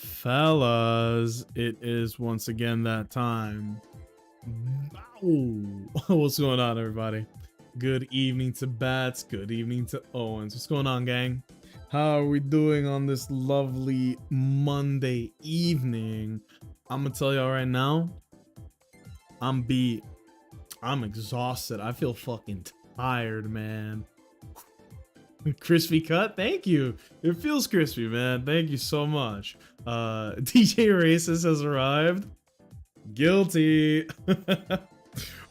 Fellas, it is once again that time. Bow. What's going on, everybody? Good evening to Bats, good evening to Owens. What's going on, gang? How are we doing on this lovely Monday evening? I'm gonna tell y'all right now, I'm beat. I'm exhausted. I feel fucking tired, man. Crispy cut, thank you. It feels crispy, man. Thank you so much. DJ Racist has arrived. Guilty.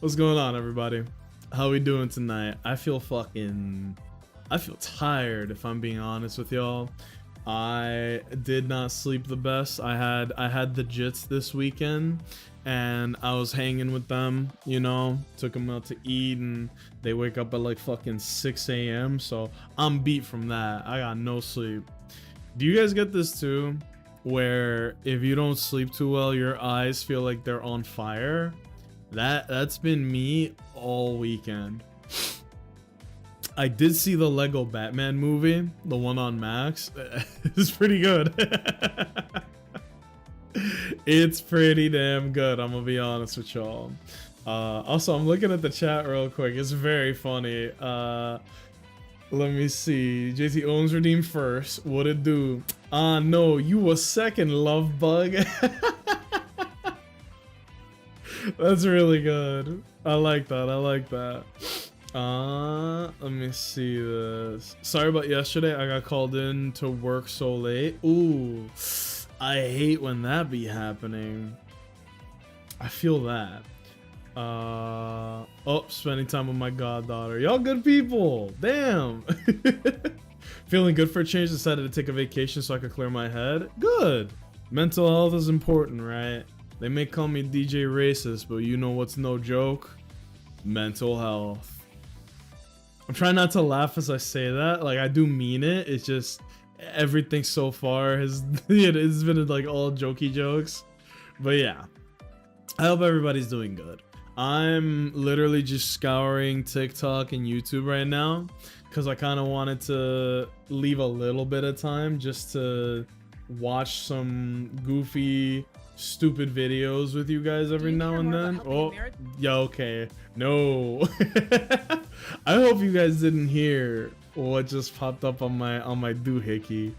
What's going on, everybody? How we doing tonight? I feel tired, if I'm being honest with y'all. I did not sleep the best. I had the jits this weekend, and I was hanging with them, you know, took them out to eat, and they wake up at like fucking 6 a.m. So I'm beat from that. I got no sleep. Do you guys get this too? Where if you don't sleep too well, your eyes feel like they're on fire? That's been me all weekend. I did see the Lego Batman movie, the one on Max. It's pretty good. It's pretty damn good, I'm gonna be honest with y'all. Also, I'm looking at the chat real quick. It's very funny. Let me see. JT Owens redeemed first. What it do? No, you was second, love bug. That's really good. I like that. I like that. Let me see this. Sorry about yesterday. I got called in to work so late. Ooh, I hate when that be happening. I feel that. Oh, spending time with my goddaughter. Y'all good people. Damn. Feeling good for a change. Decided to take a vacation so I could clear my head. Good. Mental health is important, right? They may call me DJ Racist, but you know what's no joke? Mental health. I'm trying not to laugh as I say that. Like, I do mean it. It's just everything so far has it's been like all jokey jokes. But yeah, I hope everybody's doing good. I'm literally just scouring TikTok and YouTube right now because I kind of wanted to leave a little bit of time just to watch some goofy, stupid videos with you guys every now and then. Oh, yeah, okay. No. I hope you guys didn't hear what just popped up on my doohickey.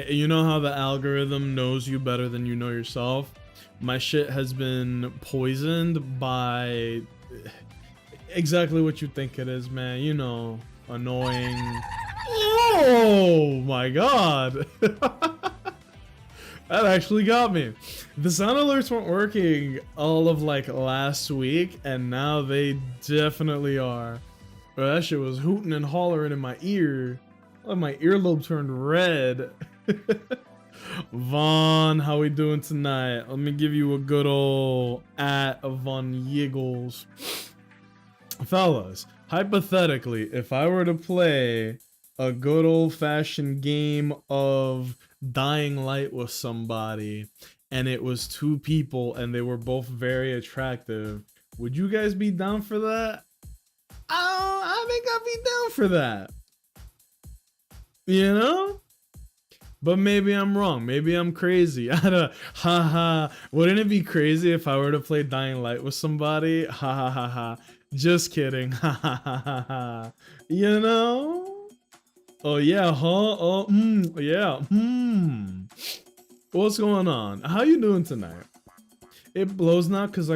You know how the algorithm knows you better than you know yourself? My shit has been poisoned by exactly what you think it is, man. You know, annoying. Oh my god. That actually got me. The sound alerts weren't working all of like last week, and now they definitely are. Bro, that shit was hooting and hollering in my ear. Oh, my earlobe turned red. Vaughn, how we doing tonight? Let me give you a good old @Von Yiggles. Fellas, hypothetically, if I were to play a good old-fashioned game of Dying Light with somebody, and it was two people and they were both very attractive, would you guys be down for that? I think I'd be down for that. You know? But maybe I'm wrong. Maybe I'm crazy. I don't. Haha. Wouldn't it be crazy if I were to play Dying Light with somebody? Ha ha ha ha. Just kidding. Ha ha ha ha ha. You know? Oh yeah, huh? Oh, yeah. What's going on? How you doing tonight? It blows now because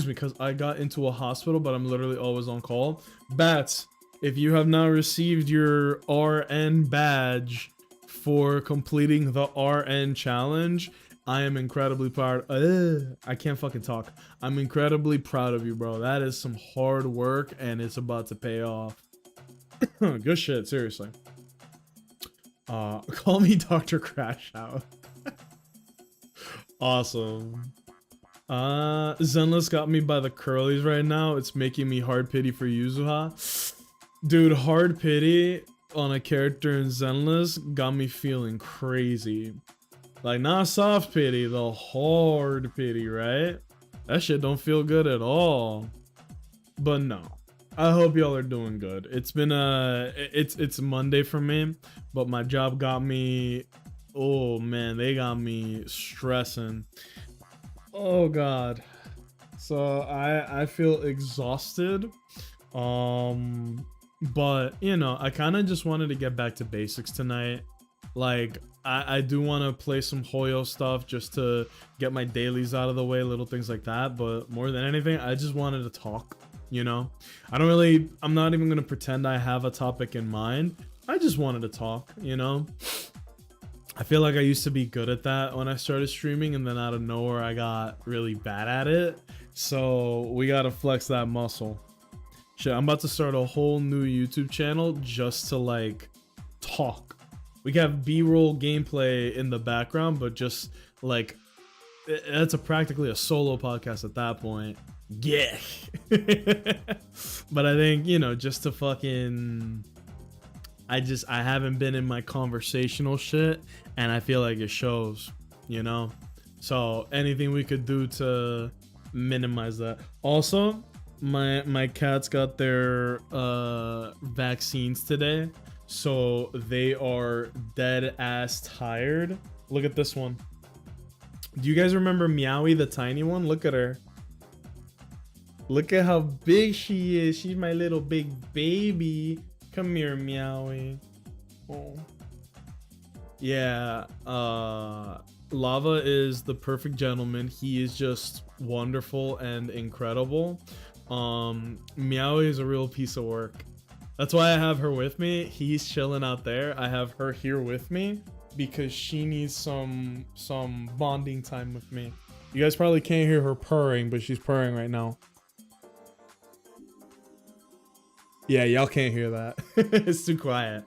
because I got into a hospital, but I'm literally always on call. Bats, if you have now received your RN badge for completing the RN challenge, I am incredibly proud. I can't fucking talk. I'm incredibly proud of you, bro. That is some hard work, and it's about to pay off. Good shit, seriously. Call me Dr. Crash Out. Awesome. Zenless got me by the curlies right now. It's making me hard pity for Yuzuha. Dude, hard pity on a character in Zenless got me feeling crazy. Like, not soft pity, the hard pity, right? That shit don't feel good at all. But no. I hope y'all are doing good. It's been it's Monday for me, but my job got me. Oh man, they got me stressing. Oh god. So I feel exhausted. But you know, I kind of just wanted to get back to basics tonight. Like I do want to play some Hoyo stuff just to get my dailies out of the way, little things like that. But more than anything, I just wanted to talk. You know, I'm not even gonna pretend I have a topic in mind. I just wanted to talk. You know, I feel like I used to be good at that when I started streaming, and then out of nowhere I got really bad at it. So we gotta flex that muscle. Shit, I'm about to start a whole new YouTube channel just to like talk. We can have B-roll gameplay in the background, but just like that's practically a solo podcast at that point. Yeah. But I think, you know, just to fucking I haven't been in my conversational shit, and I feel like it shows, you know? So anything we could do to minimize that. Also, my cats got their vaccines today, so they are dead ass tired. Look at this one. Do you guys remember Meowie, the tiny one? Look at her. Look at how big she is. She's my little big baby. Come here, Meowie. Oh. Yeah, Lava is the perfect gentleman. He is just wonderful and incredible. Meowie is a real piece of work. That's why I have her with me. He's chilling out there. I have her here with me because she needs some bonding time with me. You guys probably can't hear her purring, but she's purring right now. Yeah, y'all can't hear that. It's too quiet.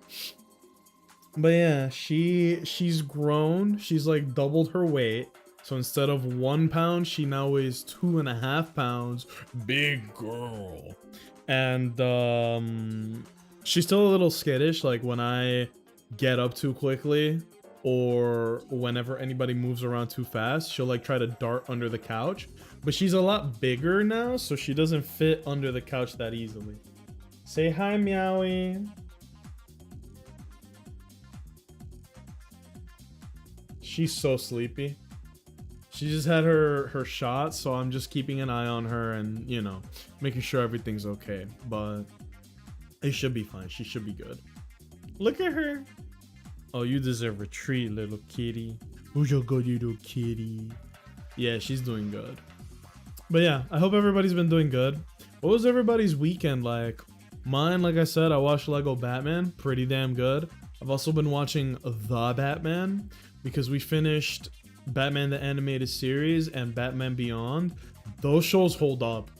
But yeah, she's grown. She's like doubled her weight. So instead of 1 pound, she now weighs 2.5 pounds. Big girl. And she's still a little skittish. Like when I get up too quickly, or whenever anybody moves around too fast, she'll like try to dart under the couch. But she's a lot bigger now, so she doesn't fit under the couch that easily. Say hi, Meowie. She's so sleepy. She just had her shot, so I'm just keeping an eye on her and, you know, making sure everything's okay. But it should be fine. She should be good. Look at her. Oh, you deserve a treat, little kitty. Who's your good little kitty? Yeah, she's doing good. But yeah, I hope everybody's been doing good. What was everybody's weekend like? Mine, like I said, I watched Lego Batman. Pretty damn good. I've also been watching The Batman because we finished Batman the Animated Series and Batman Beyond. Those shows hold up.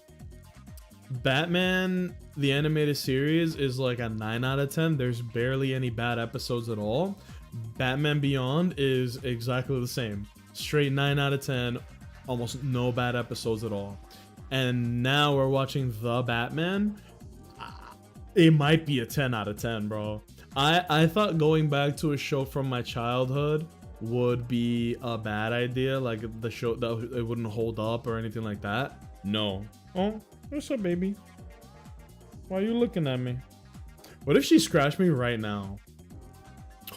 Batman the Animated Series is like a 9 out of 10. There's barely any bad episodes at all. Batman Beyond is exactly the same. Straight 9 out of 10. Almost no bad episodes at all. And now we're watching The Batman. It might be a 10 out of 10, bro. I thought going back to a show from my childhood would be a bad idea, like the show that it wouldn't hold up or anything like that. No. Oh, what's up, baby? Why are you looking at me? What if she scratched me right now?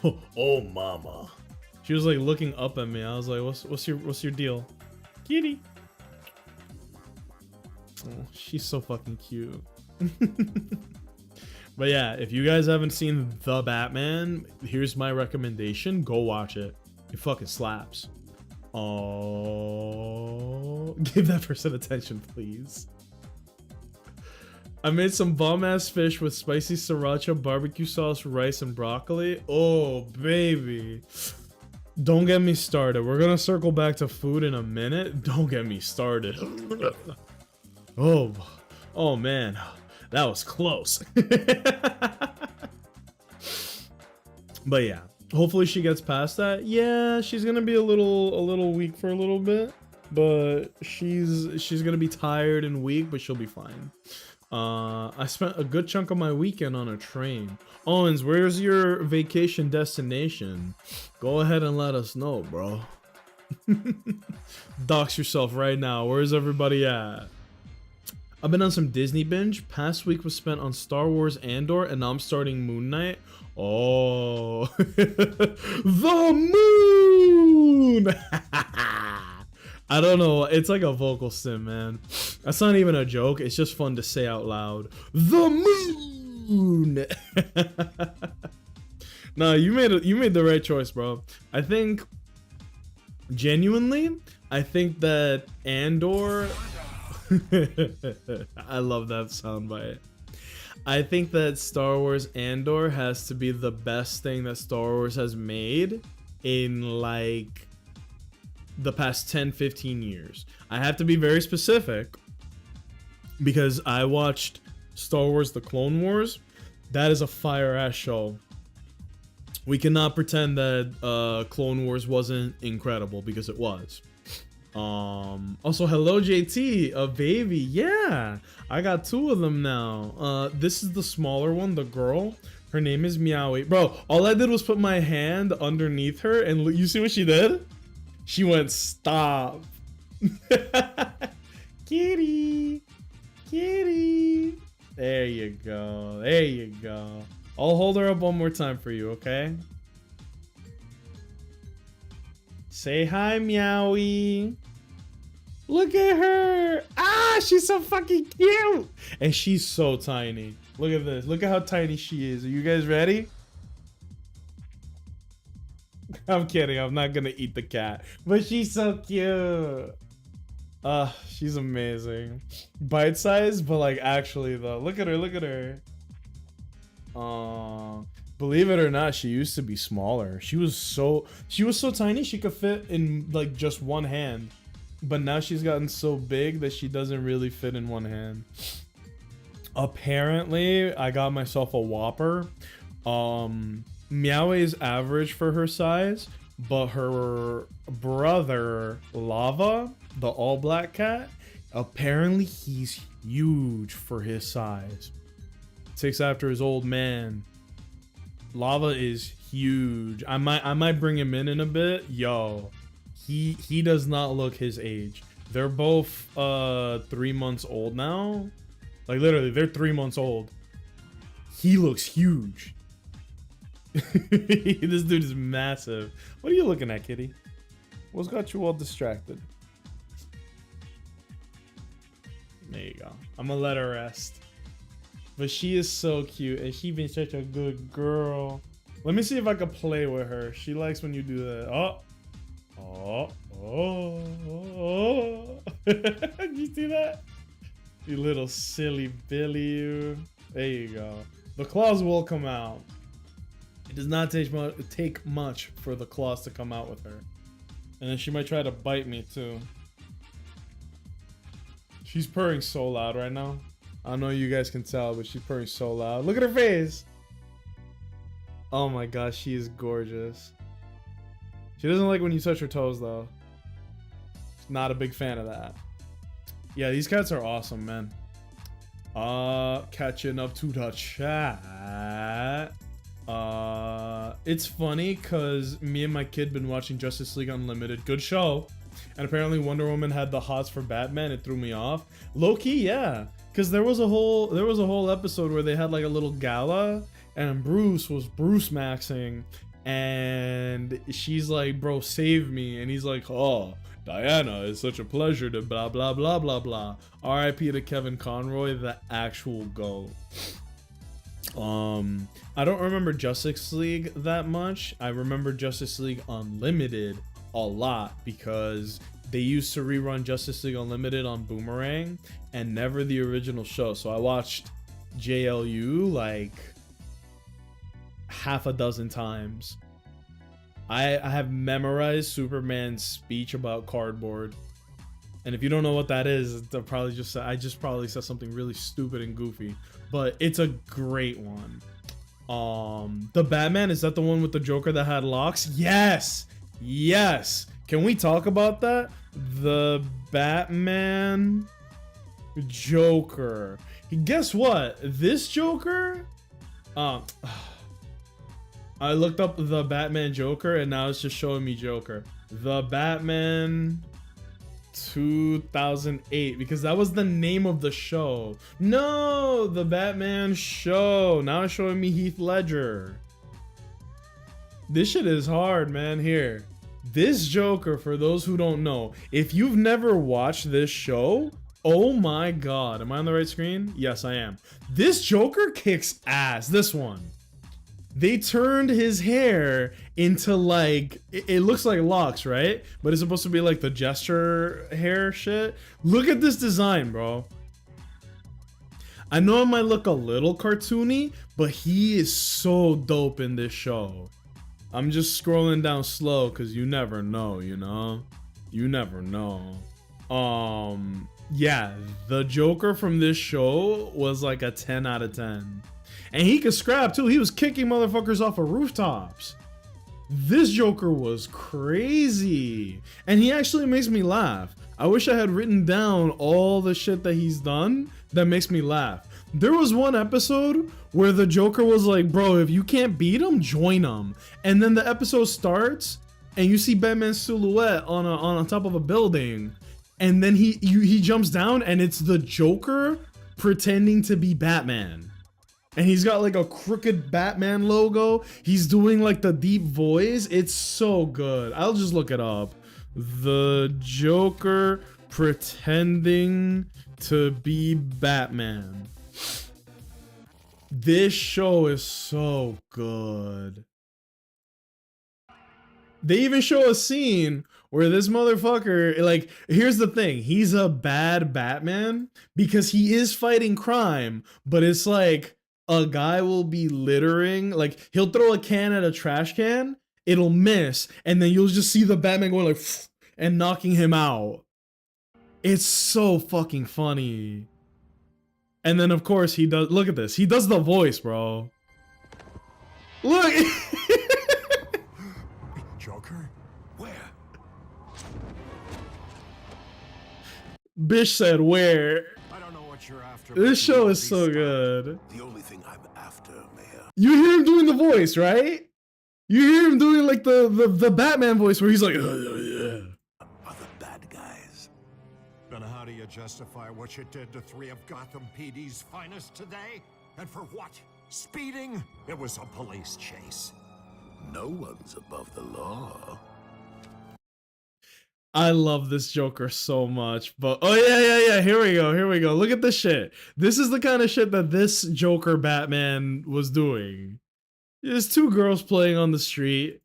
Oh, mama. She was like looking up at me. I was like, what's your deal? Kitty. Oh, she's so fucking cute. But yeah, if you guys haven't seen The Batman, here's my recommendation. Go watch it. It fucking slaps. Oh, give that person attention, please. I made some bomb-ass fish with spicy sriracha, barbecue sauce, rice, and broccoli. Oh, baby. Don't get me started. We're gonna circle back to food in a minute. Don't get me started. Oh man. That was close. But yeah, hopefully she gets past that. Yeah, she's gonna be a little weak for a little bit, but she's gonna be tired and weak, but she'll be fine. I spent a good chunk of my weekend on a train. Owens, where's your vacation destination? Go ahead and let us know, bro. Dox yourself right now. Where's everybody at? I've been on some Disney binge. Past week was spent on Star Wars Andor, and now I'm starting Moon Knight. Oh, the moon! I don't know. It's like a vocal sim, man. That's not even a joke. It's just fun to say out loud. The moon. No, you made the right choice, bro. I think genuinely, I think that Andor. I love that soundbite. I think that Star Wars Andor has to be the best thing that Star Wars has made in like the past 10-15 years. I have to be very specific because I watched Star Wars The Clone Wars. That is a fire ass show. We cannot pretend that Clone Wars wasn't incredible, because it was. Also, hello JT, a baby. Yeah, I got 2 of them now. This is the smaller one, the girl. Her name is Meowie. Bro, all I did was put my hand underneath her, and you see what she did? She went, stop. Kitty, kitty. There you go, there you go. I'll hold her up one more time for you, okay? Say hi, Meowie. Look at her. Ah, she's so fucking cute. And she's so tiny. Look at this. Look at how tiny she is. Are you guys ready? I'm kidding. I'm not gonna eat the cat. But she's so cute. She's amazing. Bite size, but like actually though. Look at her. Look at her. Believe it or not, she used to be smaller. She was so tiny she could fit in like just one hand. But now she's gotten so big that she doesn't really fit in one hand. Apparently, I got myself a Whopper. Meowie is average for her size, but her brother, Lava, the all black cat, apparently he's huge for his size. Takes after his old man. Lava is huge. I might bring him in a bit. Yo, he does not look his age. They're both 3 months old now. Like literally, they're 3 months old. He looks huge. This dude is massive. What are you looking at, kitty? What's got you all distracted? There you go. I'm gonna let her rest. But she is so cute, and she been such a good girl. Let me see if I can play with her. She likes when you do that. Oh. Oh. Oh. Oh. You see that? You little silly Billy, you. There you go. The claws will come out. It does not take much for the claws to come out with her. And then she might try to bite me, too. She's purring so loud right now. I don't know you guys can tell, but she's purring so loud. Look at her face. Oh my gosh, she is gorgeous. She doesn't like when you touch her toes, though. Not a big fan of that. Yeah, these cats are awesome, man. Catching up to the chat. It's funny because me and my kid been watching Justice League Unlimited. Good show. And apparently Wonder Woman had the hots for Batman. It threw me off. Low key, yeah. Because there was a whole episode where they had like a little gala, and Bruce was Bruce Maxing, and she's like, bro, save me. And he's like, oh, Diana, it's such a pleasure to blah blah blah blah blah. R.I.P. to Kevin Conroy, the actual GOAT. I don't remember Justice League that much. I remember Justice League Unlimited a lot because they used to rerun Justice League Unlimited on Boomerang and never the original show. So I watched JLU like half a dozen times. I have memorized Superman's speech about cardboard. And if you don't know what that is, I probably said something really stupid and goofy. But it's a great one. The Batman, is that the one with the Joker that had locks? Yes! Yes! Can we talk about that? The Batman Joker. Guess what? This Joker? I looked up the Batman Joker and now it's just showing me Joker. The Batman 2008, because that was the name of the show. No, the Batman show. Now it's showing me Heath Ledger. This shit is hard, man. Here, this Joker, for those who don't know, if you've never watched this show, oh my god, am I on the right screen? Yes, I am. This Joker kicks ass. This one, they turned his hair into like, it looks like locks, right? But it's supposed to be like the gesture hair shit. Look at this design, bro. I know it might look a little cartoony, but he is so dope in this show. I'm just scrolling down slow because you never know, you know? You never know. Yeah, the Joker from this show was like a 10 out of 10. And he could scrap too. He was kicking motherfuckers off of rooftops. This Joker was crazy. And he actually makes me laugh. I wish I had written down all the shit that he's done that makes me laugh. There was one episode where the Joker was like, bro, if you can't beat him, join him. And then the episode starts and you see Batman's silhouette on top of a building. And then he jumps down and it's the Joker pretending to be Batman. And he's got like a crooked Batman logo. He's doing like the deep voice. It's so good. I'll just look it up. The Joker pretending to be Batman. This show is so good. They even show a scene where this motherfucker, like, here's the thing. He's a bad Batman because he is fighting crime, but it's like a guy will be littering. Like, he'll throw a can at a trash can, it'll miss, and then you'll just see the Batman going like, and knocking him out. It's so fucking funny. And then, of course, he does, look at this. He does the voice, bro. Look. Joker? Where? Bish said where? I don't know what you're after. This show is so good. The only thing I'm after, Mayor. You hear him doing the voice, right? You hear him doing like the Batman voice where he's like, yeah. Are the bad guys. Then how do you justify what you did to 3 of Gotham PD's finest today? And for what? Speeding? It was a police chase. No one's above the law. I love this Joker so much, but oh yeah, here we go. Look at this shit. This is the kind of shit that this Joker Batman was doing. There's 2 girls playing on the street.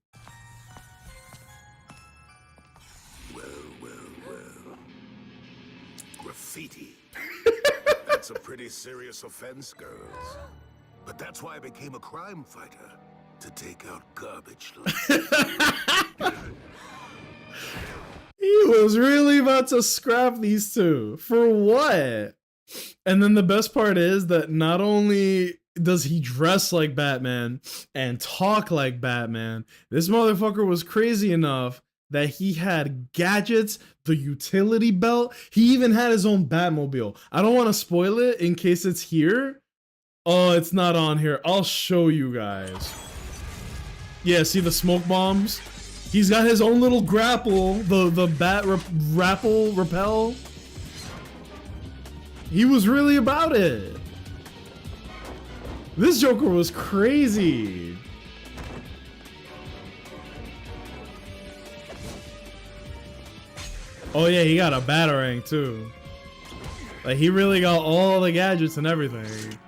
Well. Graffiti. That's a pretty serious offense, girls. But that's why I became a crime fighter. To take out garbage. He was really about to scrap these 2. For what? And then the best part is that not only does he dress like Batman and talk like Batman, this motherfucker was crazy enough that he had gadgets, the utility belt. He even had his own Batmobile. I don't want to spoil it in case it's here. Oh, it's not on here. I'll show you guys. Yeah, see the smoke bombs? He's got his own little grapple, the bat rappel. He was really about it. This Joker was crazy. Oh yeah, he got a batarang too. Like, he really got all the gadgets and everything.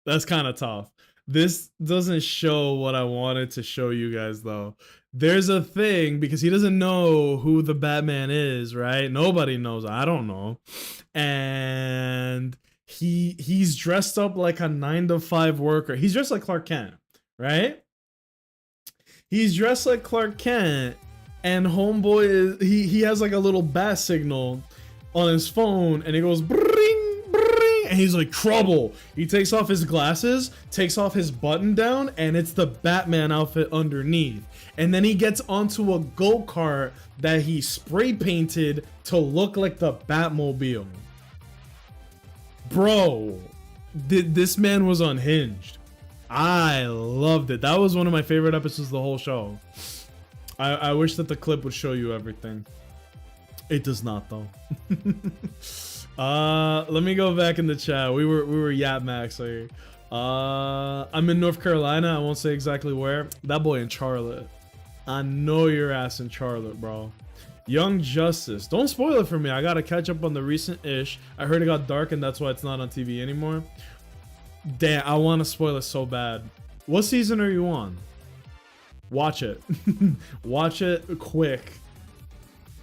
That's kind of tough. This doesn't show what I wanted to show you guys though. There's a thing, because he doesn't know who the Batman is, right? Nobody knows. I don't know. And he's dressed up like a 9-to-5 worker. He's dressed like Clark Kent, right? He's dressed like Clark Kent, and homeboy is he has like a little bat signal on his phone, and it goes bring, bring, and he's like, trouble. He takes off his glasses, takes off his button down, and it's the Batman outfit underneath. And then he gets onto a go-kart that he spray painted to look like the Batmobile. Bro, this man was unhinged. I loved it. That was one of my favorite episodes of the whole show. I wish that the clip would show you everything. It does not though. Let me go back in the chat. We were Yap Max here. I'm in North Carolina. I won't say exactly where. That boy in Charlotte. I know your ass in Charlotte, bro. Young Justice. Don't spoil it for me. I gotta catch up on the recent ish. I heard it got dark and that's why it's not on TV anymore. Damn, I want to spoil it so bad. What season are you on? Watch it. Watch it quick.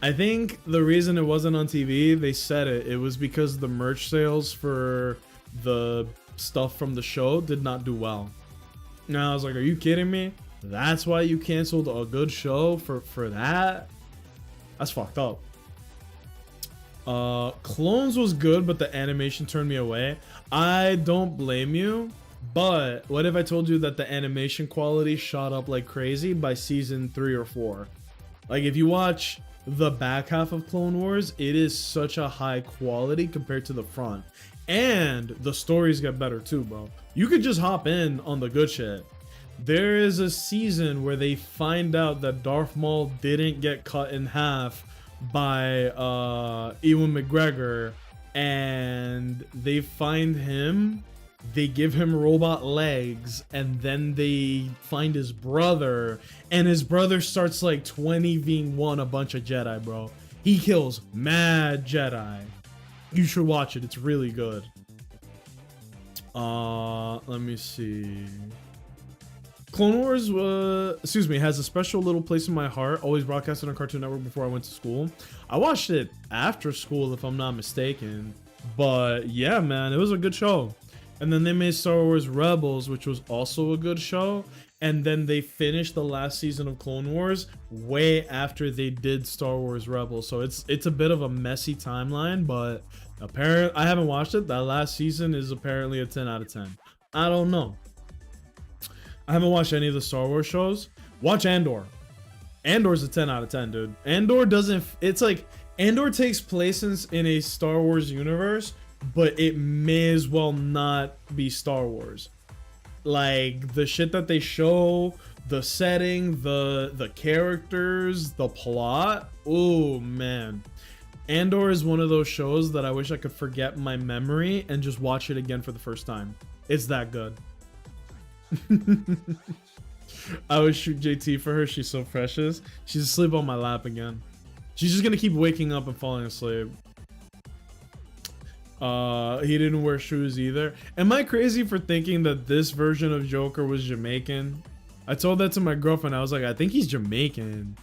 I think the reason it wasn't on TV, they said it was because the merch sales for the stuff from the show did not do well. Now I was like, are you kidding me? That's why you canceled a good show for that? That's fucked up. Clones was good, but the animation turned me away. I don't blame you, but what if I told you that the animation quality shot up like crazy by season 3 or 4? Like if you watch the back half of Clone Wars, it is such a high quality compared to the front. And the stories get better too, bro. You could just hop in on the good shit. There is a season where they find out that Darth Maul didn't get cut in half by Ewan McGregor, and they find him, they give him robot legs, and then they find his brother, and his brother starts like 20v1 a bunch of Jedi, bro. He kills mad Jedi. You should watch it. It's really good. Let me see. Clone Wars, has a special little place in my heart. Always broadcasted on Cartoon Network before I went to school. I watched it after school, if I'm not mistaken. But yeah, man, it was a good show. And then they made Star Wars Rebels, which was also a good show. And then they finished the last season of Clone Wars way after they did Star Wars Rebels. So it's a bit of a messy timeline, but apparently I haven't watched it. That last season is apparently a 10 out of 10. I don't know. I haven't watched any of the Star Wars shows. Watch Andor. Andor's a 10 out of 10, dude. Andor doesn't, it's like, Andor takes place in a Star Wars universe, but it may as well not be Star Wars. Like, the shit that they show, the setting, the characters, the plot, oh man. Andor is one of those shows that I wish I could forget my memory and just watch it again for the first time. It's that good. I would shoot JT for her. She's so precious. She's asleep on my lap again. She's just gonna keep waking up and falling asleep. He didn't wear shoes either. Am I crazy for thinking that this version of Joker was Jamaican? I told that to my girlfriend. I was like, I think he's Jamaican,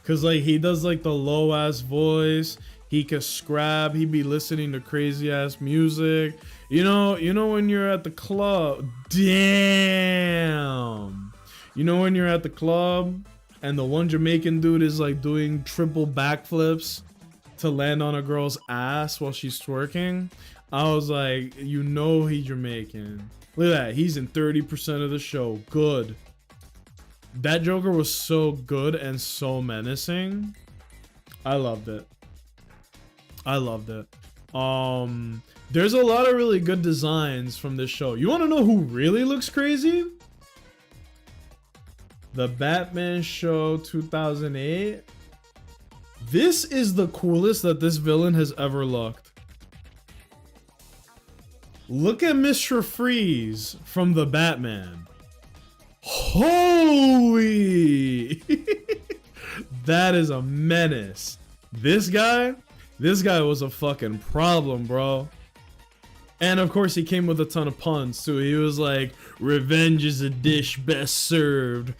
cause like he does like the low ass voice. He can scrap. He be listening to crazy ass music. You know when you're at the club. Damn. You know when you're at the club and the one Jamaican dude is like doing triple backflips to land on a girl's ass while she's twerking. I was like, you know he's Jamaican. Look at that. He's in 30% of the show. Good. That Joker was so good and so menacing. I loved it. I loved it. There's a lot of really good designs from this show. You want to know who really looks crazy? The Batman show 2008. This is the coolest that this villain has ever looked. Look at Mr. Freeze from the Batman. Holy! That is a menace. This guy was a fucking problem, bro. And of course he came with a ton of puns too. He was like, revenge is a dish best served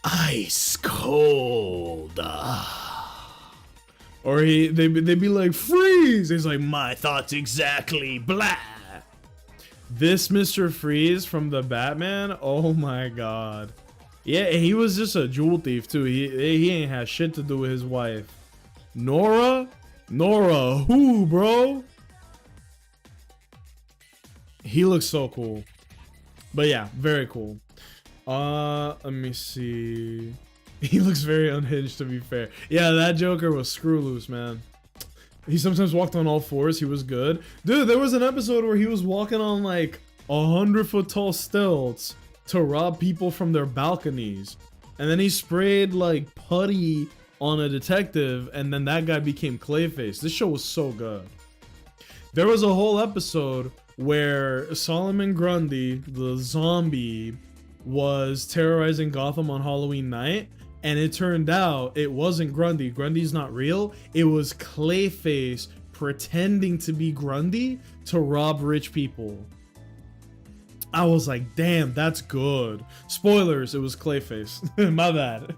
ice cold. Or they'd be like, freeze. He's like, my thoughts exactly, blah. This Mr. Freeze from the Batman, oh my god. Yeah, he was just a jewel thief too. He ain't had shit to do with his wife. Nora who, bro? He looks so cool. But yeah, very cool. Let me see. He looks very unhinged, to be fair. Yeah, that Joker was screw loose, man. He sometimes walked on all fours. He was good. Dude, there was an episode where he was walking on like 100-foot tall stilts to rob people from their balconies. And then he sprayed like putty on a detective, and then that guy became Clayface. This show was so good. There was a whole episode where Solomon Grundy, the zombie, was terrorizing Gotham on Halloween night, and it turned out it wasn't Grundy. Grundy's not real. It was Clayface pretending to be Grundy to rob rich people. I was like, damn, that's good. Spoilers, it was Clayface. My bad.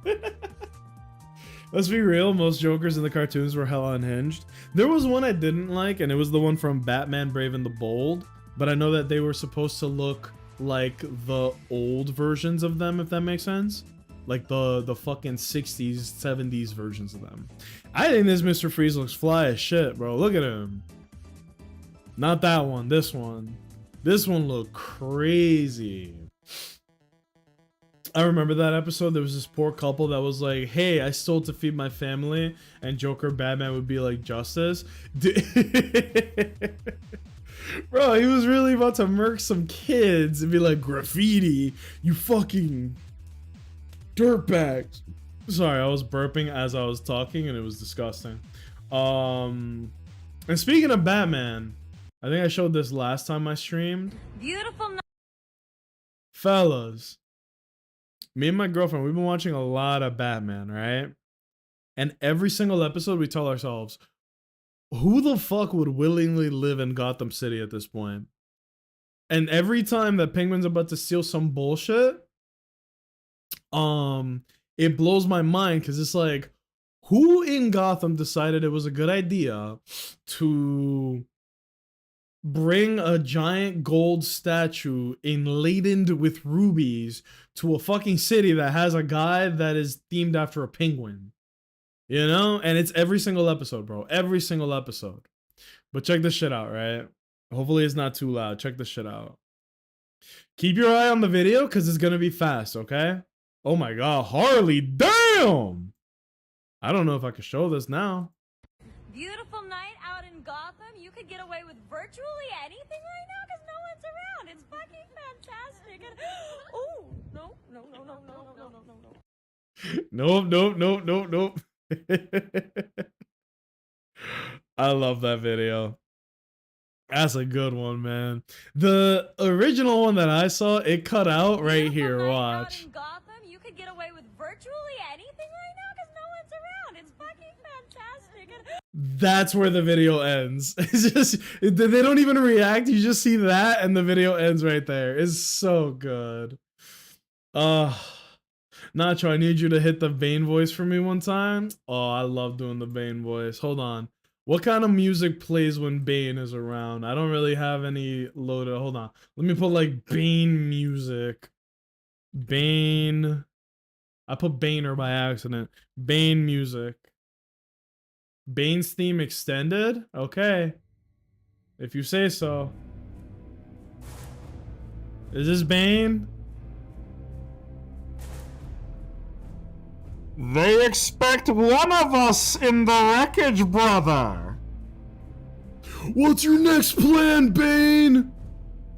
Let's be real, most Jokers in the cartoons were hella unhinged. There was one I didn't like, and it was the one from Batman Brave and the Bold, but I know that they were supposed to look like the old versions of them, if that makes sense. Like the fucking 60s, 70s versions of them. I think this Mr. Freeze looks fly as shit, bro. Look at him. Not that one, this one. This one looked crazy. I remember that episode. There was this poor couple that was like, hey, I stole to feed my family. And Joker Batman would be like, justice? Bro, he was really about to murk some kids and be like, graffiti, you fucking dirtbags. Sorry, I was burping as I was talking and it was disgusting. And speaking of Batman, I think I showed this last time I streamed. Beautiful night. Fellas, me and my girlfriend, we've been watching a lot of Batman, right? And every single episode we tell ourselves, who the fuck would willingly live in Gotham City at this point? And every time that Penguin's about to steal some bullshit, it blows my mind because it's like, who in Gotham decided it was a good idea to bring a giant gold statue laden with rubies to a fucking city that has a guy that is themed after a penguin? You know? And it's every single episode, bro. Every single episode. But check this shit out, right? Hopefully it's not too loud. Check this shit out. Keep your eye on the video because it's gonna be fast, okay? Oh my god, Harley, damn! I don't know if I can show this now. Beautiful night out in Gotham. You could get away with virtually anything right now because no one's around. It's fucking fantastic. And oh, no. Nope. I love that video. That's a good one, man. The original one that I saw, it cut out right here. Watch. Out in Gotham, you could get away with virtually anything right now because no one's around. It's fucking fantastic. And that's where the video ends. It's just, they don't even react. You just see that and the video ends right there. It's so good. Nacho, I need you to hit the Bane voice for me one time. Oh, I love doing the Bane voice. Hold on. What kind of music plays when Bane is around? I don't really have any loaded. Hold on. Let me put like Bane music. Bane. I put Baner by accident. Bane music. Bane's theme extended? Okay. If you say so. Is this Bane? They expect one of us in the wreckage, brother. What's your next plan, Bane?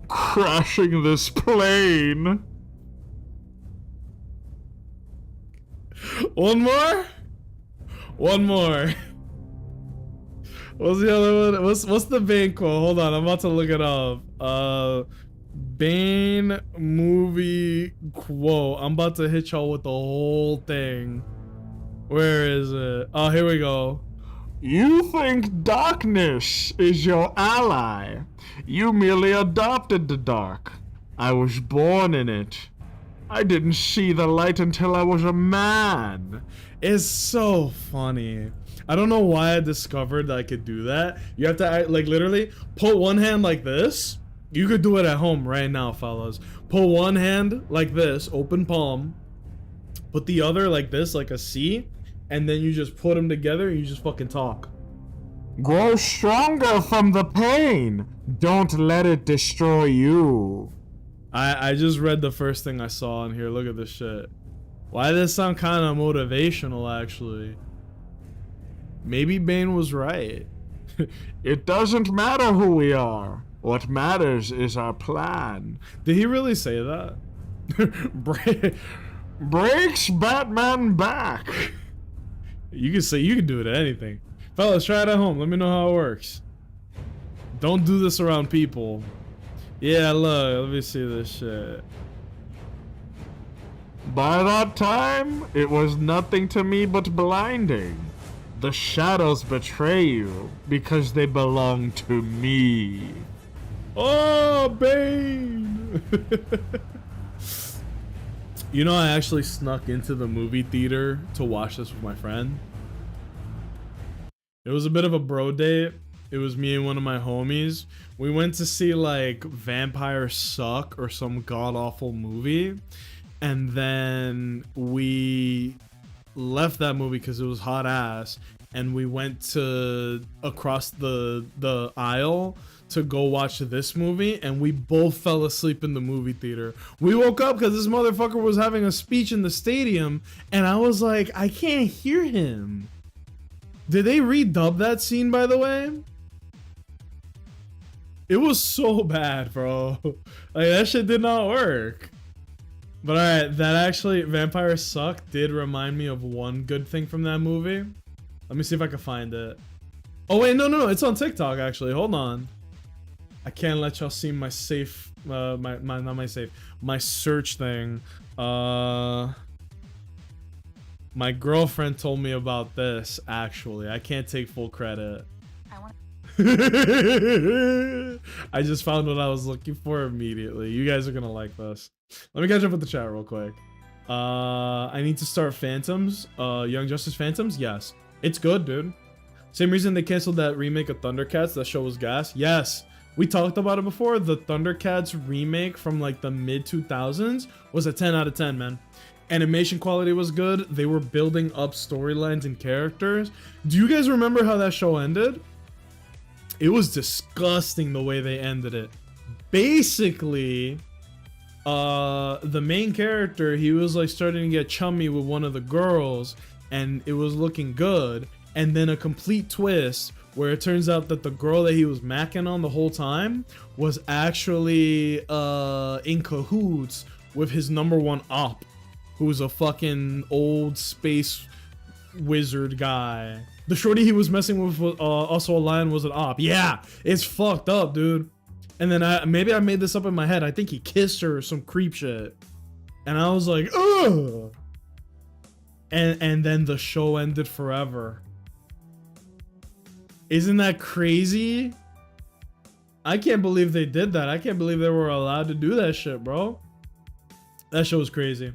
Crashing this plane. One more? One more. What's the other one? What's the Bane quote? Hold on, I'm about to look it up. Bane movie quote. I'm about to hit y'all with the whole thing. Where is it? Oh, here we go. You think darkness is your ally. You merely adopted the dark. I was born in it. I didn't see the light until I was a man. It's so funny. I don't know why I discovered that I could do that. You have to like literally put one hand like this. You could do it at home right now, fellas. Put one hand like this, open palm. Put the other like this, like a C. And then you just put them together and you just fucking talk. Grow stronger from the pain. Don't let it destroy you. I just read the first thing I saw on here. Look at this shit. Why does this sound kind of motivational, actually? Maybe Bane was right. It doesn't matter who we are. What matters is our plan. Did he really say that? Breaks Batman back. You can do it at anything. Fellas, try it at home. Let me know how it works. Don't do this around people. Yeah, look, let me see this shit. By that time, it was nothing to me but blinding. The shadows betray you because they belong to me. Oh, Bane! You know, I actually snuck into the movie theater to watch this with my friend. It was a bit of a bro date. It was me and one of my homies. We went to see like Vampires Suck or some god-awful movie. And then we left that movie because it was hot ass. And we went to across the aisle to go watch this movie, and we both fell asleep in the movie theater. We woke up because this motherfucker was having a speech in the stadium, and I was like, I can't hear him. Did they redub that scene, by the way? It was so bad, bro. Like, that shit did not work. But alright, that actually, Vampires Suck did remind me of one good thing from that movie. Let me see if I can find it. Oh wait, no, it's on TikTok actually. Hold on. I can't let y'all see my safe, not my safe, my search thing. My girlfriend told me about this actually. I can't take full credit. I just found what I was looking for immediately. You guys are gonna like this. Let me catch up with the chat real quick. I need to start Phantoms. Young Justice Phantoms? Yes. It's good, dude. Same reason they canceled that remake of Thundercats. That show was gas. Yes. We talked about it before. The Thundercats remake from like the mid 2000s was a 10 out of 10, man. Animation quality was good. They were building up storylines and characters. Do you guys remember how that show ended? It was disgusting the way they ended it. Basically, the main character, he was like starting to get chummy with one of the girls, and it was looking good. And then a complete twist where it turns out that the girl that he was macking on the whole time was actually in cahoots with his #1 op, who's a fucking old space wizard guy. The shorty he was messing with was also a lion, was an op. Yeah, it's fucked up, dude. And then maybe I made this up in my head. I think he kissed her or some creep shit. And I was like, ugh. And then the show ended forever. Isn't that crazy? I can't believe they did that. I can't believe they were allowed to do that shit, bro. That show was crazy.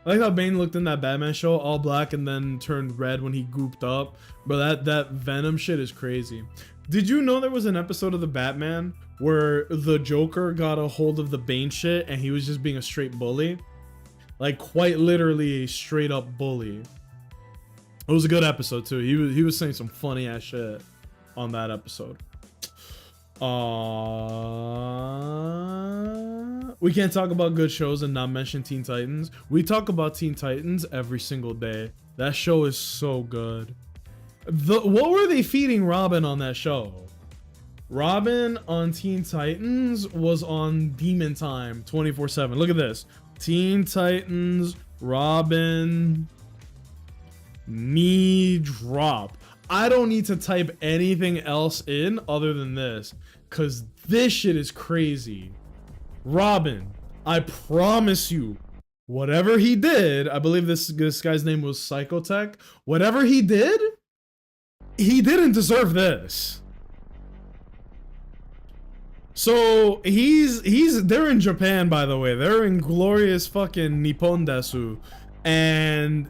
I like how Bane looked in that Batman show, all black and then turned red when he gooped up. But that Venom shit is crazy. Did you know there was an episode of the Batman where the Joker got a hold of the Bane shit and he was just being a straight bully? Like, quite literally a straight up bully. It was a good episode too. He was saying some funny ass shit on that episode. We can't talk about good shows and not mention Teen Titans. We talk about Teen Titans every single day. That show is so good. What were they feeding Robin on that show? Robin on Teen Titans was on Demon Time 24/7. Look at this. Teen Titans, Robin, me drop. I don't need to type anything else in other than this, because this shit is crazy. Robin, I promise you, whatever he did, I believe this guy's name was Psychotech. Whatever he did, he didn't deserve this. So they're in Japan, by the way. They're in glorious fucking Nippon Desu. And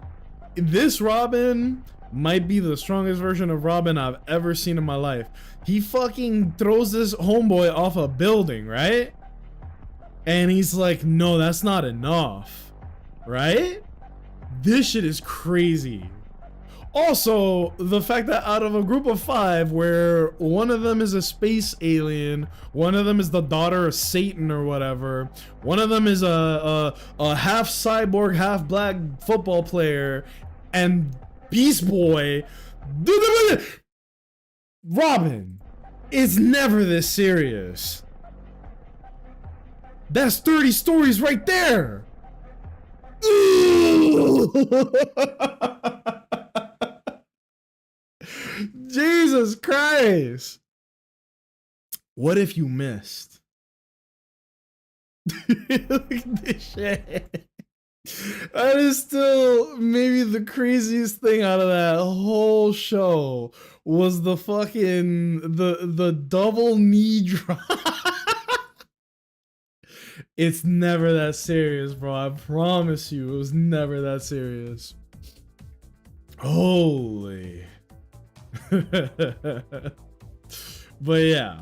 this Robin might be the strongest version of Robin I've ever seen in my life. He fucking throws this homeboy off a building, right? And he's like, no, that's not enough, right? This shit is crazy. Also, the fact that out of a group of 5 where one of them is a space alien, one of them is the daughter of Satan or whatever, one of them is a half cyborg, half black football player, and Beast Boy, Robin is never this serious. That's 30 stories right there. Jesus Christ. What if you missed? Look at this shit. That is still maybe the craziest thing out of that whole show was the fucking the double knee drop. It's never that serious, bro. I promise you, it was never that serious. Holy. But yeah.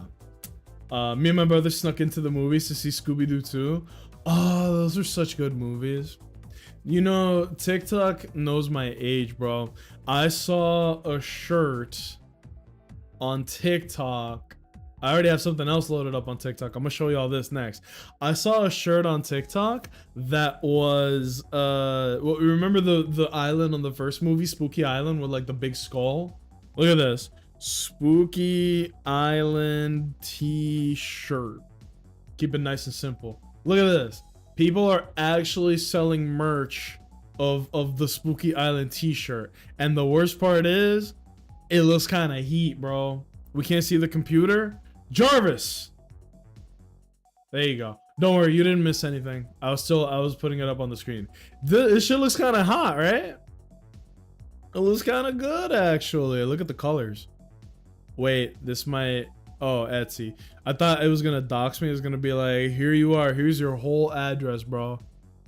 Me and my brother snuck into the movies to see Scooby-Doo 2. Oh, those are such good movies. You know, TikTok knows my age, bro. I saw a shirt on TikTok. I already have something else loaded up on TikTok. I'm gonna show you all this next. I saw a shirt on TikTok that was well, remember the island on the first movie, Spooky Island, with like the big skull? Look at this. Spooky Island t-shirt. Keep it nice and simple. Look at this. People are actually selling merch of the Spooky Island t-shirt. And the worst part is, it looks kind of heat, bro. We can't see the computer. Jarvis! There you go. Don't worry, you didn't miss anything. I was putting it up on the screen. This shit looks kind of hot, right? It looks kind of good, actually. Look at the colors. Wait, this might... Oh, Etsy. I thought it was gonna dox me. It was gonna be like, here you are. Here's your whole address, bro.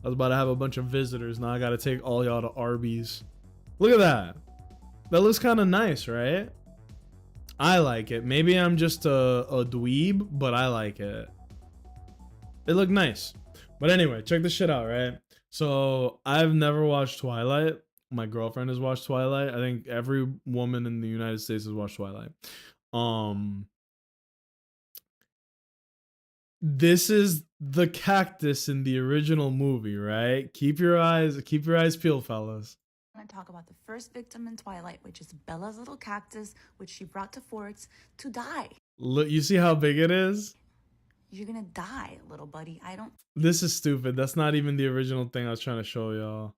I was about to have a bunch of visitors. Now I gotta take all y'all to Arby's. Look at that. That looks kind of nice, right? I like it. Maybe I'm just a dweeb, but I like it. It looked nice. But anyway, check this shit out, right? So I've never watched Twilight. My girlfriend has watched Twilight. I think every woman in the United States has watched Twilight. This is the cactus in the original movie, right? Keep your eyes peeled, fellas. I'm going to talk about the first victim in Twilight, which is Bella's little cactus, which she brought to Forks to die. Look, you see how big it is? You're going to die, little buddy. I don't... This is stupid. That's not even the original thing I was trying to show y'all.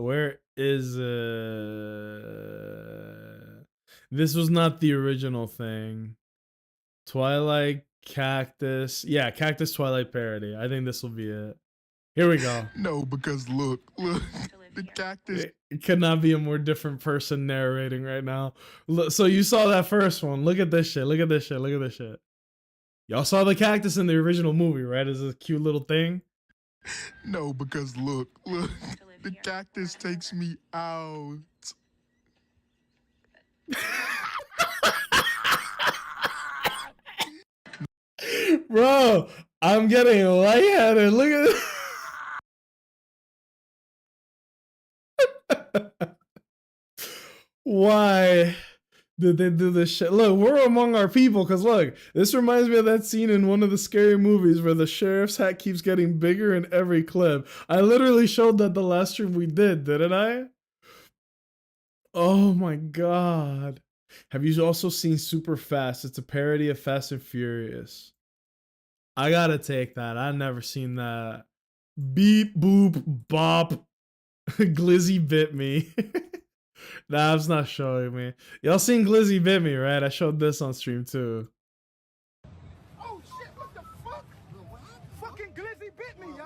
Where is it? This was not the original thing. Twilight cactus. Yeah, cactus Twilight parody. I think this will be it. Here we go. No, because look, the cactus. It could not be a more different person narrating right now. Look, so you saw that first one. Look at this shit. Look at this shit. Look at this shit. Y'all saw the cactus in the original movie, right? It's a cute little thing. No, because look, the cactus takes me out. Bro, I'm getting lightheaded. Look at this. Why did they do this shit? Look, we're among our people, because look, this reminds me of that scene in one of the scary movies where the sheriff's hat keeps getting bigger in every clip. I literally showed that the last stream we didn't I? Oh my god. Have you also seen Super Fast? It's a parody of Fast and Furious. I gotta take that. I've never seen that. Beep, boop, bop. Glizzy bit me. Nah, it's not showing me. Y'all seen Glizzy bit me, right? I showed this on stream too. Oh shit, what the fuck? Fucking Glizzy bit me, yo.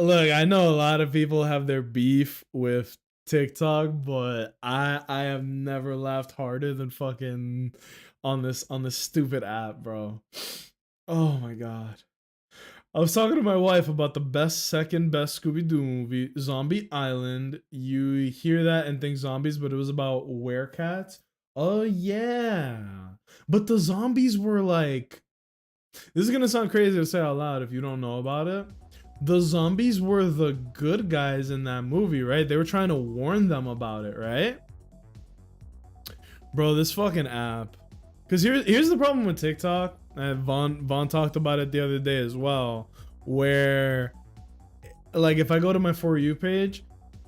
Look, I know a lot of people have their beef with TikTok, but I have never laughed harder than fucking on this stupid app, bro. Oh my god. I was talking to my wife about the second best Scooby-Doo movie, Zombie Island. You hear that and think zombies, but it was about werecats. Oh yeah. But the zombies were like, this is gonna sound crazy to say out loud if you don't know about it. The zombies were the good guys in that movie, right? They were trying to warn them about it, right? Bro, this fucking app. Because here's the problem with TikTok. And Vaughn talked about it the other day as well. Where, like, if I go to my For You page,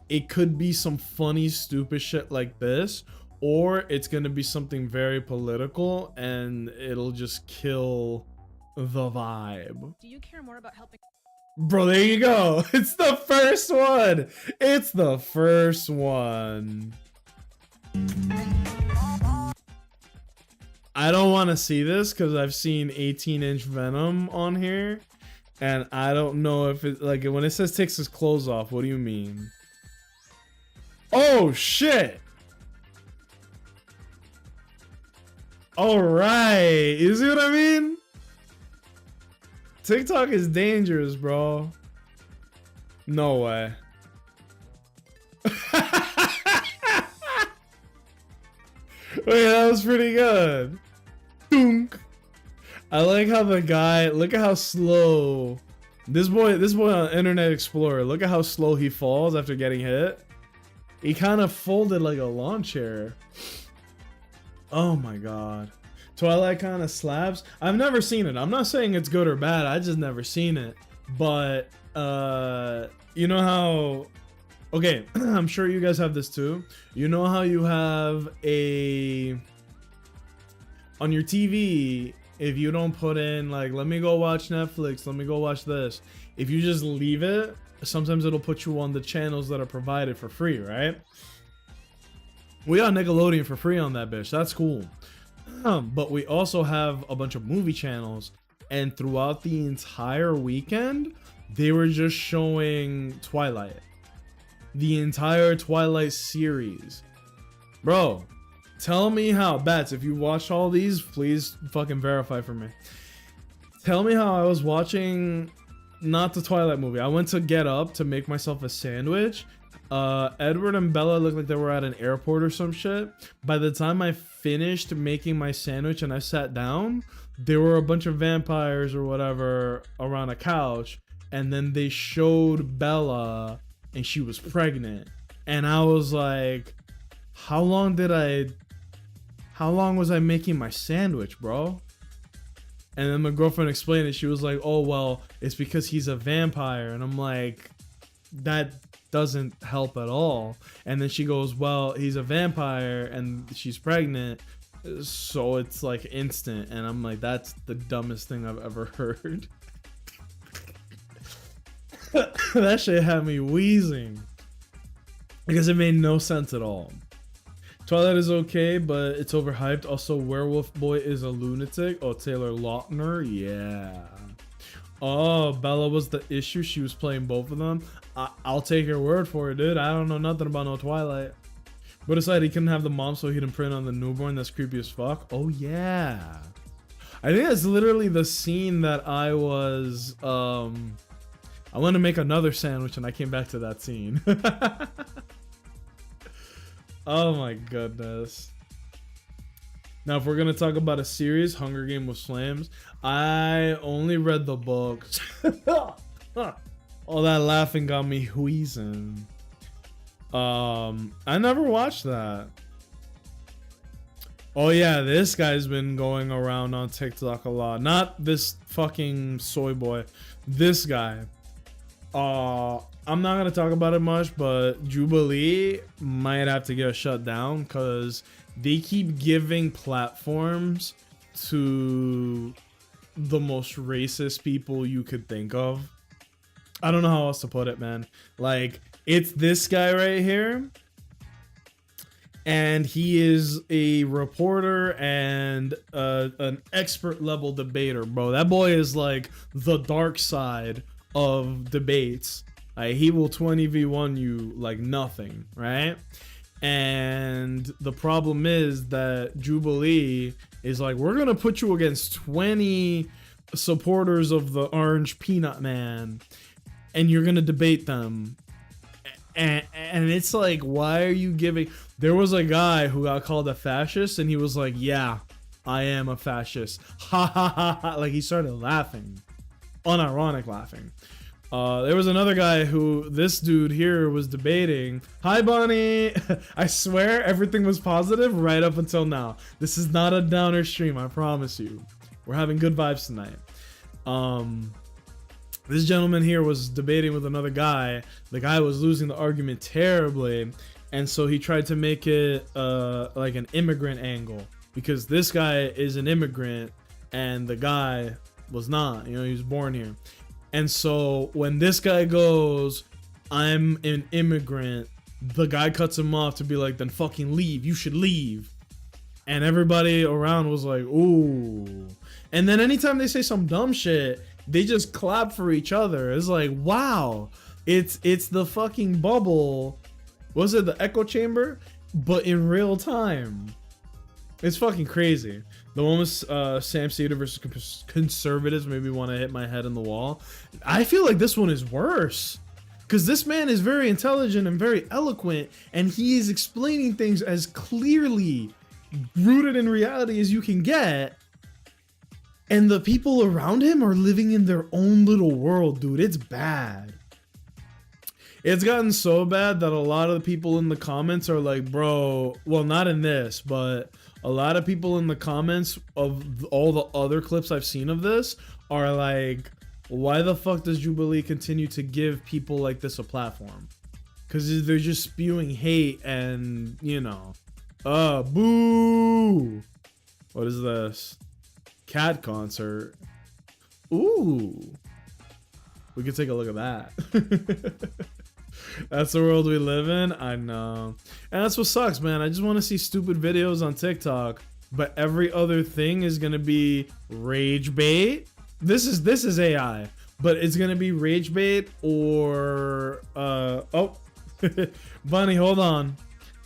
it could be some funny, stupid shit like this. or it's gonna be something very political and it'll just kill the vibe. Do you care more about helping? Bro, there you go. It's the first one. It's the first one. I don't want to see this because I've seen 18-inch Venom on here, and I don't know if it, like, when it says takes his clothes off, what do you mean? Oh shit. All right, you see what I mean? TikTok is dangerous, bro. No way. Wait, that was pretty good. Dunk. I like how the guy, look at how slow this boy on Internet Explorer, look at how slow he falls after getting hit. He kind of folded like a lawn chair. Oh my god. Twilight kind of slaps. I've never seen it. I'm not saying it's good or bad. I just never seen it. But you know how, okay, I'm sure you guys have this too. You know how you have a, on your TV, if you don't put in like, let me go watch Netflix, let me go watch this, if you just leave it, sometimes it'll put you on the channels that are provided for free, right? We got Nickelodeon for free on that bitch. That's cool. But we also have a bunch of movie channels, and throughout the entire weekend they were just showing Twilight, the entire Twilight series. Bro, tell me how, Bats, if you watched all these, please fucking verify for me. Tell me how I was watching, not the Twilight movie, I went to get up to make myself a sandwich. Edward and Bella looked like they were at an airport or some shit. By the time I finished making my sandwich and I sat down, there were a bunch of vampires or whatever around a couch, and then they showed Bella and she was pregnant, and I was like, how long was I making my sandwich, bro? And then my girlfriend explained it. She was like, oh well, it's because he's a vampire. And I'm like, that doesn't help at all. And then she goes, well, he's a vampire and she's pregnant, so it's like instant. And I'm like, that's the dumbest thing I've ever heard. That shit had me wheezing because it made no sense at all. Twilight is okay, but it's overhyped. Also, Werewolf Boy is a lunatic. Oh, Taylor Lautner, yeah. Oh, Bella was the issue. She was playing both of them. I'll take your word for it, dude. I don't know nothing about no Twilight. But aside, he couldn't have the mom, so he didn't print on the newborn. That's creepy as fuck. Oh yeah, I think that's literally the scene that I was I want to make another sandwich and I came back to that scene. Oh my goodness. Now, if we're gonna talk about a series, Hunger Game with Flames, I only read the books. All that laughing got me wheezing. I never watched that. Oh yeah, this guy's been going around on TikTok a lot. Not this fucking soy boy. This guy. I'm not gonna talk about it much, but Jubilee might have to get shut down because they keep giving platforms to the most racist people you could think of. I don't know how else to put it, man. Like, it's this guy right here, and he is a reporter and an expert level debater, bro. That boy is like the dark side of debates. He will 20v1 you like nothing, right? And the problem is that Jubilee is like, we're gonna put you against 20 supporters of the Orange Peanut Man, and you're gonna debate them. And it's like, why are you giving? There was a guy who got called a fascist, and he was like, yeah, I am a fascist. Ha ha ha ha. Like, he started laughing, unironic laughing. There was another guy who this dude here was debating. Hi, Bonnie. I swear everything was positive right up until now. This is not a downer stream, I promise you. We're having good vibes tonight. This gentleman here was debating with another guy. The guy was losing the argument terribly, And so he tried to make it like an immigrant angle, because this guy is an immigrant and the guy was not, you know, he was born here. And so when this guy goes, I'm an immigrant, the guy cuts him off to be like, then fucking leave, you should leave. And everybody around was like, ooh. And then anytime they say some dumb shit, they just clap for each other. It's like, wow, it's the fucking bubble. Was it the echo chamber? But in real time. It's fucking crazy. The one with Sam Cedar versus conservatives made me want to hit my head in the wall. I feel like this one is worse, because this man is very intelligent and very eloquent, and he is explaining things as clearly rooted in reality as you can get. And the people around him are living in their own little world, dude. It's bad. It's gotten so bad that a lot of the people in the comments are like, bro, well, not in this, but a lot of people in the comments of all the other clips I've seen of this are like, why the fuck does Jubilee continue to give people like this a platform? Because they're just spewing hate and, you know, boo. What is this? Cat concert. Ooh. We could take a look at that. That's the world we live in. I know. And that's what sucks, man. I just want to see stupid videos on TikTok, but every other thing is going to be rage bait. This is AI, but it's going to be rage bait or oh. Bunny, hold on.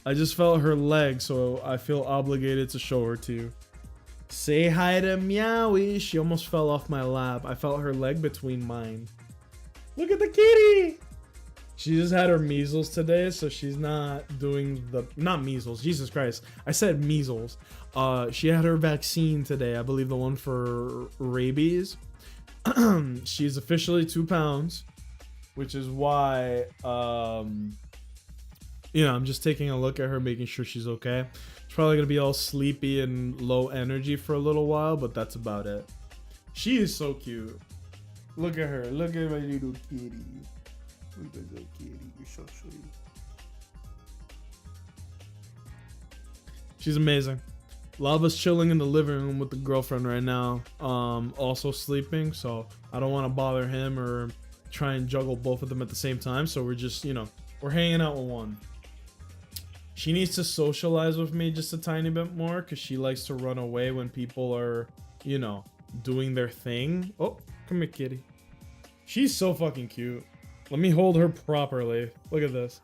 I just felt her leg, so I feel obligated to show her to you. Say hi to Meowie. She almost fell off my lap. I felt her leg between mine. Look at the kitty. She just had her measles today, so she's not doing the... Not measles, Jesus Christ. I said measles. She had her vaccine today, I believe the one for rabies. She's officially 2 pounds, which is why, you know, I'm just taking a look at her, making sure she's okay. She's probably going to be all sleepy and low energy for a little while, but that's about it. She is so cute. Look at her. Look at my little kitty. Look at the kitty, you're so sweet. She's amazing. Lava's chilling in the living room with the girlfriend right now, also sleeping, so I don't want to bother him or try and juggle both of them at the same time, so we're just, you know, we're hanging out with one. She needs to socialize with me just a tiny bit more, because she likes to run away when people are, you know, doing their thing. Oh, come here, kitty. She's so fucking cute. Let me hold her properly. Look at this.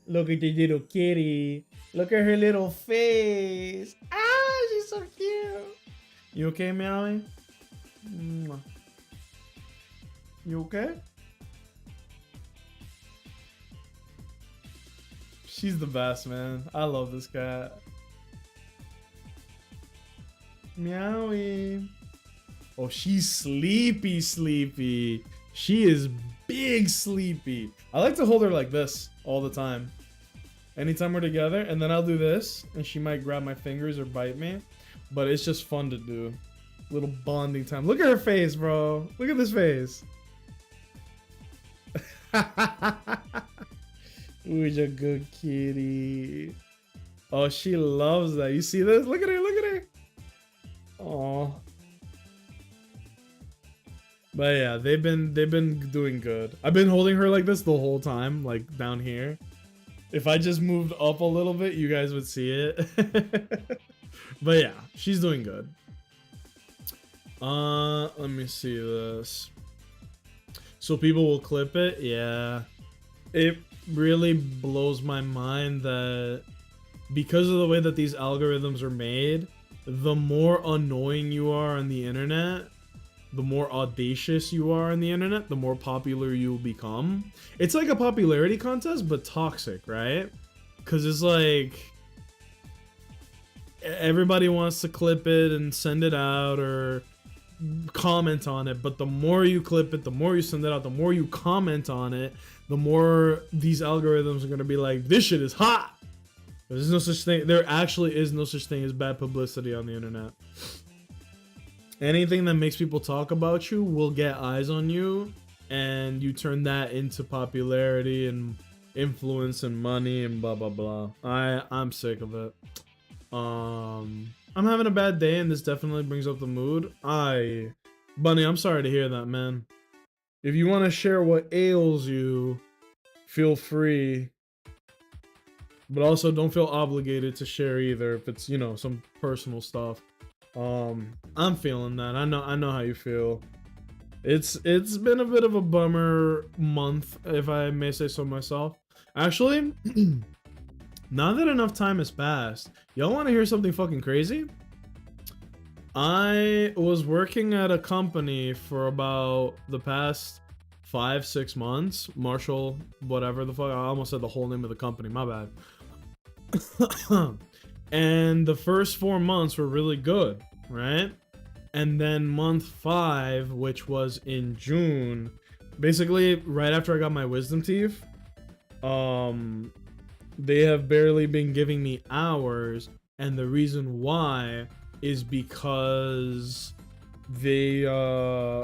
Look at the little kitty. Look at her little face. Ah, she's so cute. You okay, Meowie? You okay? She's the best, man. I love this cat. Meowie. Oh, she's sleepy, sleepy. She is big sleepy. I like to hold her like this all the time. Anytime we're together, and then I'll do this, and she might grab my fingers or bite me. But it's just fun to do. Little bonding time. Look at her face, bro. Look at this face. Who's a good kitty? Oh, she loves that. You see this? Look at her, look at her. Aww. But yeah, they've been doing good. I've been holding her like this the whole time, like down here. If I just moved up a little bit, you guys would see it. But yeah, she's doing good. Let me see this. So people will clip it? Yeah. It really blows my mind that because of the way that these algorithms are made, the more annoying you are on the internet, the more audacious you are on the internet, the more popular you will become. It's like a popularity contest, but toxic, right? Because it's like everybody wants to clip it and send it out or comment on it, but the more you clip it, the more you send it out, the more you comment on it, the more these algorithms are going to be like, this shit is hot. There's no such thing. There actually is no such thing as bad publicity on the internet. Anything that makes people talk about you will get eyes on you, and you turn that into popularity and influence and money and blah blah blah. I'm sick of it. I'm having a bad day, and this definitely brings up the mood. Bunny, I'm sorry to hear that, man. If you want to share what ails you, feel free. But also don't feel obligated to share either if it's, you know, some personal stuff. I'm feeling that. I know how you feel. It's been a bit of a bummer month, if I may say so myself. Actually, now that enough time has passed, y'all want to hear something fucking crazy? I was working at a company for about the past 5-6 months. Marshall, whatever the fuck. I almost said the whole name of the company. My bad. And the first 4 months were really good, right? And then month 5, which was in June, basically right after I got my wisdom teeth, they have barely been giving me hours, and the reason why is because they,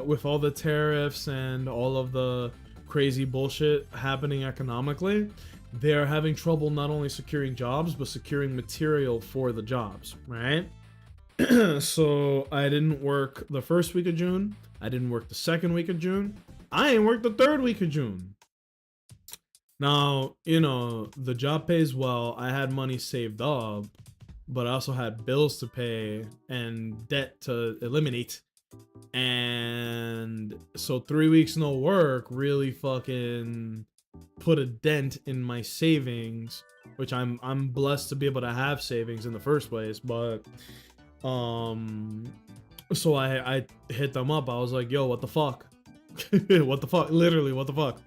with all the tariffs and all of the crazy bullshit happening economically, they're having trouble not only securing jobs, but securing material for the jobs, right? So I didn't work the first week of June. I didn't work the second week of June. I ain't worked the third week of June. Now, you know, the job pays well. I had money saved up, but I also had bills to pay and debt to eliminate. And so 3 weeks no work really fucking put a dent in my savings, which I'm blessed to be able to have savings in the first place. But so I hit them up. I was like, yo, what the fuck? What the fuck? Literally, what the fuck?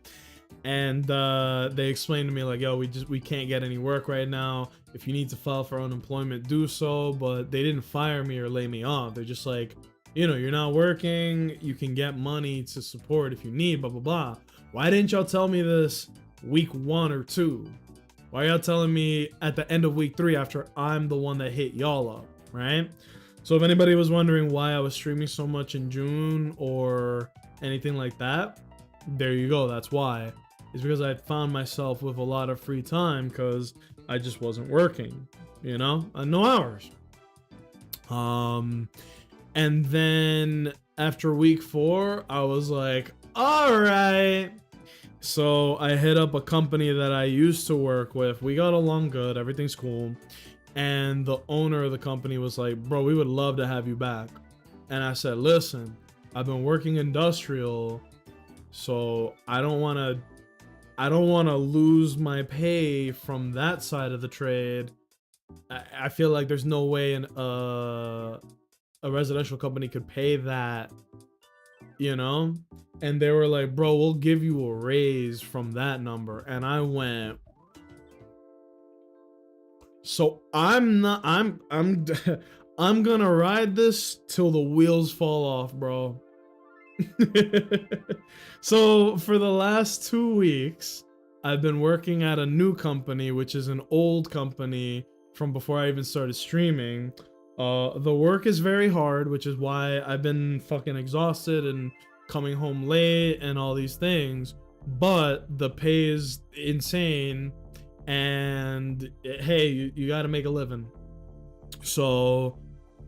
And they explained to me like, yo, we can't get any work right now. If you need to file for unemployment, do so. But they didn't fire me or lay me off. They're just like, you know, you're not working, you can get money to support if you need, blah blah blah. Why didn't y'all tell me this week 1 or 2? Why y'all telling me at the end of week 3 after I'm the one that hit y'all up, right? So if anybody was wondering why I was streaming so much in June or anything like that, there you go, that's why. It's because I found myself with a lot of free time because I just wasn't working, you know? No hours. And then after week 4, I was like, all right. So I hit up a company that I used to work with. We got along good. Everything's cool. And the owner of the company was like, bro, we would love to have you back. And I said, listen, I've been working industrial, so I don't want to lose my pay from that side of the trade. I feel like there's no way a residential company could pay that, you know? And they were like, bro, we'll give you a raise from that number. And I went, so I'm gonna ride this till the wheels fall off, bro. So for the last 2 weeks, I've been working at a new company, which is an old company from before I even started streaming. The work is very hard, which is why I've been fucking exhausted and coming home late and all these things. But the pay is insane, and hey, you got to make a living. So,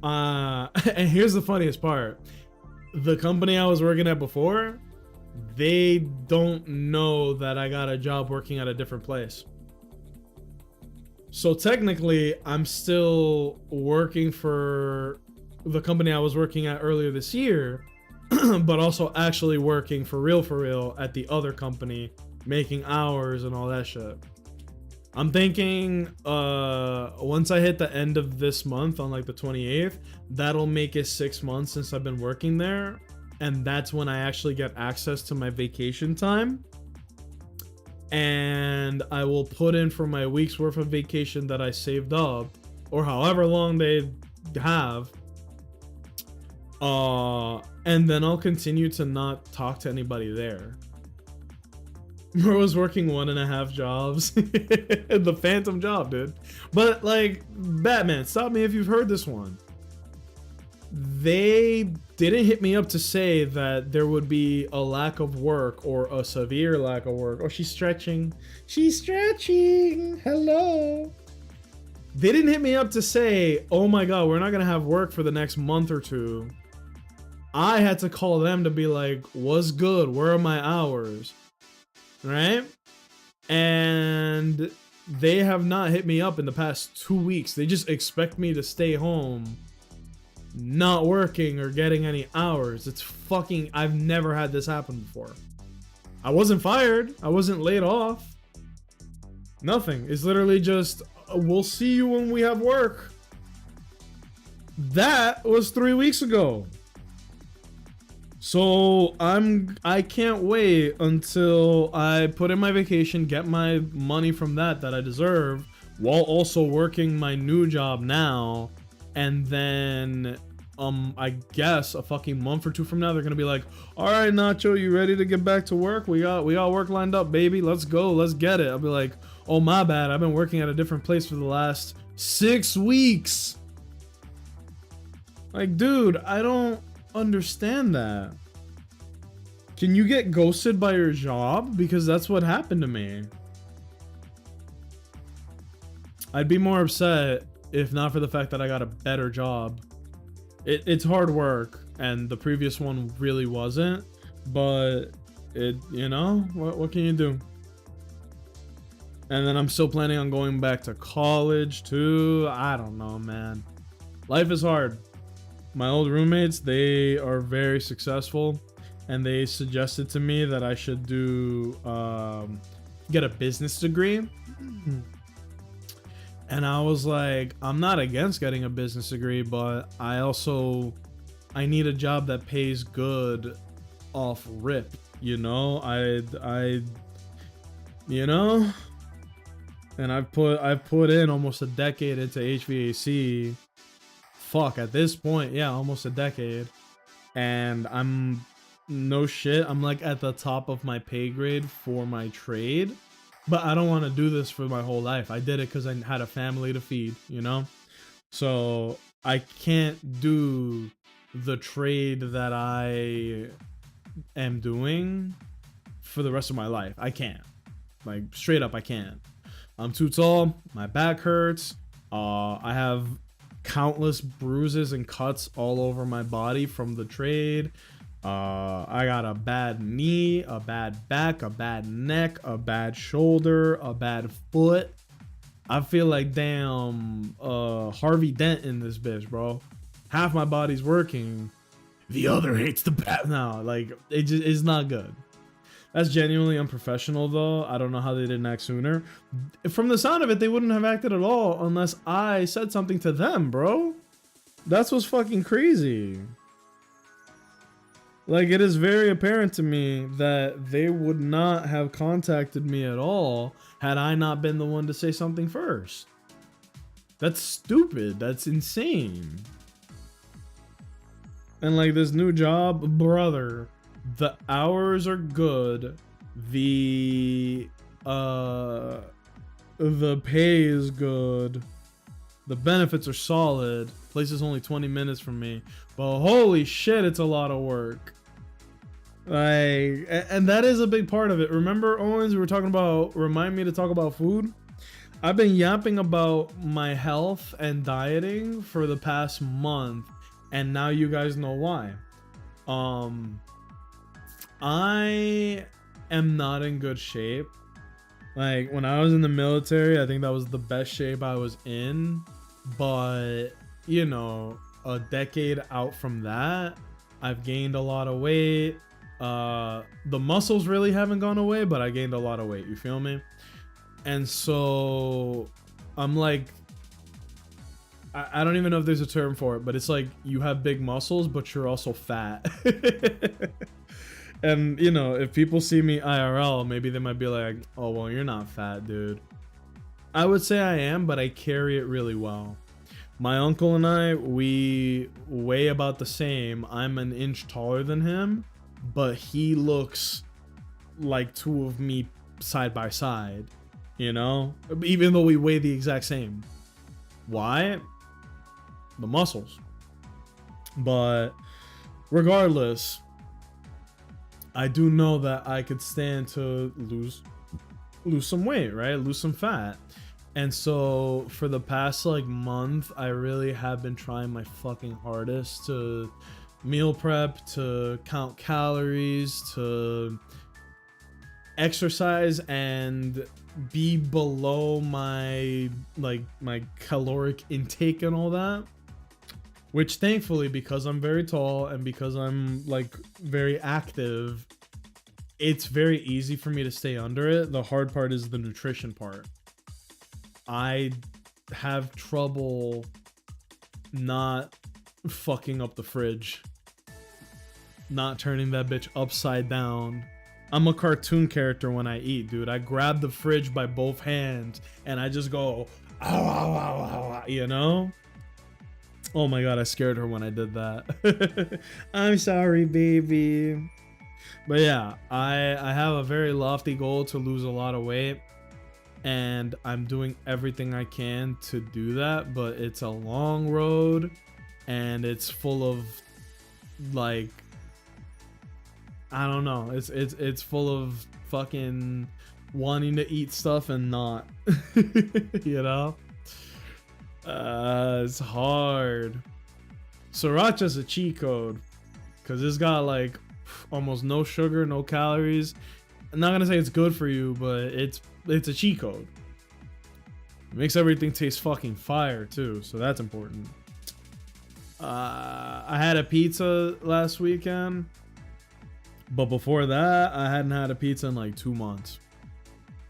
and here's the funniest part: the company I was working at before, they don't know that I got a job working at a different place. So technically, I'm still working for the company I was working at earlier this year, but also actually working for real at the other company, making hours and all that shit. I'm thinking once I hit the end of this month on like the 28th, that'll make it 6 months since I've been working there. And that's when I actually get access to my vacation time. And I will put in for my week's worth of vacation that I saved up, or however long they have. And then I'll continue to not talk to anybody there. I was working 1.5 jobs. The phantom job, dude. But like, Batman, stop me if you've heard this one. they didn't hit me up to say that there would be a lack of work or a severe lack of work. Oh, she's stretching. She's stretching. Hello. They didn't hit me up to say, oh my God, we're not going to have work for the next month or two. I had to call them to be like, what's good? Where are my hours? Right? And they have not hit me up in the past 2 weeks. They just expect me to stay home, not working or getting any hours. It's fucking, I've never had this happen before. I wasn't fired. I wasn't laid off. Nothing. It's literally just, we'll see you when we have work. That was 3 weeks ago. So I can't wait until I put in my vacation, get my money from that I deserve, while also working my new job now. And then I guess a fucking month or two from now they're gonna be like, all right, Nacho, you ready to get back to work? We got work lined up, baby. Let's go, let's get it. I'll be like, oh my bad, I've been working at a different place for the last 6 weeks. Like, dude, I don't understand that. Can you get ghosted by your job? Because that's what happened to me. I'd be more upset if not for the fact that I got a better job. It's hard work, and the previous one really wasn't, but it, you know, what can you do? And then I'm still planning on going back to college too. I don't know, man. Life is hard. My old roommates, they are very successful, and they suggested to me that I should do get a business degree. And I was like, I'm not against getting a business degree, but I need a job that pays good off rip, you know? You know? And I've put in almost a decade into HVAC. Fuck, at this point, yeah, almost a decade. And I'm, no shit, I'm like at the top of my pay grade for my trade. But I don't want to do this for my whole life. I did it because I had a family to feed, you know? So I can't do the trade that I am doing for the rest of my life. I can't. Like, straight up, I can't. I'm too tall. My back hurts. I have countless bruises and cuts all over my body from the trade. I got a bad knee, a bad back, a bad neck, a bad shoulder, a bad foot. I feel like damn Harvey Dent in this bitch, bro. Half my body's working, the other hates the bat. No, like it just is not good. That's genuinely unprofessional, though. I don't know how they didn't act sooner. From the sound of it, they wouldn't have acted at all unless I said something to them, bro. That's what's fucking crazy. Like, it is very apparent to me that they would not have contacted me at all had I not been the one to say something first. That's stupid. That's insane. And like this new job, brother, the hours are good. The pay is good. The benefits are solid. Place is only 20 minutes from me, but holy shit, it's a lot of work. Like, and that is a big part of it. Remember, Owens, we were talking about, remind me to talk about food. I've been yapping about my health and dieting for the past month, and now you guys know why. I am not in good shape. Like, when I was in the military, I think that was the best shape I was in. But, you know, a decade out from that, I've gained a lot of weight. The muscles really haven't gone away, but I gained a lot of weight. You feel me? And so I'm like, I don't even know if there's a term for it, but it's like you have big muscles, but you're also fat. And, you know, if people see me IRL, maybe they might be like, oh, well, you're not fat, dude. I would say I am, but I carry it really well. My uncle and I, we weigh about the same. I'm an inch taller than him, but he looks like two of me side by side, you know? Even though we weigh the exact same. Why? The muscles. But regardless, I do know that I could stand to lose some weight, right? Lose some fat. And so for the past like month, I really have been trying my fucking hardest to meal prep, to count calories, to exercise and be below my caloric intake and all that. Which thankfully, because I'm very tall and because I'm like very active, it's very easy for me to stay under it. The hard part is the nutrition part. I have trouble not fucking up the fridge, not turning that bitch upside down. I'm a cartoon character when I eat, dude. I grab the fridge by both hands and I just go, ow, ow, ow, ow, ow, you know? Oh my god, I scared her when I did that. I'm sorry, baby. But yeah, I have a very lofty goal to lose a lot of weight. And I'm doing everything I can to do that. But it's a long road. And it's full of, like, I don't know. It's full of fucking wanting to eat stuff and not. You know? It's hard. Sriracha's a cheat code because it's got like almost no sugar, no calories. I'm not gonna say it's good for you, but it's a cheat code. It makes everything taste fucking fire too, so that's important. I had a pizza last weekend, but before that, I hadn't had a pizza in like 2 months.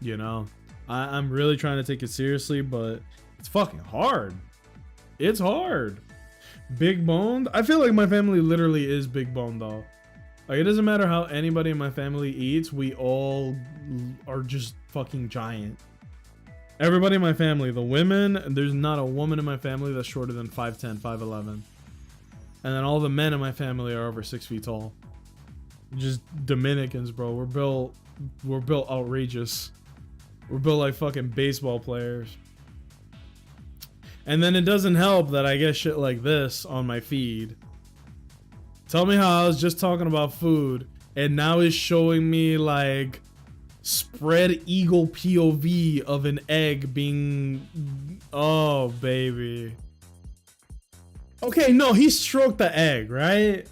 You know, I'm really trying to take it seriously, but it's fucking hard. It's hard. Big boned. I feel like my family literally is big boned though. Like, it doesn't matter how anybody in my family eats, we all are just fucking giant. Everybody in my family, the women, there's not a woman in my family that's shorter than 5'10", 5'11". And then all the men in my family are over 6 feet tall. Just Dominicans, bro. We're built outrageous. We're built like fucking baseball players. And then it doesn't help that I get shit like this on my feed. Tell me how I was just talking about food and now it's showing me like spread eagle POV of an egg being... Oh, baby. Okay, no, he stroked the egg, right?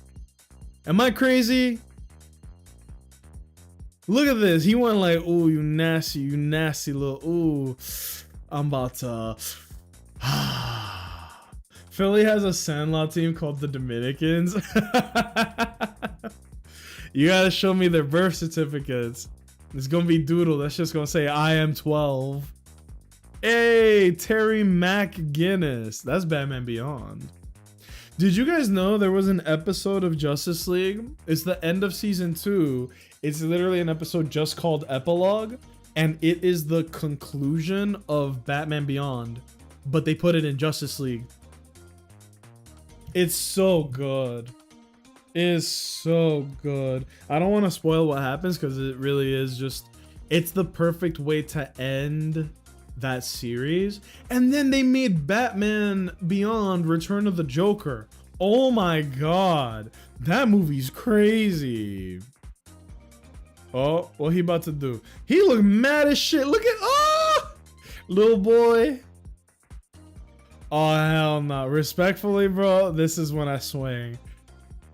Am I crazy? Look at this. He went like, ooh, you nasty little... Ooh, I'm about to... Philly has a Sandlot team called the Dominicans. You gotta show me their birth certificates. It's gonna be Doodle. That's just gonna say I am 12. Hey, Terry McGinnis. That's Batman Beyond. Did you guys know there was an episode of Justice League? It's the end of season 2. It's literally an episode just called Epilogue. And it is the conclusion of Batman Beyond. But they put it in Justice League. It's so good. It is so good. I don't want to spoil what happens because it really is just... It's the perfect way to end that series. And then they made Batman Beyond Return of the Joker. Oh my god. That movie's crazy. Oh, what he about to do? He look mad as shit. Look at... Oh! Little boy. Oh, hell no. Respectfully, bro, this is when I swing.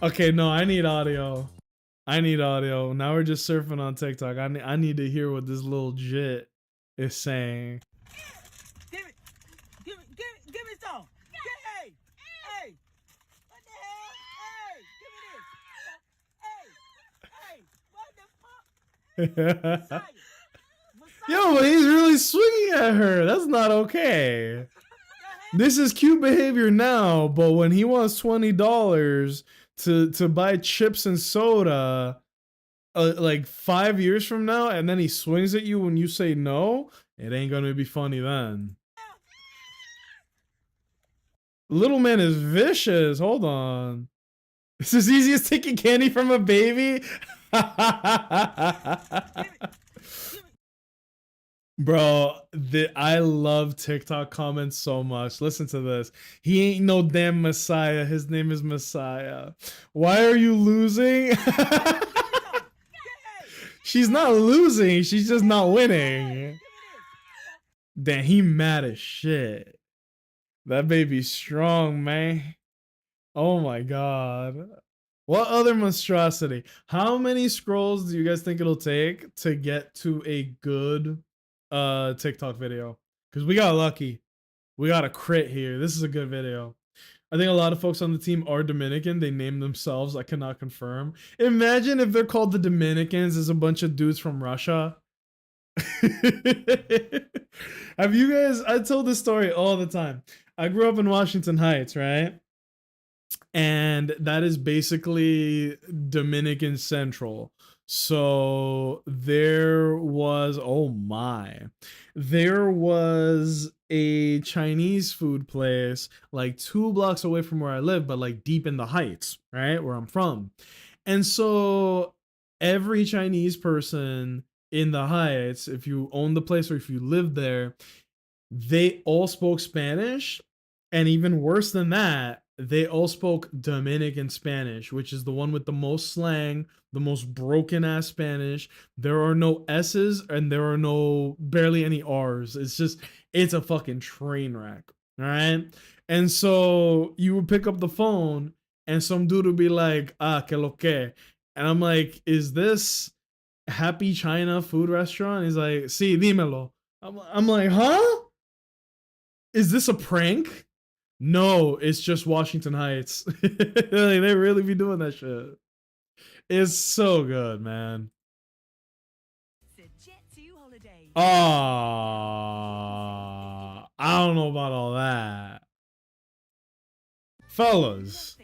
Okay, no, I need audio. I need audio. Now we're just surfing on TikTok. I need to hear what this little jit is saying. Give me some. Hey, hey. What the hell? Hey, give me this. Hey, what the fuck? Yo, but he's really swinging at her. That's not okay. This is cute behavior now, but when he wants $20 to buy chips and soda, like 5 years from now, and then he swings at you when you say no, it ain't gonna be funny then. Little man is vicious. Hold on. It's as easy as taking candy from a baby. Bro, Bro, I love TikTok comments so much. Listen to this. He ain't no damn Messiah. His name is Messiah. Why are you losing? She's not losing. She's just not winning. Damn, he mad as shit. That baby's strong, man. Oh my god. What other monstrosity? How many scrolls do you guys think it'll take to get to a good TikTok video? Because we got lucky. We got a crit here. This is a good video. I think a lot of folks on the team are Dominican. They name themselves. I cannot confirm. Imagine if they're called the Dominicans as a bunch of dudes from Russia. Have you guys, I told this story all the time. I grew up in Washington Heights, right? And that is basically Dominican Central. So there was, oh my, there was a Chinese food place like 2 blocks away from where I live, but like deep in the Heights, right? Where I'm from. And so every Chinese person in the Heights, if you own the place or if you live there, they all spoke Spanish. And even worse than that, they all spoke Dominican Spanish, which is the one with the most slang, the most broken ass Spanish. There are no S's and there are no barely any R's. It's a fucking train wreck. All right. And so you would pick up the phone and some dude would be like, ah, que lo que? And I'm like, is this Happy China food restaurant? He's like, sí, dímelo. I'm like, huh? Is this a prank? No, it's just Washington Heights. Like, they really be doing that shit. It's so good, man. I don't know about all that. Fellas,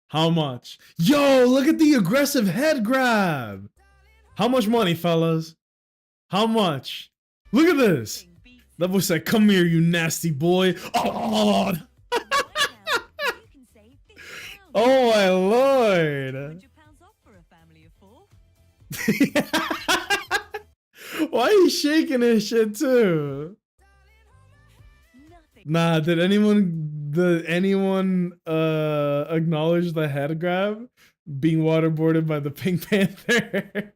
how much? Yo, look at the aggressive head grab. How much money, fellas? How much? Look at this. That boy said, come here, you nasty boy. Oh, oh my lord. Why are you shaking this shit too? Nah, did anyone acknowledge the head grab being waterboarded by the Pink Panther?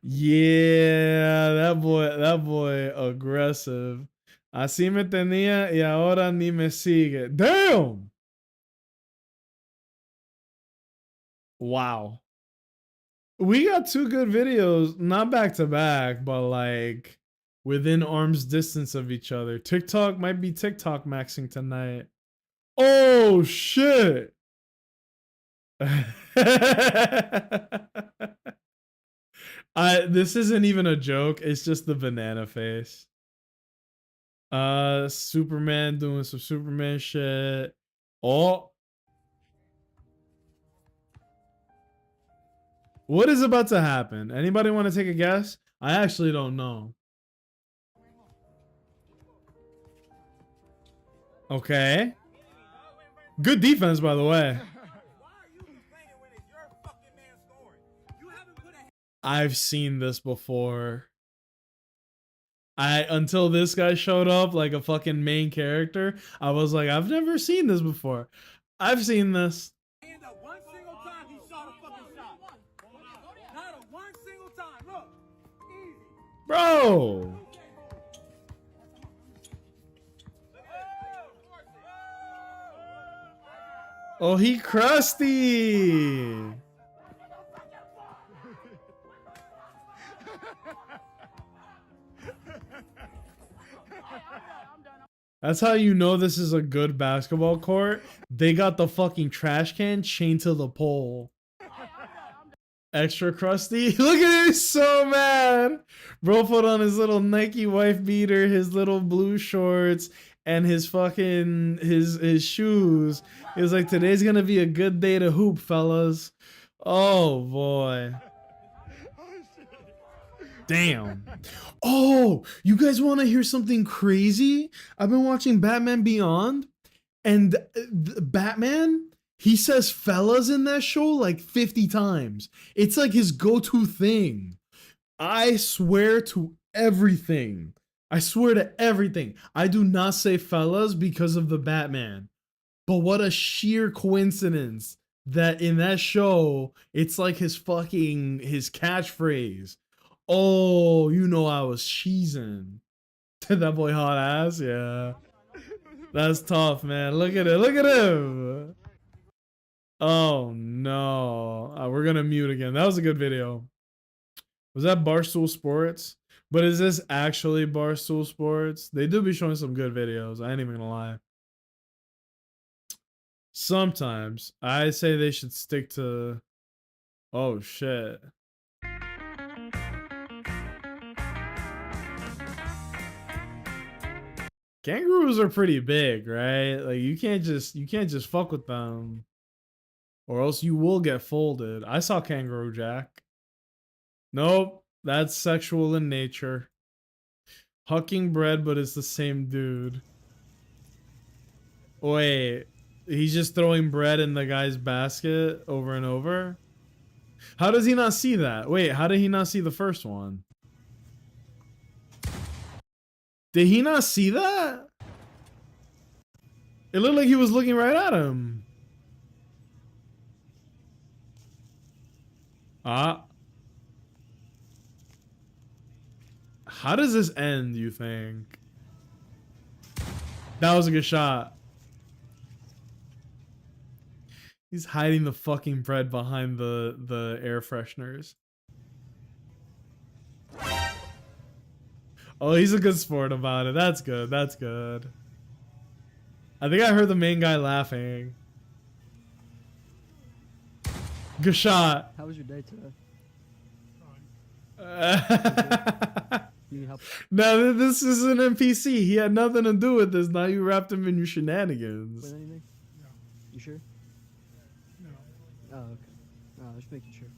Yeah, that boy aggressive. Así me tenía y ahora ni me sigue. Damn. Wow. We got 2 good videos, not back to back, but like within arm's distance of each other. TikTok might be TikTok maxing tonight. Oh shit. This isn't even a joke, it's just the banana face. Superman doing some Superman shit. Oh. What is about to happen? Anybody want to take a guess? I actually don't know. Okay. Good defense, by the way. I've seen this before. Until this guy showed up like a fucking main character, I was like, I've never seen this before. I've seen this. One single time he shot a fucking shot. Not a one single time. Look. Easy. Bro. Oh, he crusty. That's how you know this is a good basketball court. They got the fucking trash can chained to the pole. Extra crusty. Look at him, he's so mad. Bro put on his little Nike wife beater, his little blue shorts, and his fucking his shoes. He was like, today's gonna be a good day to hoop, fellas. Oh boy. Damn. Oh, you guys want to hear something crazy? I've been watching Batman Beyond, and Batman, he says fellas in that show like 50 times. It's like his go-to thing. I swear to everything. I swear to everything. I do not say fellas because of the Batman. But what a sheer coincidence that in that show, it's like his catchphrase. Oh, you know I was cheesing. That boy hot ass, yeah. That's tough, man. Look at it. Look at him. Oh no. We're gonna mute again. That was a good video. Was that Barstool Sports? But is this actually Barstool Sports? They do be showing some good videos. I ain't even gonna lie. Sometimes I say they should stick to. Oh shit. Kangaroos are pretty big, right? Like you can't just fuck with them, or else you will get folded. I saw Kangaroo Jack. Nope, that's sexual in nature. Hucking bread, but it's the same dude. Wait, he's just throwing bread in the guy's basket over and over? How does he not see that? Wait, how did he not see the first one? Did he not see that? It looked like he was looking right at him. How does this end, you think? That was a good shot. He's hiding the fucking bread behind the air fresheners. Oh, he's a good sport about it. That's good. That's good. I think I heard the main guy laughing. Good shot. How was your day today? You need help? No, this is an NPC. He had nothing to do with this. Now you wrapped him in your shenanigans. With anything? No. You sure? No. Oh, okay. No, just making sure.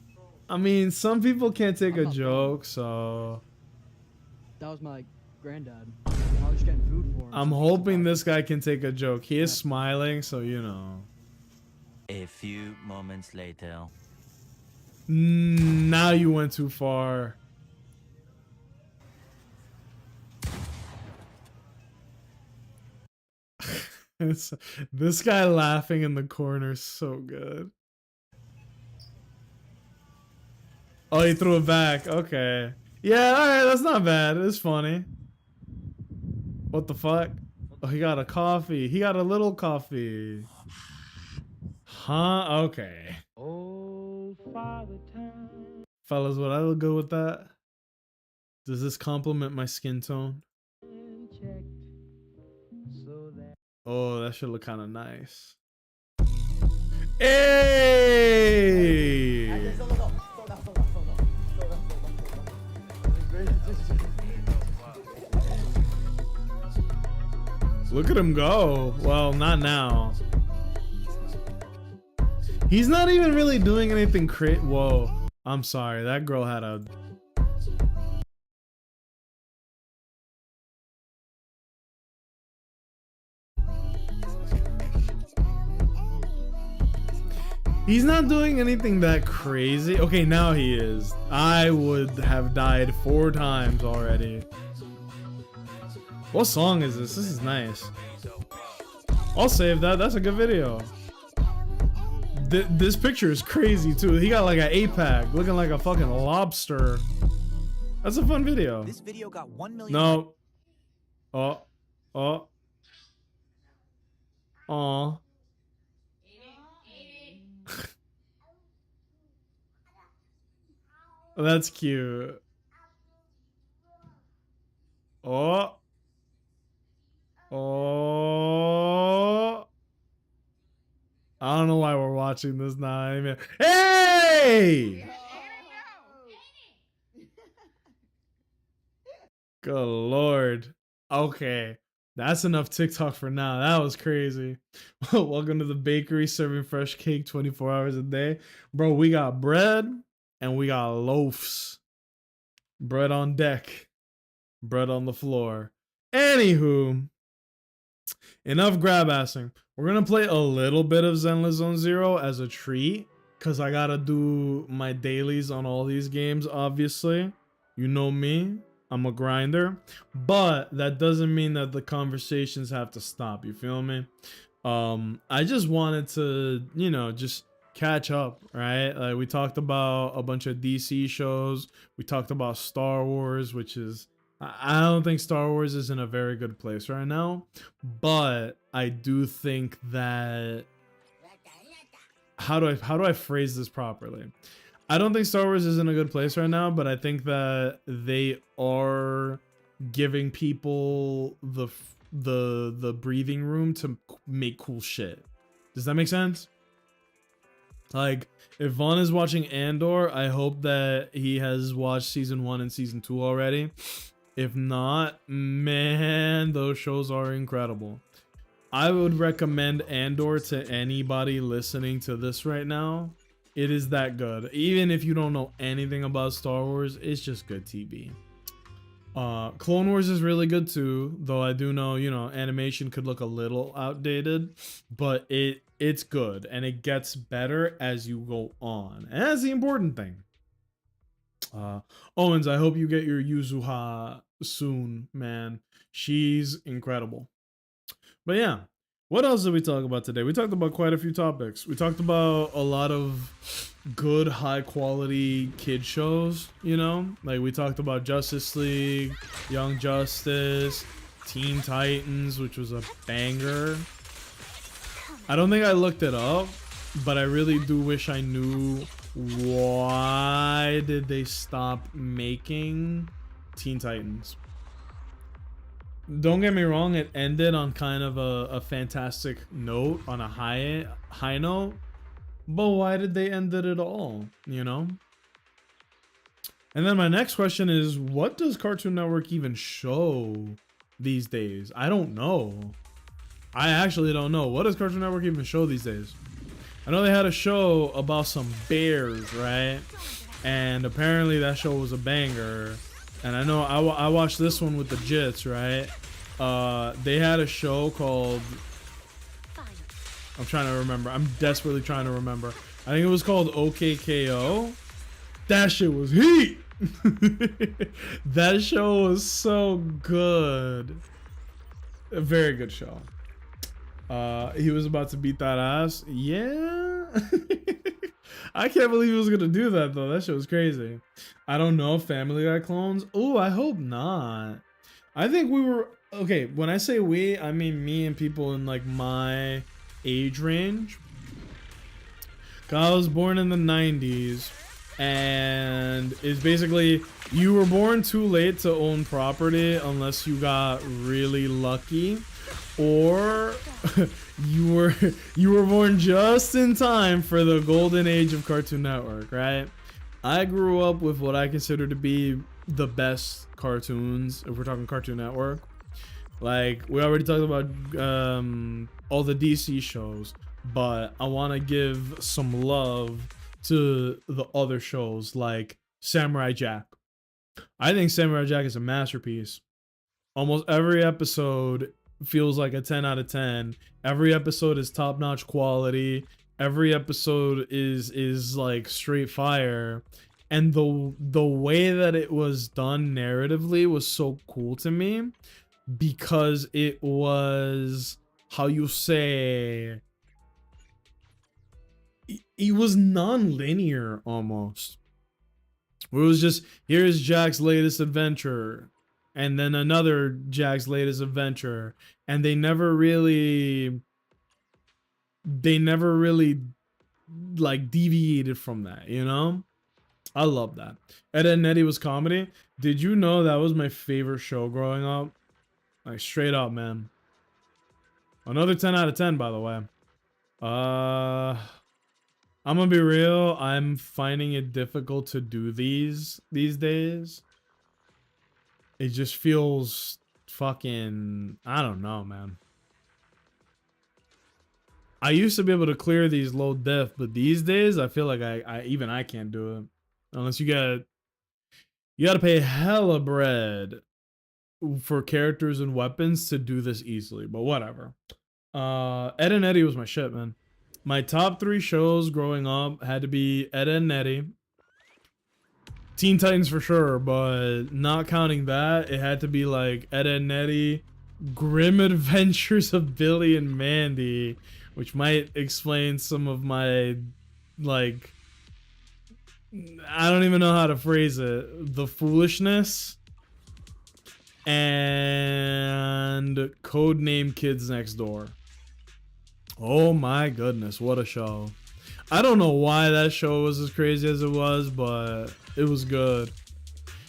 I mean, some people can't take a joke, so... That was my granddad. I was just getting food for him. I'm hoping this guy can take a joke. He is smiling, so you know. A few moments later. Now you went too far. This guy laughing in the corner is so good. Oh, he threw it back. Okay. Yeah, alright, that's not bad. It's funny. What the fuck? Oh, he got a coffee. He got a little coffee. Huh? Okay. Oh, Father Time. Fellas, would I look good with that? Does this complement my skin tone? Oh, that should look kind of nice. Hey! Look at him go. Well, not now. He's not even really doing anything crazy. Whoa. I'm sorry. That girl had a... He's not doing anything that crazy. Okay, now he is. I would have died 4 times already. What song is this? This is nice. I'll save that. That's a good video. This picture is crazy too. He got like an 8-pack looking like a fucking lobster. That's a fun video. This video got 1 million. No. Oh. Oh. Aw. That's cute. Oh. Oh. I don't know why we're watching this now. I mean, hey! Good Lord. Okay. That's enough TikTok for now. That was crazy. Welcome to the bakery serving fresh cake 24 hours a day. Bro, we got bread and we got loaves. Bread on deck. Bread on the floor. Anywho, enough grab-assing. We're going to play a little bit of Zenless Zone Zero as a treat. Because I got to do my dailies on all these games, obviously. You know me, I'm a grinder, but that doesn't mean that the conversations have to stop. You feel me? I just wanted to, you know, just catch up, right? Like we talked about a bunch of DC shows. We talked about Star Wars, which is I don't think Star Wars is in a very good place right now, but I do think that how do I phrase this properly? I don't think Star Wars is in a good place right now, but I think that they are giving people the breathing room to make cool shit. Does that make sense? Like, if Vaughn is watching Andor, I hope that he has watched season 1 and season 2 already. If not, man, those shows are incredible. I would recommend Andor to anybody listening to this right now. It is that good. Even if you don't know anything about Star Wars, it's just good TV. Clone Wars is really good too, though I do know, you know, animation could look a little outdated, but it's good and it gets better as you go on. And that's the important thing. Owens, I hope you get your Yuzuha soon, man. She's incredible. But yeah, what else did we talk about today? We talked about quite a few topics. We talked about a lot of good, high quality kid shows, you know? Like we talked about Justice League, Young Justice, Teen Titans, which was a banger. I don't think I looked it up, but I really do wish I knew why did they stop making Teen Titans. Don't get me wrong, it ended on kind of a fantastic note, on a high note, but why did they end it at all, you know? And then my next question is, what does Cartoon Network even show these days? I don't know. I actually don't know. What does Cartoon Network even show these days? I know they had a show about some bears, right? And apparently that show was a banger. And I know I watched this one with the Jits, right? They had a show called... I'm trying to remember. I'm desperately trying to remember. I think it was called OKKO. That shit was heat! That show was so good. A very good show. He was about to beat that ass. Yeah. I can't believe he was gonna do that though. That shit was crazy. I don't know. Family Guy clones. Oh, I hope not. I think we were okay. When I say we, I mean me and people in like my age range. I was born in the 90s, and it's basically you were born too late to own property unless you got really lucky, or you were born just in time for the golden age of Cartoon Network, right? I grew up with what I consider to be the best cartoons, if we're talking Cartoon Network. Like, we already talked about all the DC shows, but I want to give some love to the other shows like Samurai Jack. I think Samurai Jack is a masterpiece. Almost every episode feels like a 10 out of 10. Every episode is top-notch quality. Every episode is like straight fire. And the way that it was done narratively was so cool to me, because it was, how you say, it was non-linear almost. It was just, here's Jack's latest adventure, and then another Jack's latest adventure, and they never really like deviated from that, you know? I love that. Ed and Eddie was comedy. Did you know that was my favorite show growing up? Like, straight up, man. Another 10 out of 10, by the way. I'm gonna be real. I'm finding it difficult to do these days. It just feels fucking... I don't know, man. I used to be able to clear these low def, but these days I feel like I can't do it. Unless you gotta pay hella bread for characters and weapons to do this easily, but whatever. Ed and Eddie was my shit, man. My top 3 shows growing up had to be Ed and Eddie, Teen Titans for sure, but not counting that, it had to be like Ed, Edd n Eddy, Grim Adventures of Billy and Mandy, which might explain some of my, like, I don't even know how to phrase it, the foolishness, and Codename Kids Next Door. Oh my goodness, what a show. I don't know why that show was as crazy as it was, but it was good.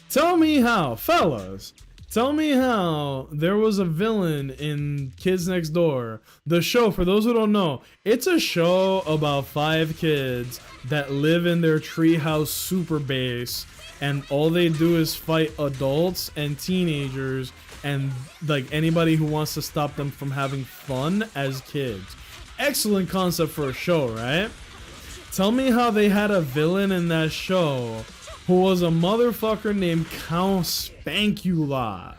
Tell me how, fellas, tell me how there was a villain in Kids Next Door. The show, for those who don't know, it's a show about 5 kids that live in their treehouse super base, and all they do is fight adults and teenagers and like anybody who wants to stop them from having fun as kids. Excellent concept for a show, right? Tell me how they had a villain in that show who was a motherfucker named Count Spankula.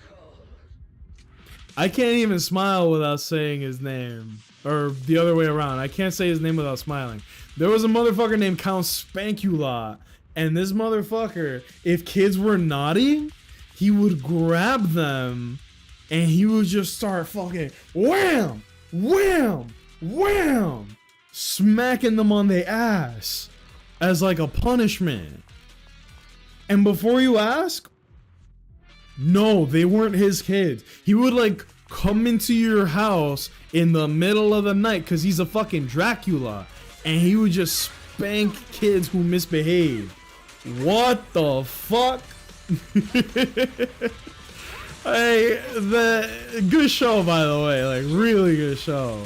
I can't even smile without saying his name. Or the other way around. I can't say his name without smiling. There was a motherfucker named Count Spankula. And this motherfucker, if kids were naughty, he would grab them and he would just start fucking wham, wham, wham, smacking them on the ass as like a punishment. And before you ask, no, they weren't his kids. He would like come into your house in the middle of the night because he's a fucking Dracula, and he would just spank kids who misbehave. What the fuck? Hey, the good show, by the way, like really good show.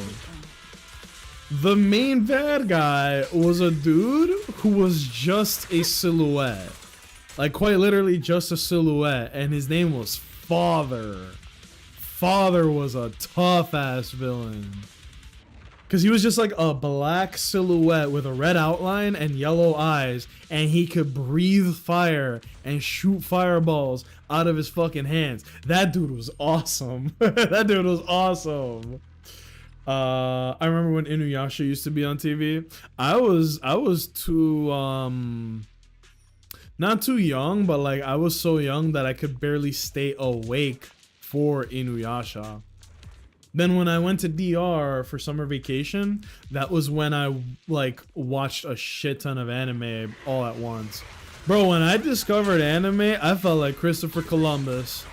The main bad guy was a dude who was just a silhouette. Like quite literally just a silhouette, and his name was Father. Father was a tough ass villain. Cause he was just like a black silhouette with a red outline and yellow eyes, and he could breathe fire and shoot fireballs out of his fucking hands. That dude was awesome. That dude was awesome. I remember when Inuyasha used to be on TV. I was too not too young, but like I was so young that I could barely stay awake for Inuyasha. Then when I went to DR for summer vacation, that was when I like watched a shit ton of anime all at once. Bro, when I discovered anime, I felt like Christopher Columbus,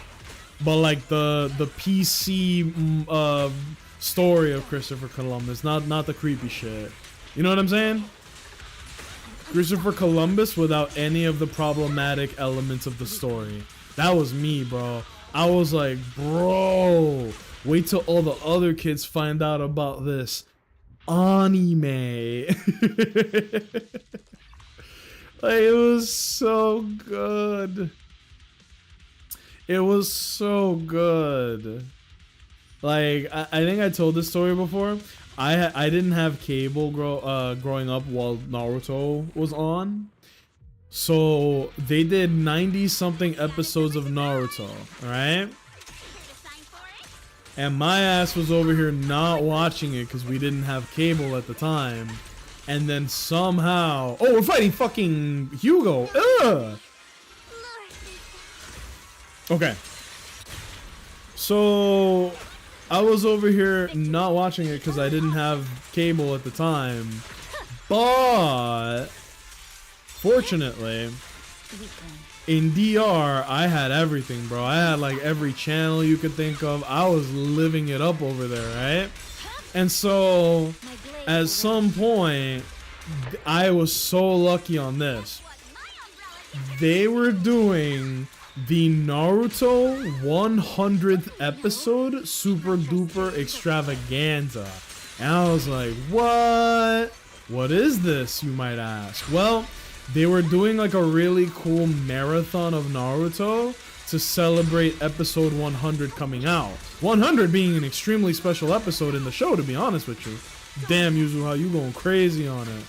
but like the PC story of Christopher Columbus, not the creepy shit. You know what I'm saying? Christopher Columbus without any of the problematic elements of the story. That was me, bro. I was like, bro, wait till all the other kids find out about this anime. Like, it was so good. It was so good. Like, I think I told this story before. I didn't have cable growing up while Naruto was on. So they did 90 something episodes of Naruto, right? And my ass was over here not watching it because we didn't have cable at the time. And then somehow, oh, we're fighting fucking Hugo. Ugh. Okay. So I was over here not watching it because I didn't have cable at the time. But fortunately, in DR, I had everything, bro. I had like every channel you could think of. I was living it up over there, right? And so at some point, I was so lucky on this. They were doing the Naruto 100th episode super duper extravaganza. And I was like, what? What is this, you might ask? Well, they were doing like a really cool marathon of Naruto to celebrate episode 100 coming out. 100 being an extremely special episode in the show, to be honest with you. Damn, Yuzu, how you going crazy on it.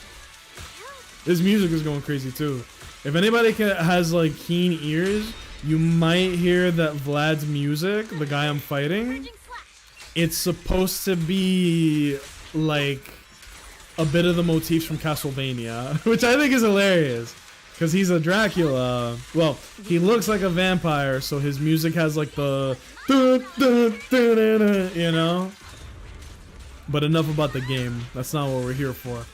This music is going crazy too. If anybody has like keen ears, you might hear that Vlad's music, the guy I'm fighting, it's supposed to be like a bit of the motifs from Castlevania, which I think is hilarious. Because he's a Dracula. Well, he looks like a vampire, so his music has like the you know. But enough about the game. That's not what we're here for.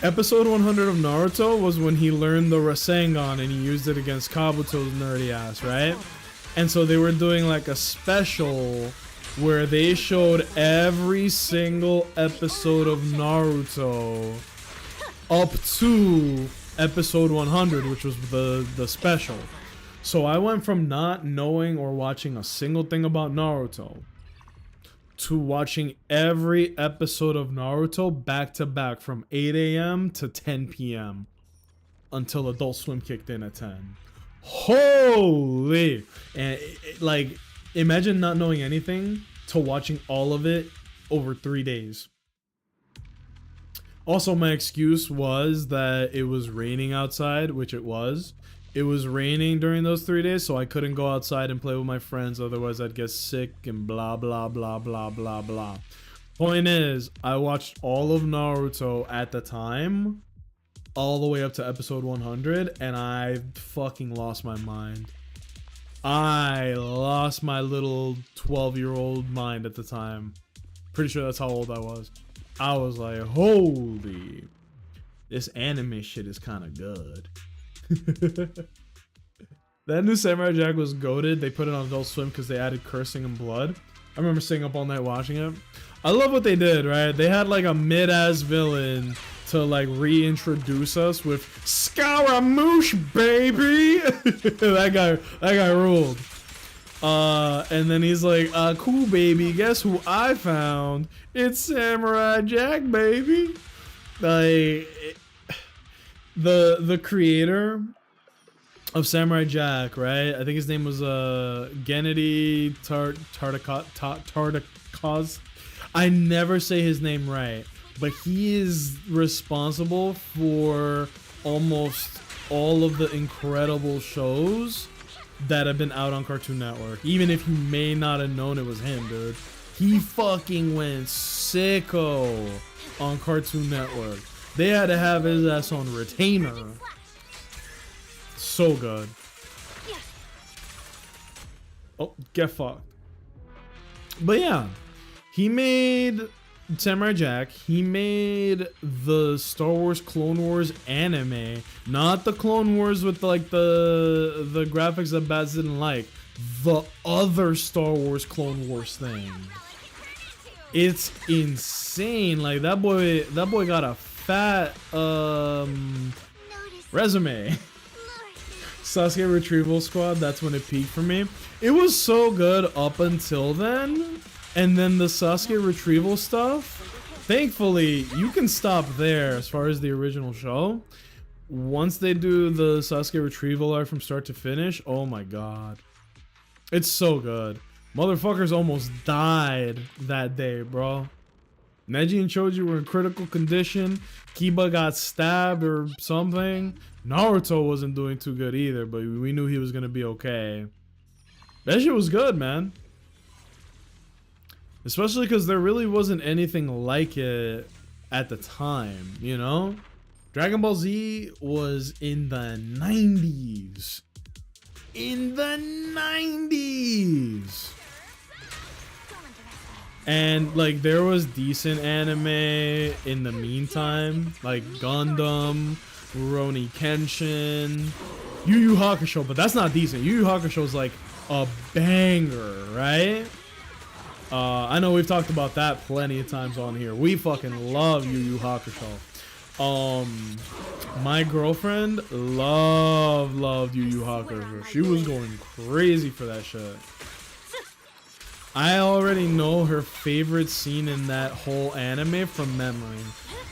Episode 100 of Naruto was when he learned the Rasengan and he used it against Kabuto's nerdy ass, right? And so they were doing like a special where they showed every single episode of Naruto up to episode 100, which was the special. So I went from not knowing or watching a single thing about Naruto to watching every episode of Naruto back to back from 8 a.m. to 10 p.m. until Adult Swim kicked in at 10. Holy! And like, imagine not knowing anything to watching all of it over 3 days. Also, my excuse was that it was raining outside, which it was. It was raining during those 3 days, so I couldn't go outside and play with my friends, otherwise I'd get sick and blah blah blah blah blah blah. Point is, I watched all of Naruto at the time, all the way up to episode 100, and I fucking lost my mind. I lost my little 12-year-old mind at the time. Pretty sure that's how old I was. I was like, holy, this anime shit is kind of good. That new Samurai Jack was goated. They put it on Adult Swim because they added cursing and blood. I remember staying up all night watching it. I love what they did, right? They had like a mid-ass villain to like reintroduce us with Scaramouche, baby. that guy ruled. And then he's like, cool, baby, guess who I found? It's Samurai Jack, baby. Like, the creator of Samurai Jack, right? I think his name was Gennady Tartakovsky. I never say his name right, but he is responsible for almost all of the incredible shows that have been out on Cartoon Network. Even if you may not have known it was him, dude. He fucking went sicko on Cartoon Network. They had to have his ass on retainer. So good. Oh, get fucked. But yeah, he made Samurai Jack. He made the Star Wars Clone Wars anime, not the Clone Wars with like the graphics that Baz didn't like. The other Star Wars Clone Wars thing. It's insane. Like that boy got a fat resume. Sasuke Retrieval Squad, that's when it peaked for me. It was so good up until then, and then the Sasuke Retrieval stuff, thankfully you can stop there as far as the original show. Once they do the Sasuke Retrieval arc from start to finish, oh my god, it's so good. Motherfuckers almost died that day, bro. Neji and Choji were in critical condition. Kiba got stabbed or something. Naruto wasn't doing too good either, but we knew he was gonna be okay. That shit was good, man. Especially because there really wasn't anything like it at the time, you know? Dragon Ball Z was in the 90s. In the 90s! And like there was decent anime in the meantime, like Gundam, Rurouni Kenshin, Yu Yu Hakusho, but that's not decent. Yu Yu Hakusho is like a banger, right? I know we've talked about that plenty of times on here. We fucking love Yu Yu Hakusho. My girlfriend loved Yu Yu Hakusho. She was going crazy for that shit. I already know her favorite scene in that whole anime from memory.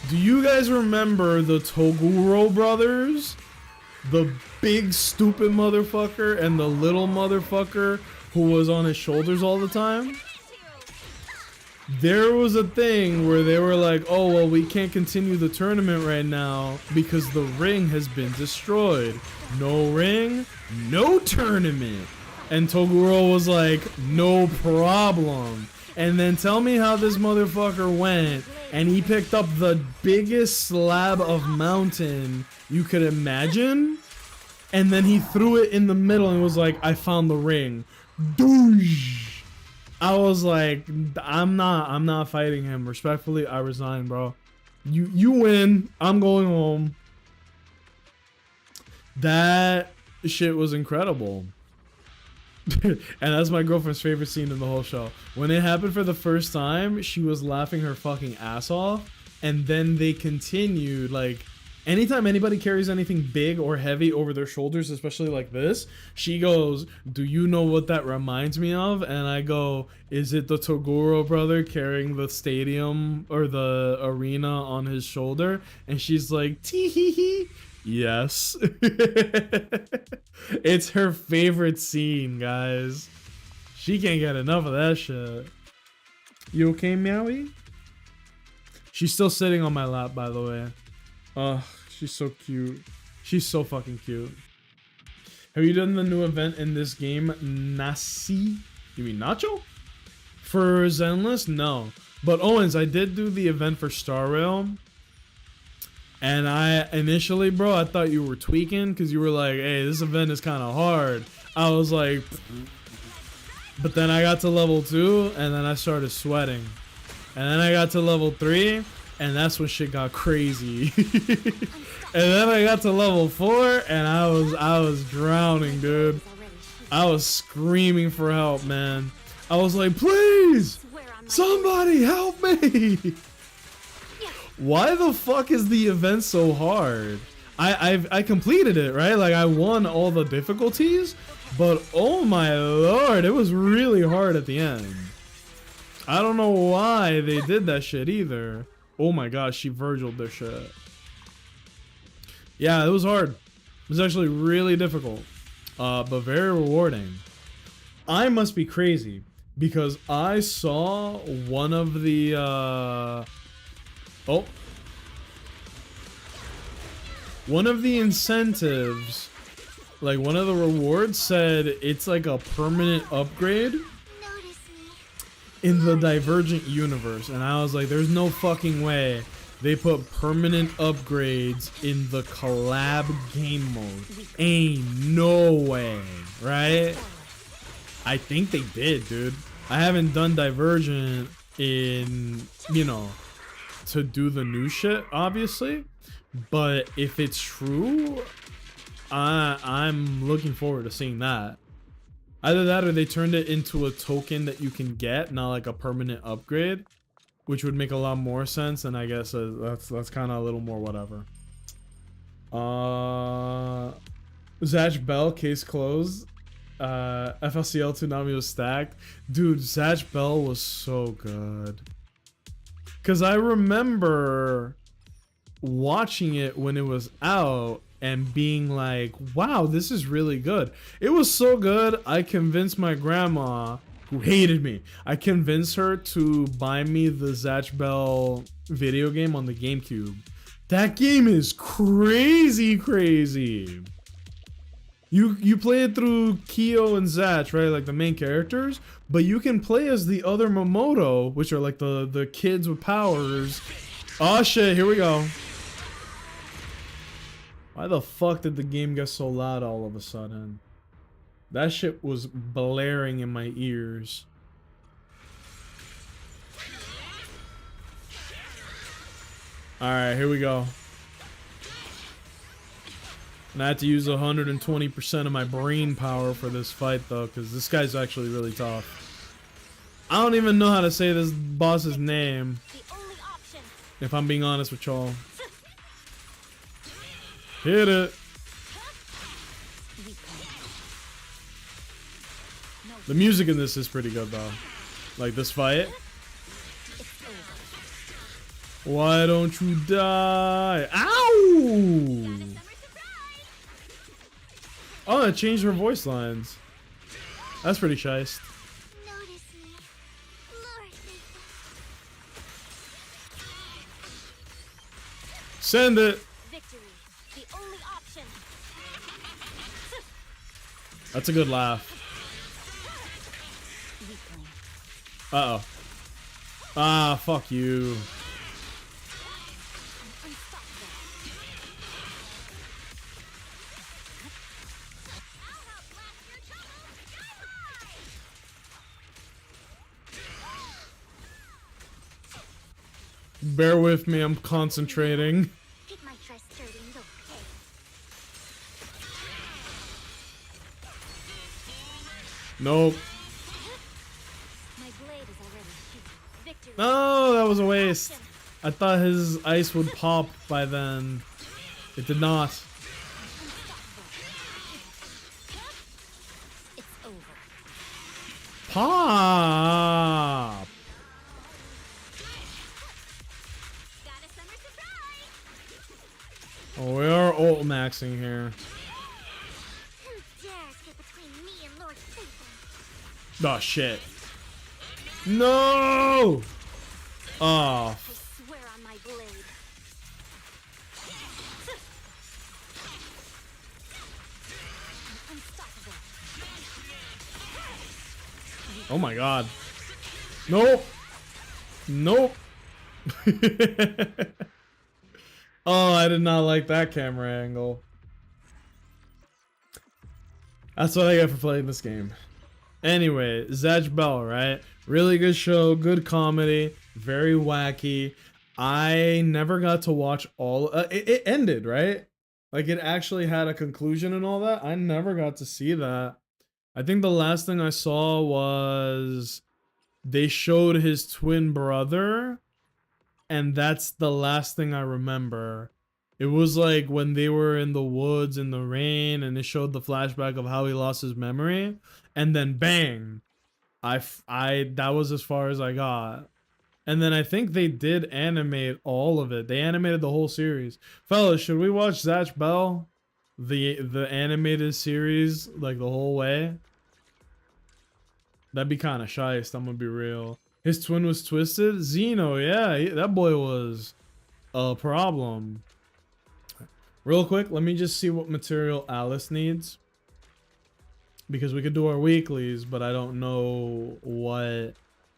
Do you guys remember the Toguro brothers? The big stupid motherfucker and the little motherfucker who was on his shoulders all the time? There was a thing where they were like, oh, well, we can't continue the tournament right now because the ring has been destroyed. No ring, no tournament. And Toguro was like, no problem. And then tell me how this motherfucker went and he picked up the biggest slab of mountain you could imagine. And then he threw it in the middle and was like, I found the ring. Doosh. I was like, I'm not fighting him. Respectfully, I resign, bro. You win. I'm going home. That shit was incredible. And that's my girlfriend's favorite scene in the whole show. When it happened for the first time, she was laughing her fucking ass off. And then they continued, like, anytime anybody carries anything big or heavy over their shoulders, especially like this, she goes, do you know what that reminds me of? And I go, is it the Toguro brother carrying the stadium or the arena on his shoulder? And she's like, tee hee hee. Yes. It's her favorite scene, guys. She can't get enough of that shit. You okay, Meowie? She's still sitting on my lap, by the way. Ugh, she's so cute. She's so fucking cute. Have you done the new event in this game, Nasi? You mean Nacho? For Zenless? No. But Owens, I did do the event for Star Rail. And I initially, bro, I thought you were tweaking because you were like, hey, this event is kind of hard. I was like, but then I got to level 2 and then I started sweating. And then I got to level 3 and that's when shit got crazy. And then I got to level 4 and I was drowning, dude. I was screaming for help, man. I was like, please, somebody help me. Why the fuck is the event so hard? I completed it, right? Like, I won all the difficulties, but oh my lord, it was really hard at the end. I don't know why they did that shit either. Oh my gosh, she Virgil'd their shit. Yeah, it was hard. It was actually really difficult, but very rewarding. I must be crazy because I saw one of the one of the incentives, like one of the rewards said it's like a permanent upgrade in the Divergent universe. And I was like, there's no fucking way they put permanent upgrades in the collab game mode. Ain't no way, right? I think they did, dude. I haven't done Divergent in, you know, to do the new shit, obviously, but if it's true, I'm looking forward to seeing that. Either that or they turned it into a token that you can get, not like a permanent upgrade, which would make a lot more sense. And I guess that's kind of a little more whatever. Zatch Bell, case closed. FLCL Toonami was stacked. Dude, Zatch Bell was so good. Because I remember watching it when it was out and being like, wow, this is really good. It was so good, I convinced my grandma, who hated me, I convinced her to buy me the Zatch Bell video game on the GameCube. That game is crazy, crazy. You play it through Kyo and Zatch, right? Like the main characters. But you can play as the other Momoto, which are like the kids with powers. Oh shit, here we go. Why the fuck did the game get so loud all of a sudden? That shit was blaring in my ears. Alright, here we go. And I had to use 120% of my brain power for this fight though, because this guy's actually really tough. I don't even know how to say this boss's name, if I'm being honest with y'all. Hit it. The music in this is pretty good though. Like this fight. Why don't you die? Ow! Oh, it changed her voice lines. That's pretty shiest. Send it. Victory, the only option. That's a good laugh. Uh-oh. Ah, fuck you. Bear with me, I'm concentrating. Keep my dress dirty and okay. Nope. My blade is already sheathed. Victory. No, that was a waste. I thought his ice would pop by then. It did not. It's over. Pop! Got a summer surprise. Oh, we are ult maxing here. Who dares get between me and Lord Satan? Oh, shit. No! Oh, I swear on my blade. I'm unstoppable. oh my god. Nope. Nope. Oh, I did not like that camera angle. That's what I get for playing this game. Anyway, Zatch Bell, right? Really good show, good comedy, very wacky. I never got to watch all. It ended, right? Like it actually had a conclusion and all that. I never got to see that. I think the last thing I saw was they showed his twin brother, and that's the last thing I remember. It was like when they were in the woods in the rain, and it showed the flashback of how he lost his memory, and then bang, that was as far as I got. And then I think they did animate all of it. They animated the whole series. Fellas, should we watch Zatch Bell? The animated series, like the whole way? That'd be kind of shiced, I'm gonna be real. His twin was twisted? Zeno, yeah, that boy was a problem. Real quick, let me just see what material Alice needs. Because we could do our weeklies, but I don't know what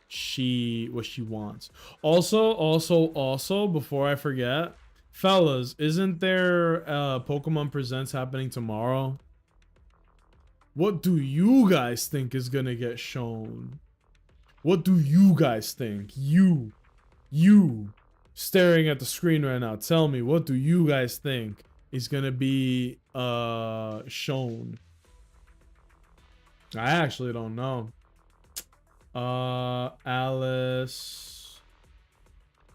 she wants. Also, before I forget, fellas, isn't there Pokemon Presents happening tomorrow? What do you guys think is gonna get shown? What do you guys think? You staring at the screen right now, tell me, what do you guys think is gonna be shown? I actually don't know. Alice,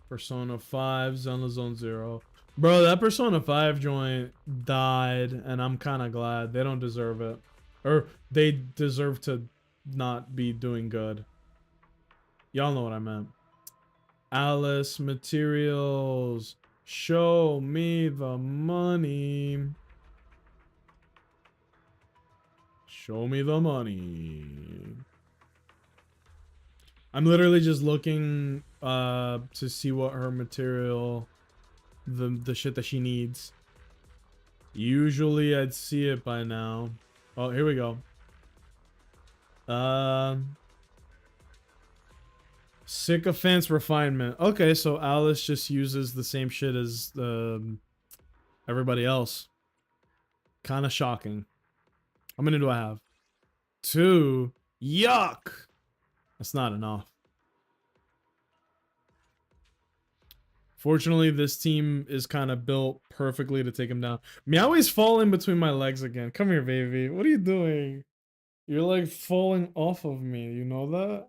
Persona 5, Zenless Zone 0. Bro, that Persona 5 joint died, and I'm kind of glad. They don't deserve it. Or they deserve to not be doing good. Y'all know what I meant. Alice, materials. Show me the money. Show me the money. I'm literally just looking to see what her material, the shit that she needs. Usually I'd see it by now. Oh, here we go. Sycophant's refinement. Okay, so Alice just uses the same shit as everybody else. Kind of shocking. How many do I have? 2. Yuck! That's not enough. Fortunately, this team is kind of built perfectly to take him down. Meowie's falling between my legs again. Come here, baby. What are you doing? You're like falling off of me. You know that?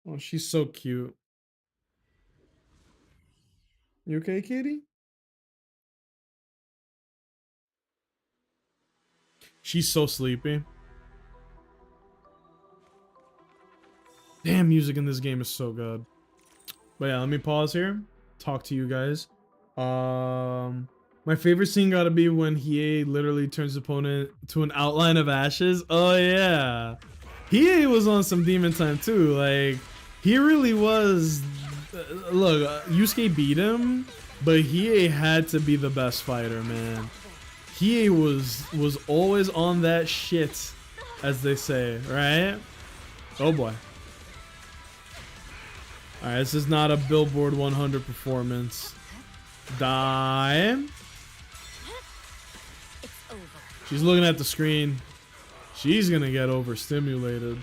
Oh, she's so cute. You okay, kitty? She's so sleepy. Damn, music in this game is so good. But yeah, let me pause here. Talk to you guys. My favorite scene gotta be when Hiei literally turns his opponent to an outline of ashes. Oh yeah. Hiei was on some demon time too. Like, he really was. Look, Yusuke beat him, but Hiei had to be the best fighter, man. Hiei was always on that shit, as they say, right? Oh boy. Alright, this is not a Billboard 100 performance. Die. She's looking at the screen. She's gonna get overstimulated.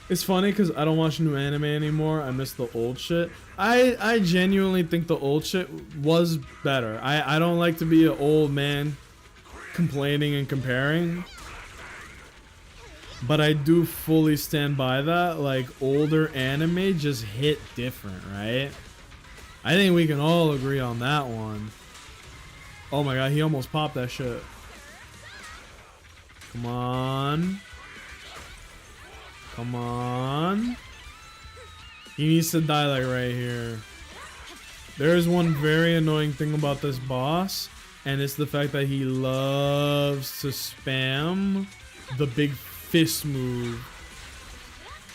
It's funny because I don't watch new anime anymore. I miss the old shit. I genuinely think the old shit was better. I don't like to be an old man complaining and comparing. But I do fully stand by that. Like, older anime just hit different, right? I think we can all agree on that one. Oh my god, he almost popped that shit. Come on. Come on. He needs to die like right here. There's one very annoying thing about this boss, and it's the fact that he loves to spam the big fist move.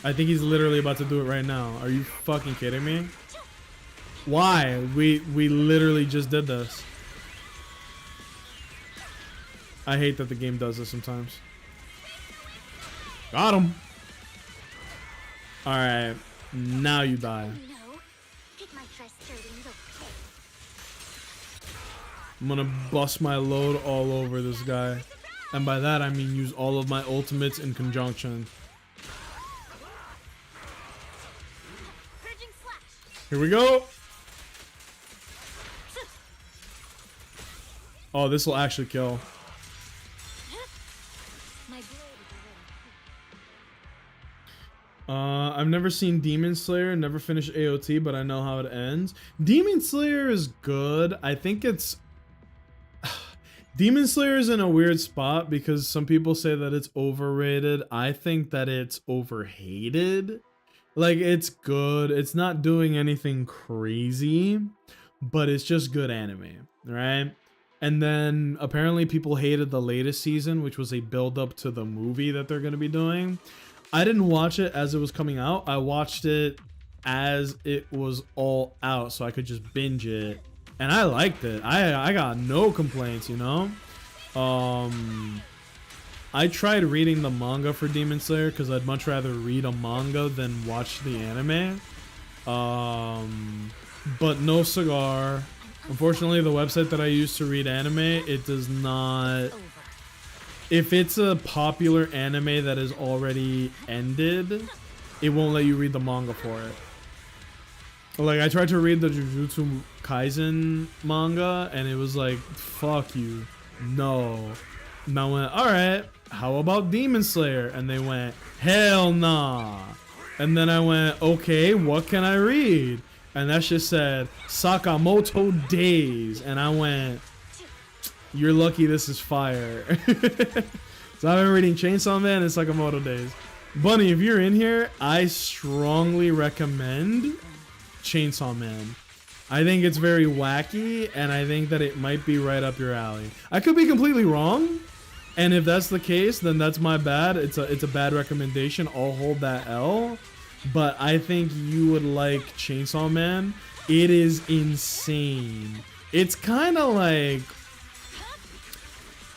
I think he's literally about to do it right now. Are you fucking kidding me? Why? We literally just did this. I hate that the game does this sometimes. Got him. Alright, now you die. I'm gonna bust my load all over this guy. And by that I mean use all of my ultimates in conjunction. Here we go. Oh, this will actually kill. I've never seen Demon Slayer, never finished AOT, but I know how it ends. Demon Slayer is good. I think it's... Demon Slayer is in a weird spot because some people say that it's overrated. I think that it's overhated. Like, it's good. It's not doing anything crazy, but it's just good anime, right? And then apparently people hated the latest season, which was a build-up to the movie that they're going to be doing. I didn't watch it as it was coming out. I watched it as it was all out so I could just binge it. And I liked it. I got no complaints, you know? I tried reading the manga for Demon Slayer because I'd much rather read a manga than watch the anime. But no cigar. Unfortunately, the website that I use to read anime, it does not... If it's a popular anime that is already ended, it won't let you read the manga for it. Like, I tried to read the Jujutsu Kaisen manga, and it was like, fuck you. No. And I went, alright, how about Demon Slayer? And they went, hell nah. And then I went, okay, what can I read? And that shit said, Sakamoto Days. And I went... You're lucky this is fire. So I've been reading Chainsaw Man and Sakamoto Days. Bunny, if you're in here, I strongly recommend Chainsaw Man. I think it's very wacky, and I think that it might be right up your alley. I could be completely wrong, and if that's the case, then that's my bad. It's a bad recommendation. I'll hold that L. But I think you would like Chainsaw Man. It is insane. It's kind of like...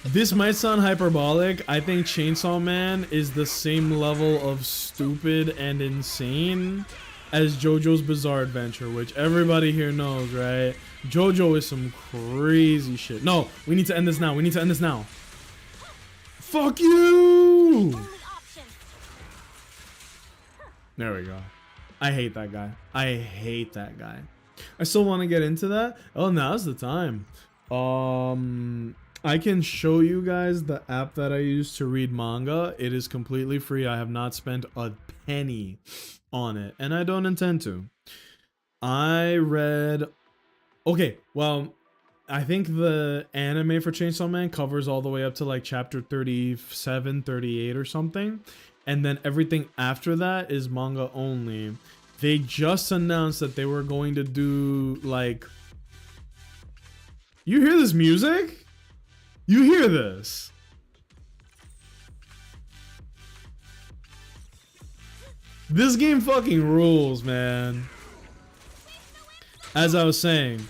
This might sound hyperbolic. I think Chainsaw Man is the same level of stupid and insane as JoJo's Bizarre Adventure, which everybody here knows, right? JoJo is some crazy shit. No, we need to end this now. We need to end this now. Fuck you! There we go. I hate that guy. I hate that guy. I still want to get into that. Oh, now's the time. I can show you guys the app that I use to read manga. It is completely free. I have not spent a penny on it, and I don't intend to. I read... Okay, well, I think the anime for Chainsaw Man covers all the way up to like chapter 37, 38 or something. And then everything after that is manga only. They just announced that they were going to do like... You hear this music? You hear this? This game fucking rules, man. As I was saying,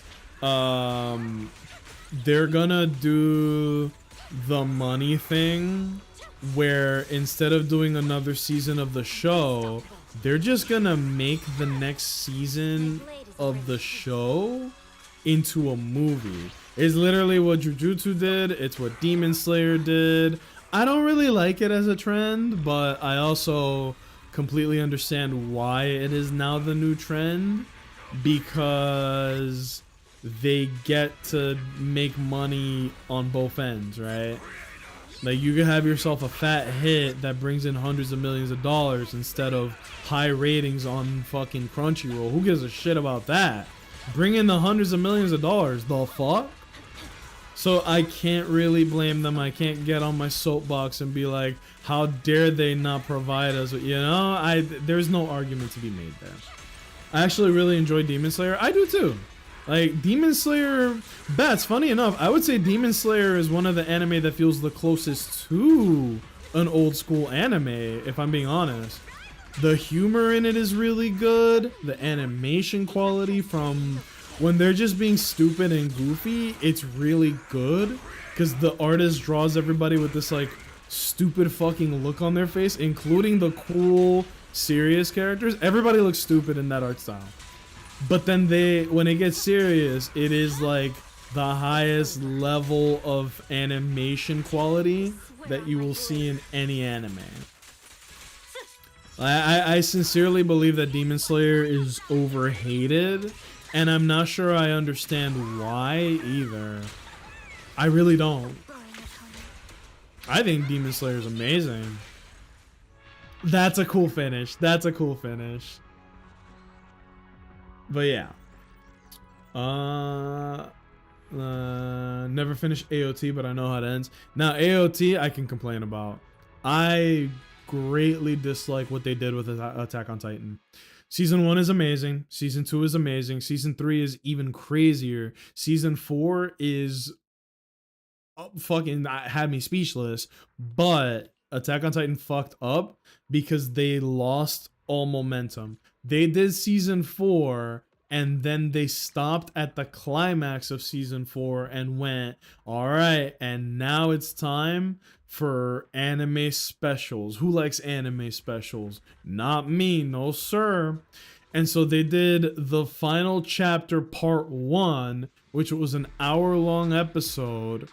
they're gonna do the money thing where instead of doing another season of the show, they're just gonna make the next season of the show into a movie. It's literally what Jujutsu did. It's what Demon Slayer did. I don't really like it as a trend, but I also completely understand why it is now the new trend, because they get to make money on both ends, right? Like, you can have yourself a fat hit that brings in hundreds of millions of dollars instead of high ratings on fucking Crunchyroll. Who gives a shit about that? Bring in the hundreds of millions of dollars. The fuck? So I can't really blame them. I can't get on my soapbox and be like, how dare they not provide us with, you know? There's no argument to be made there. I actually really enjoy Demon Slayer. I do too. Like, Demon Slayer, Bats, funny enough, I would say Demon Slayer is one of the anime that feels the closest to an old school anime, if I'm being honest. The humor in it is really good. The animation quality from when they're just being stupid and goofy, it's really good. Because the artist draws everybody with this, like, stupid fucking look on their face, including the cool, serious characters. Everybody looks stupid in that art style. But then when it gets serious, it is like the highest level of animation quality that you will see in any anime. I sincerely believe that Demon Slayer is overhated, and I'm not sure I understand why either. I really don't. I think Demon Slayer is amazing. That's a cool finish. That's a cool finish. But yeah. Never finished AOT, but I know how it ends. Now, AOT, I can complain about. I greatly dislike what they did with Attack on Titan. Season 1 is amazing. Season 2 is amazing. Season 3 is even crazier. Season 4 is fucking had me speechless. But Attack on Titan fucked up because they lost all momentum. They did season 4 and then they stopped at the climax of season 4 and went, all right, and now it's time for anime specials. Who likes anime specials? Not me, no sir. And so they did the final chapter part 1, which was an hour-long episode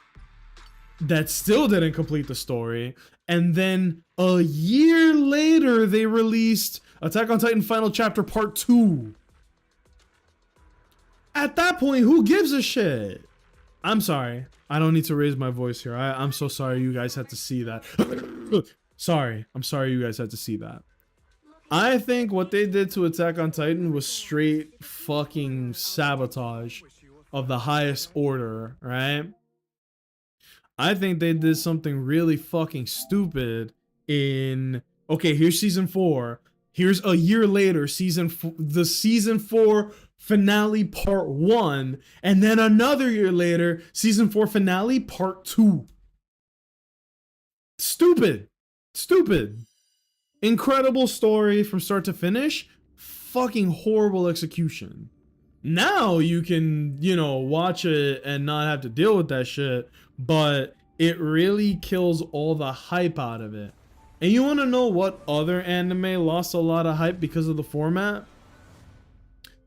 that still didn't complete the story. And then a year later, they released Attack on Titan Final Chapter Part 2. At that point, who gives a shit? I'm sorry. I don't need to raise my voice here. I'm so sorry you guys had to see that. Sorry. I'm sorry you guys had to see that. I think what they did to Attack on Titan was straight fucking sabotage of the highest order, right? I think they did something really fucking stupid in... Okay, here's season 4. Here's a year later, the season 4 finale part 1. And then another year later, season 4 finale part 2. Stupid. Stupid. Incredible story from start to finish. Fucking horrible execution. Now you can, you know, watch it and not have to deal with that shit, but it really kills all the hype out of it. And you want to know what other anime lost a lot of hype because of the format?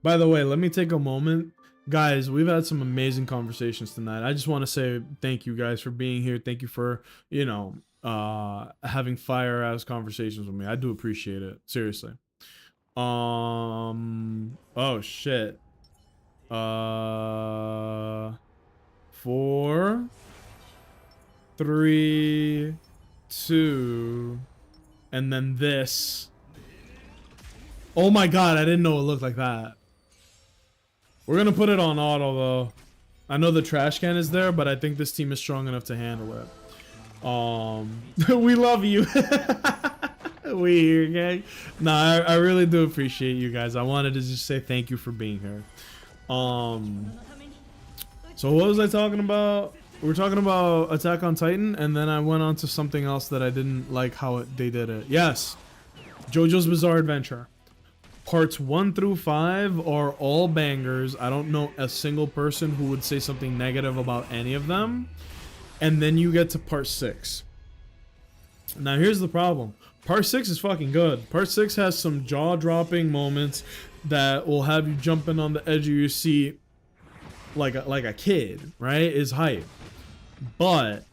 By the way, let me take a moment. Guys, we've had some amazing conversations tonight. I just want to say thank you guys for being here. Thank you for, you know, having fire ass conversations with me. I do appreciate it. Seriously. Oh shit. 4, 3, 2, and then this. Oh my god, I didn't know it looked like that. We're gonna put it on auto though. I know the trash can is there, but I think this team is strong enough to handle it. We love you. We here, gang. Nah, I really do appreciate you guys. I wanted to just say thank you for being here. So what was I talking about? We were talking about Attack on Titan, and then I went on to something else that I didn't like how they did it. Yes, JoJo's Bizarre Adventure. Parts 1 through 5 are all bangers. I don't know a single person who would say something negative about any of them. And then you get to part 6. Now here's the problem. Part 6 is fucking good. Part 6 has some jaw-dropping moments that will have you jumping on the edge of your seat like a kid, right? Is hype. But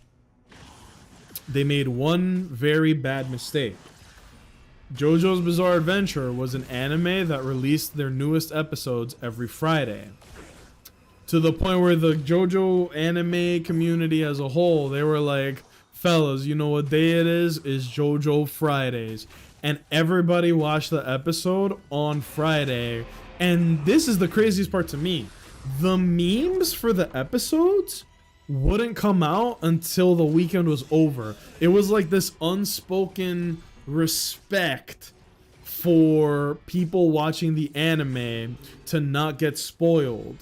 they made one very bad mistake. JoJo's Bizarre Adventure was an anime that released their newest episodes every Friday. To the point where the JoJo anime community as a whole, they were like, fellas, you know what day it is JoJo Fridays. And everybody watched the episode on Friday. And this is the craziest part to me. The memes for the episodes wouldn't come out until the weekend was over. It was like this unspoken respect for people watching the anime to not get spoiled.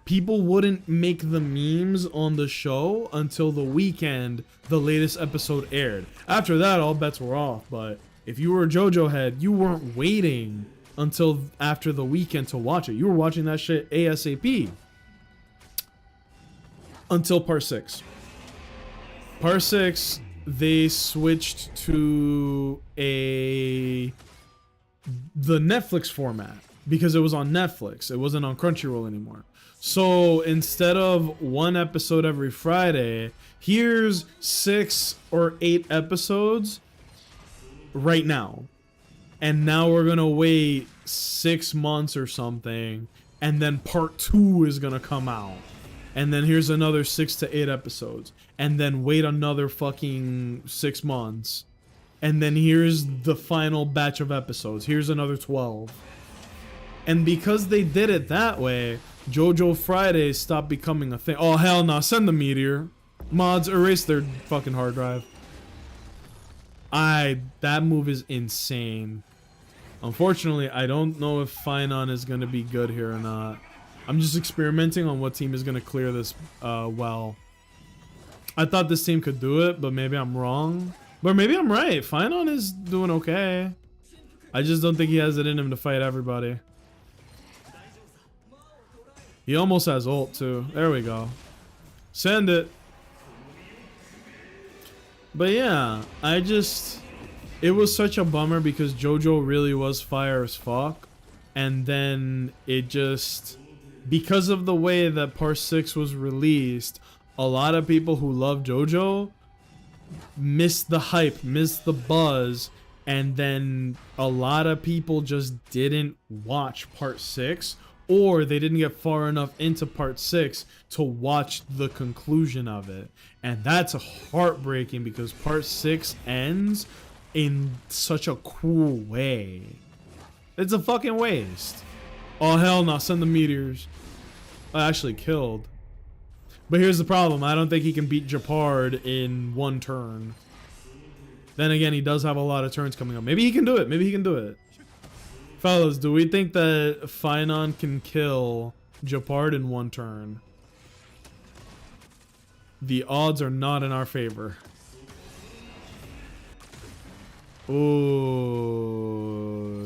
People wouldn't make the memes on the show until the weekend the latest episode aired. After that, all bets were off. But if you were a JoJo head, you weren't waiting until after the weekend to watch it. You were watching that shit ASAP. Until part 6. Part 6, they switched to the Netflix format because it was on Netflix. It wasn't on Crunchyroll anymore. So instead of one episode every Friday, here's 6 or 8 episodes right now. And now we're gonna wait 6 months or something, and then part 2 is gonna come out. And then here's another 6 to 8 episodes. And then wait another fucking 6 months. And then here's the final batch of episodes. Here's another 12. And because they did it that way, JoJo Fridays stopped becoming a thing. Oh, hell no. Send the meteor. Mods, erase their fucking hard drive. That move is insane. Unfortunately, I don't know if Finon is going to be good here or not. I'm just experimenting on what team is going to clear this well. I thought this team could do it, but maybe I'm wrong. But maybe I'm right. Finon is doing okay. I just don't think he has it in him to fight everybody. He almost has ult too. There we go. Send it. But yeah, it was such a bummer because JoJo really was fire as fuck. And then it just, because of the way that part 6 was released, a lot of people who love JoJo missed the hype, missed the buzz, and then a lot of people just didn't watch part 6, or they didn't get far enough into part 6 to watch the conclusion of it. And that's heartbreaking because part 6 ends in such a cool way. It's a fucking waste. Oh hell no, send the meteors. I actually killed. But here's the problem. I don't think he can beat Japard in one turn. Then again, he does have a lot of turns coming up. Maybe he can do it. Maybe he can do it. Fellas, do we think that Finon can kill Japard in one turn? The odds are not in our favor. Ooh,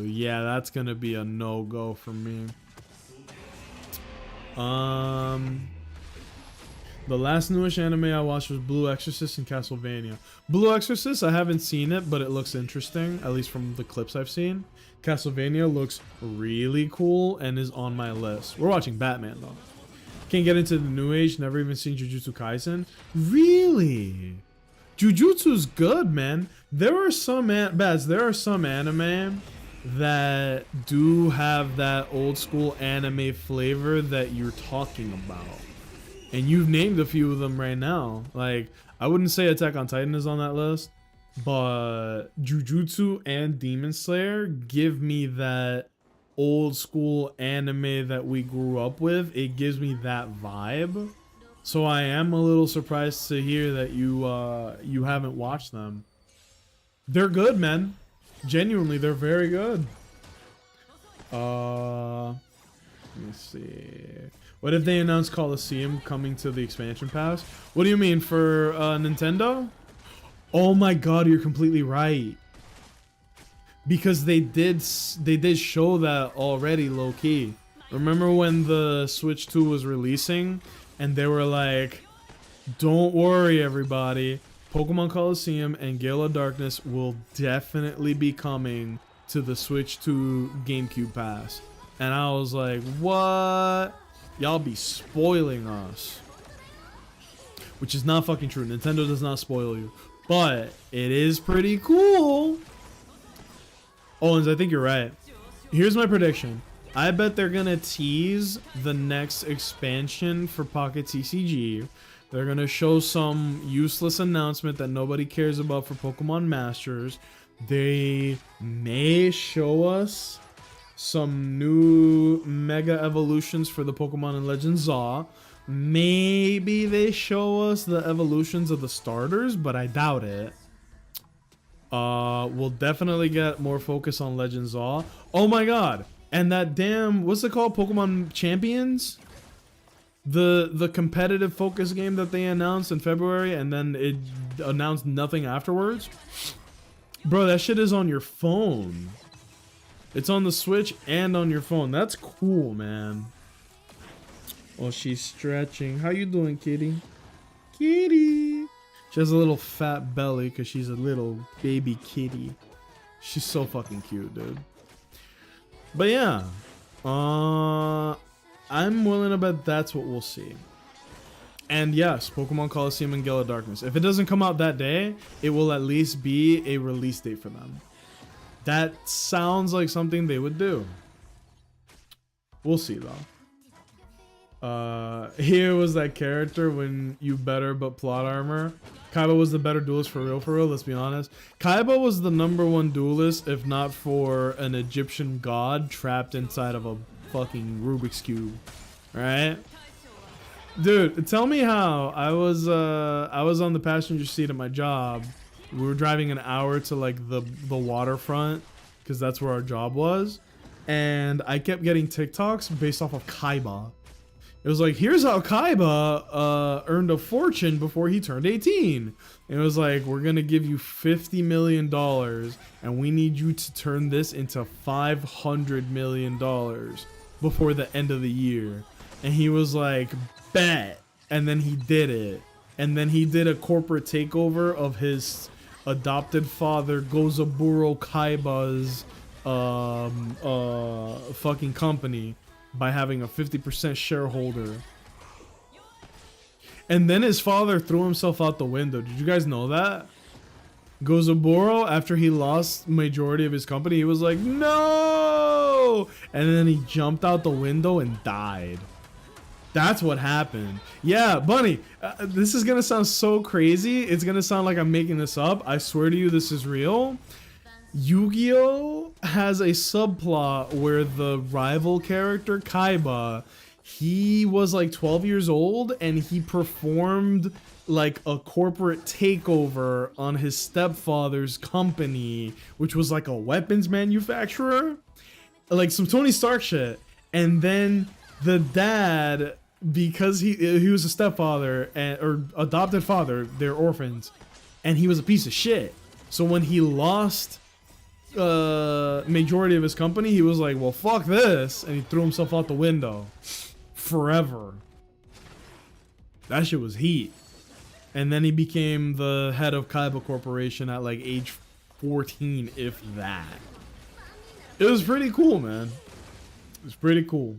yeah, that's gonna be a no-go for me. The last newish anime I watched was Blue Exorcist and Castlevania. Blue Exorcist, I haven't seen it, but it looks interesting, at least from the clips I've seen. Castlevania looks really cool and is on my list. We're watching Batman though. Can't get into the new age, never even seen Jujutsu Kaisen. Really? Jujutsu's good, man. There are some there are some anime that do have that old school anime flavor that you're talking about. And you've named a few of them right now. Like, I wouldn't say Attack on Titan is on that list, but Jujutsu and Demon Slayer give me that old school anime that we grew up with. It gives me that vibe. So I am a little surprised to hear that you haven't watched them. They're good, man. Genuinely, they're very good. Let me see. What if they announce Coliseum coming to the expansion pass? What do you mean, for Nintendo? Oh my god, you're completely right. Because they did show that already, low-key. Remember when the Switch 2 was releasing? And they were like, don't worry everybody. Pokemon Coliseum and Gale of Darkness will definitely be coming to the Switch 2 GameCube Pass. And I was like, what? Y'all be spoiling us. Which is not fucking true. Nintendo does not spoil you. But it is pretty cool. Owens, I think you're right. Here's my prediction. I bet they're gonna tease the next expansion for Pocket TCG. They're gonna show some useless announcement that nobody cares about for Pokemon Masters. They may show us some new Mega Evolutions for the Pokemon in Legends Zaw. Maybe they show us the evolutions of the starters, but I doubt it. We'll definitely get more focus on Legends Zaw. Oh my god! And that damn, what's it called? Pokemon Champions? The competitive focus game that they announced in February and then it announced nothing afterwards. Bro, that shit is on your phone. It's on the Switch and on your phone. That's cool, man. Oh, she's stretching. How you doing, kitty? Kitty. She has a little fat belly because she's a little baby kitty. She's so fucking cute, dude. But yeah. I'm willing to bet that's what we'll see. And yes, Pokemon Coliseum and Gale of Darkness. If it doesn't come out that day, it will at least be a release date for them. That sounds like something they would do. We'll see though. Here was that character when you better but plot armor. Kaiba was the better duelist for real, let's be honest. Kaiba was the #1 duelist if not for an Egyptian god trapped inside of a fucking Rubik's Cube. Right? Dude, tell me how I was on the passenger seat of my job. We were driving an hour to like the waterfront because that's where our job was. And I kept getting TikToks based off of Kaiba. It was like, here's how Kaiba earned a fortune before he turned 18. And it was like, we're going to give you $50 million and we need you to turn this into $500 million before the end of the year. And he was like, bet. And then he did it. And then he did a corporate takeover of his adopted father, Gozaburo Kaiba's fucking company. By having a 50% shareholder. And then his father threw himself out the window. Did you guys know that? Gozaburo, after he lost majority of his company, he was like, no! And then he jumped out the window and died. That's what happened. Yeah, Bunny, this is gonna sound so crazy. It's gonna sound like I'm making this up. I swear to you, this is real. Yu-Gi-Oh! Has a subplot where the rival character, Kaiba, he was like 12 years old and he performed like a corporate takeover on his stepfather's company, which was like a weapons manufacturer. Like some Tony Stark shit. And then the dad, because he was a stepfather or adopted father, they're orphans, and he was a piece of shit. So when he lost majority of his company, he was like, well, fuck this, and he threw himself out the window forever. That shit was heat. And then he became the head of Kaiba Corporation at like age 14, if that. It was pretty cool, man. It was pretty cool.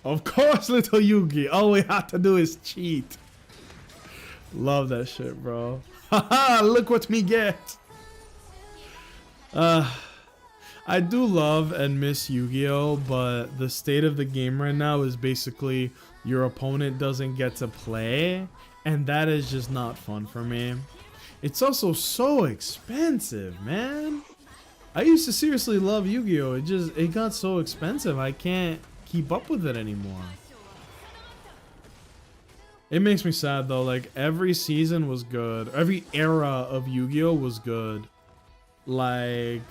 Of course, little Yugi, all we have to do is cheat. Love that shit, bro. Haha, look what me get. I do love and miss Yu-Gi-Oh, but the state of the game right now is basically your opponent doesn't get to play, and that is just not fun for me. It's also so expensive, man. I used to seriously love Yu-Gi-Oh, it got so expensive I can't keep up with it anymore. It makes me sad though, like every season was good, every era of Yu-Gi-Oh was good. Like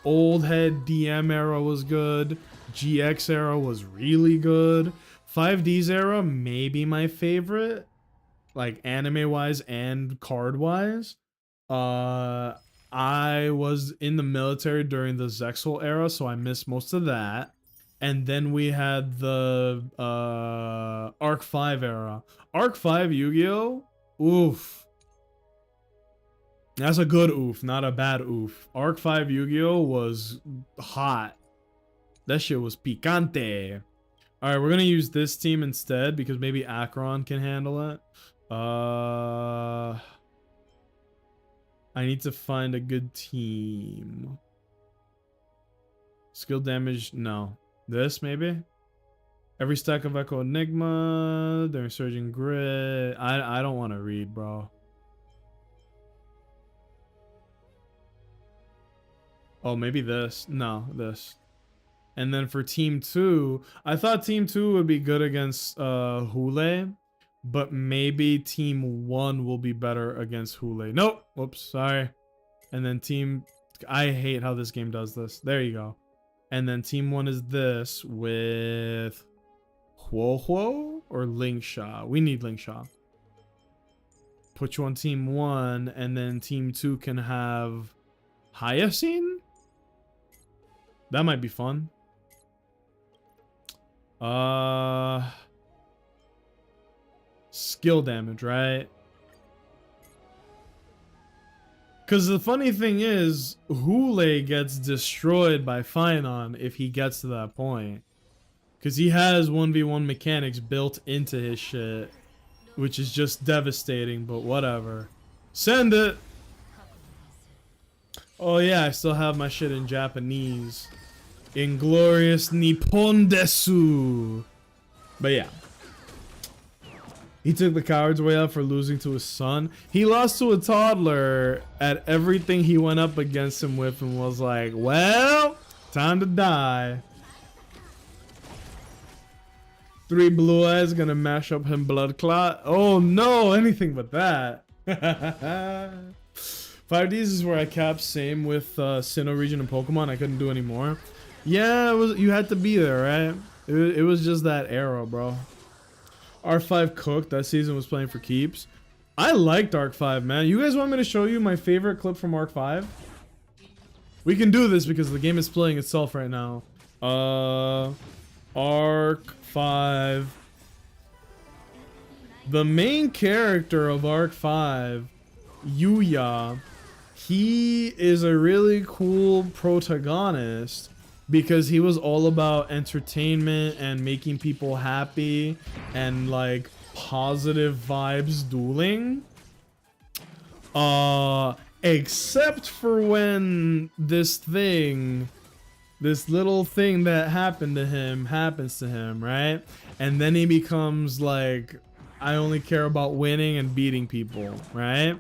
old head DM era was good, GX era was really good, 5D's era maybe my favorite, like anime wise and card wise. I was in the military during the Zexal era, so I missed most of that. And then we had the Arc 5 era. Arc 5 Yu-Gi-Oh! Oof. That's a good oof, not a bad oof. Arc 5 Yu-Gi-Oh was hot. That shit was picante. Alright, we're gonna use this team instead because maybe Akron can handle it. I need to find a good team. Skill damage, no. This, maybe? Every stack of Echo Enigma, during Surging Grid. I don't want to read, bro. Oh, maybe this. No, this. And then for Team 2, I thought Team 2 would be good against Hule, but maybe Team 1 will be better against Hule. Nope. Whoops, sorry. And then Team... I hate how this game does this. There you go. And then Team 1 is this with Huo or Lingsha. We need Lingsha. Put you on Team 1, and then Team 2 can have Hyacinth? That might be fun. Skill damage, right? Because the funny thing is, Hule gets destroyed by Finon if he gets to that point. Because he has 1v1 mechanics built into his shit, which is just devastating, but whatever. Send it! Oh yeah, I still have my shit in Japanese. Inglorious Nippon desu! But yeah. He took the coward's way out for losing to his son. He lost to a toddler at everything he went up against him with and was like, well, time to die. 3 blue eyes gonna mash up him blood clot. Oh no, anything but that. 5Ds is where I capped, same with Sinnoh region and Pokemon. I couldn't do any more. Yeah, it was, you had to be there, right? It was just that era, bro. R5 cooked. That season was playing for keeps. I liked Arc 5, man. You guys want me to show you my favorite clip from Arc 5? We can do this because the game is playing itself right now. Arc 5. The main character of Arc 5, Yuya, he is a really cool protagonist because he was all about entertainment and making people happy and like positive vibes dueling. Except for when this little thing that happened to him happens to him, right? And then he becomes like, I only care about winning and beating people, right?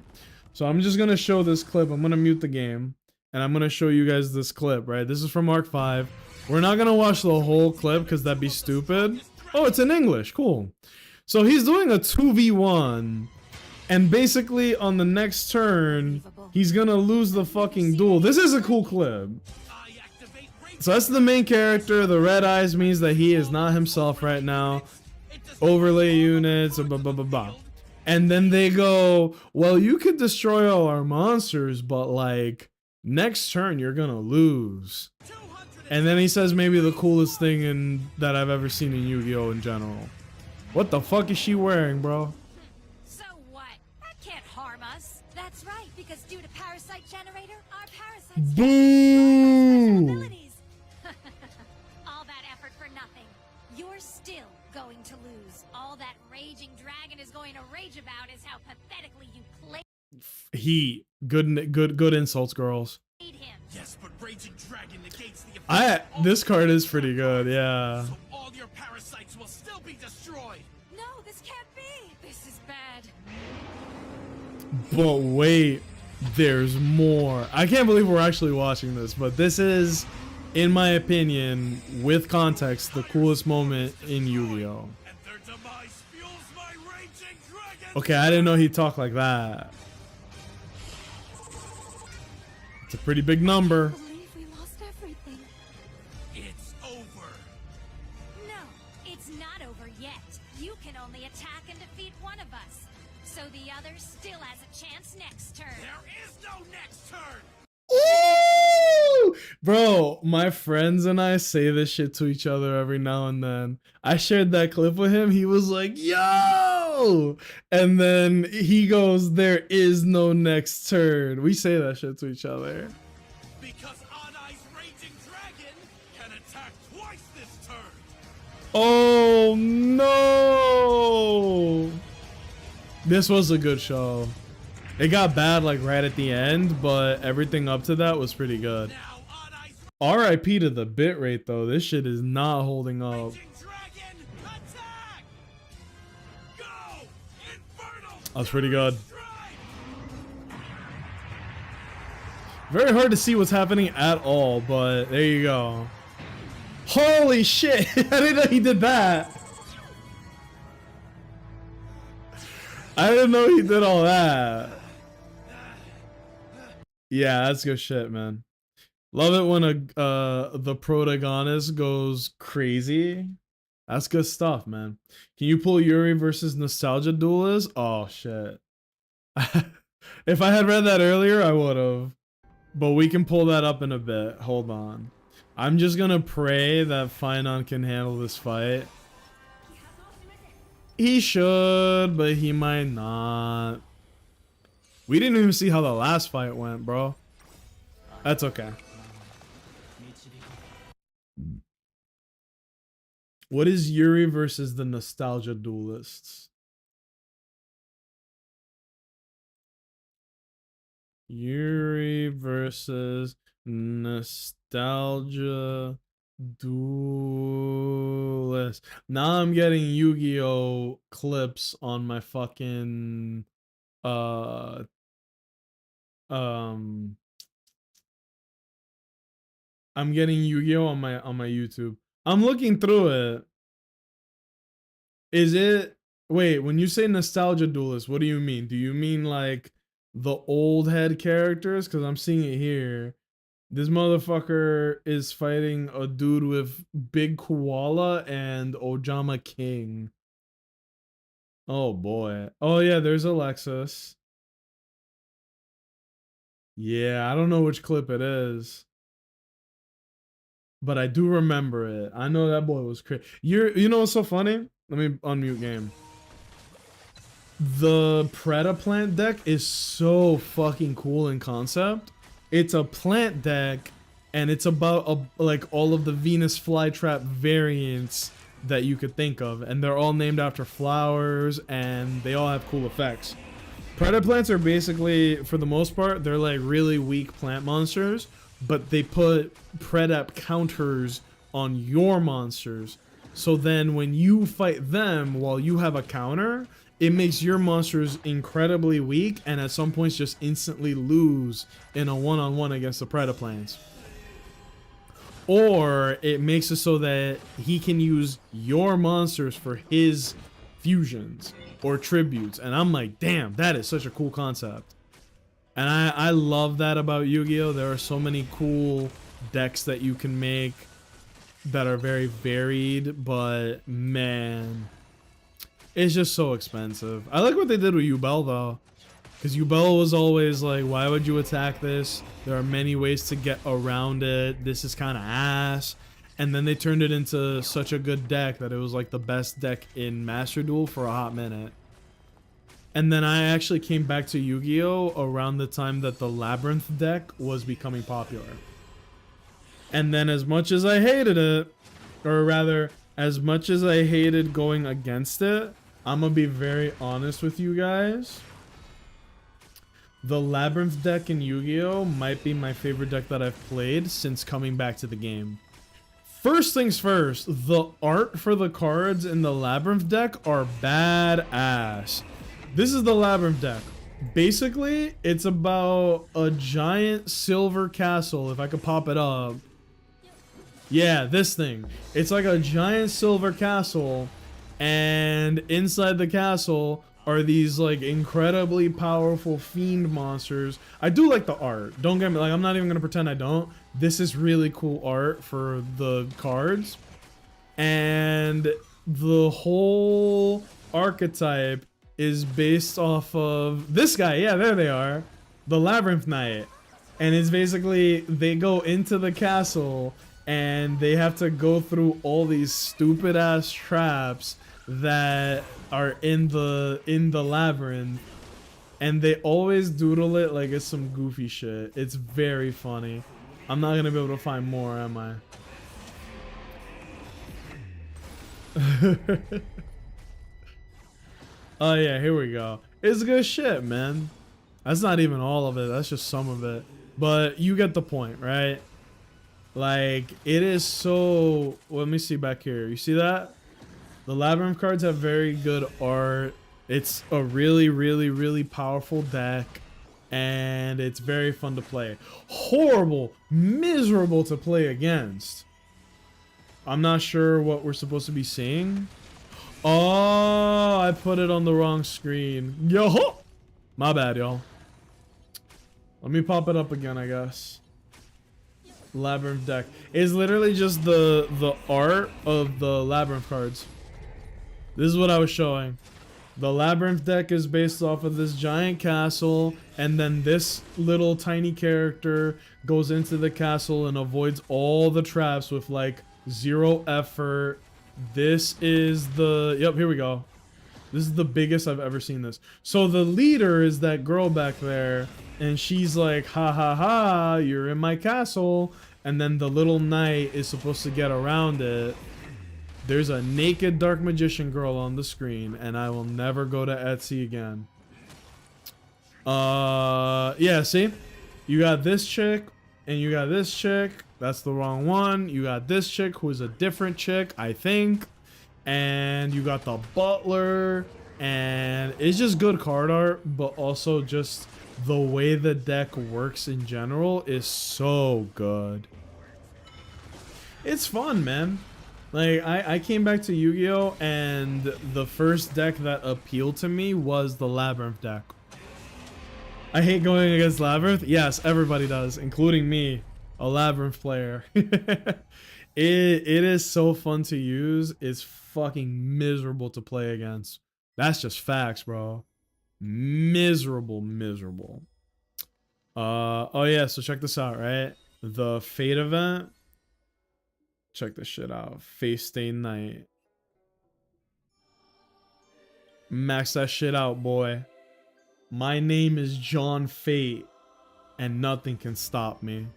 So I'm just gonna show this clip. I'm gonna mute the game and I'm gonna show you guys this clip, right? This is from Arc 5. We're not gonna watch the whole clip because that'd be stupid. Oh, it's in English, cool. So he's doing a 2v1 and basically on the next turn, he's gonna lose the fucking duel. This is a cool clip. So that's the main character. The red eyes means that he is not himself right now. Overlay units, blah, blah, blah, blah. And then they go, well, you could destroy all our monsters, but like next turn you're gonna lose. And then he says maybe the coolest thing that I've ever seen in Yu-Gi-Oh! In general. What the fuck is she wearing, bro? So what? That can't harm us. That's right, because due to Parasite Generator, our parasites Boo! abilities. All that effort for nothing. You're still going to lose. All that raging dragon is going to rage about is how pathetically you played He good insults, girls. him. Yes, but Raging Dragon negates the This card is pretty good, yeah. So all your parasites will still be destroyed. No, this can't be. This is bad. But wait, there's more. I can't believe we're actually watching this, but this is, in my opinion, with context, the coolest moment in Yu-Gi-Oh! And their demise fuels my Raging Dragon. Okay, I didn't know he talked like that. It's a pretty big number. I believe we lost everything. It's over. No, it's not over yet. You can only attack and defeat one of us. So the other still has a chance next turn. There is no next turn. Ooh! Bro, my friends and I say this shit to each other every now and then. I shared that clip with him. He was like, yo! go. And then he goes, there is no next turn. We say that shit to each other. Because Anai's raging dragon can attack twice this turn. Oh no. This was a good show. It got bad like right at the end, but everything up to that was pretty good. Now Anai's RIP to the bitrate though. This shit is not holding up. raging dragon attack. Go! Infernal That was pretty good. strike! Very hard to see what's happening at all, but there you go. Holy shit! I didn't know he did that. I didn't know he did all that. Yeah, that's good shit, man. Love it when the protagonist goes crazy. That's good stuff, man. Can you pull Yuri versus Nostalgia Duelist? Oh shit. If I had read that earlier, I would have. But we can pull that up in a bit. Hold on. I'm just gonna pray that Finon can handle this fight. He should, but he might not. We didn't even see how the last fight went, bro. That's okay. What is Yuri versus the Nostalgia Duelists? Yuri versus Nostalgia Duelist. Now I'm getting Yu-Gi-Oh clips on my fucking I'm getting Yu-Gi-Oh on my YouTube. I'm looking through it. Is it wait, when you say Nostalgia Duelist, what do you mean? Do you mean like the old head characters? Because I'm seeing it here. This motherfucker is fighting a dude with Big Koala and Ojama King. Oh boy. Oh yeah, there's Alexis. Yeah, I don't know which clip it is. But I do remember it. I know that boy was crazy. You know what's so funny? Let me unmute game. The Predaplant deck is so fucking cool in concept. It's a plant deck, and it's about like all of the Venus flytrap variants that you could think of, and they're all named after flowers, and they all have cool effects. Predaplants are basically, for the most part, they're like really weak plant monsters, but they put Predap counters on your monsters. So then when you fight them while you have a counter, it makes your monsters incredibly weak and at some points just instantly lose in a one-on-one against the Predaplants. Or it makes it so that he can use your monsters for his fusions or tributes. And I'm like, damn, that is such a cool concept. And I love that about Yu-Gi-Oh! There are so many cool decks that you can make that are very varied, but man, it's just so expensive. I like what they did with Yubel though, because Yubel was always like, why would you attack this? There are many ways to get around it. This is kind of ass. And then they turned it into such a good deck that it was like the best deck in Master Duel for a hot minute. And then I actually came back to Yu-Gi-Oh! Around the time that the Labyrinth deck was becoming popular. And then as much as I hated it, or rather, as much as I hated going against it, I'm gonna be very honest with you guys. The Labyrinth deck in Yu-Gi-Oh! Might be my favorite deck that I've played since coming back to the game. First things first, the art for the cards in the Labyrinth deck are badass. This is the Labyrinth deck. Basically, it's about a giant silver castle, if I could pop it up. Yeah, this thing. It's like a giant silver castle, and inside the castle are these like incredibly powerful fiend monsters. I do like the art. Don't get me, like, I'm not even gonna pretend I don't. This is really cool art for the cards. And the whole archetype is based off of this guy. Yeah, there they are. The Labyrinth Knight. And it's basically, they go into the castle and they have to go through all these stupid ass traps that are in the labyrinth, and they always doodle it like it's some goofy shit. It's very funny. I'm not gonna be able to find more, am I? Oh yeah, here we go. It's good shit, man. That's not even all of it. That's just some of it. But you get the point, right? Like, it is so... Let me see back here. You see that? The Labyrinth cards have very good art. It's a really, really, really powerful deck. And it's very fun to play. Horrible, miserable to play against. I'm not sure what we're supposed to be seeing. Oh, I put it on the wrong screen. Yo! My bad, y'all. Let me pop it up again, I guess. Labyrinth deck. It's literally just the art of the Labyrinth cards. This is what I was showing. The Labyrinth deck is based off of this giant castle, and then this little tiny character goes into the castle and avoids all the traps with like 0 effort. This is the... Yep, here we go. This is the biggest I've ever seen this. So the leader is that girl back there, and she's like, ha ha ha, you're in my castle. And then the little knight is supposed to get around it. There's a naked dark magician girl on the screen, and I will never go to Etsy again. Yeah, see? You got this chick, and you got this chick. That's the wrong one. You got this chick, who is a different chick, I think. And you got the butler, and it's just good card art, but also just the way the deck works in general is so good. It's fun, man. Like, I came back to Yu-Gi-Oh! And the first deck that appealed to me was the Labyrinth deck. I hate going against Labyrinth. Yes, everybody does, including me, a Labyrinth player. It is so fun to use. It's fucking miserable to play against. That's just facts, bro. Miserable. Oh yeah, so check this out, right? The Fate event. Check this shit out. Face Stain Knight. Max that shit out, boy. My name is John Fate, and nothing can stop me.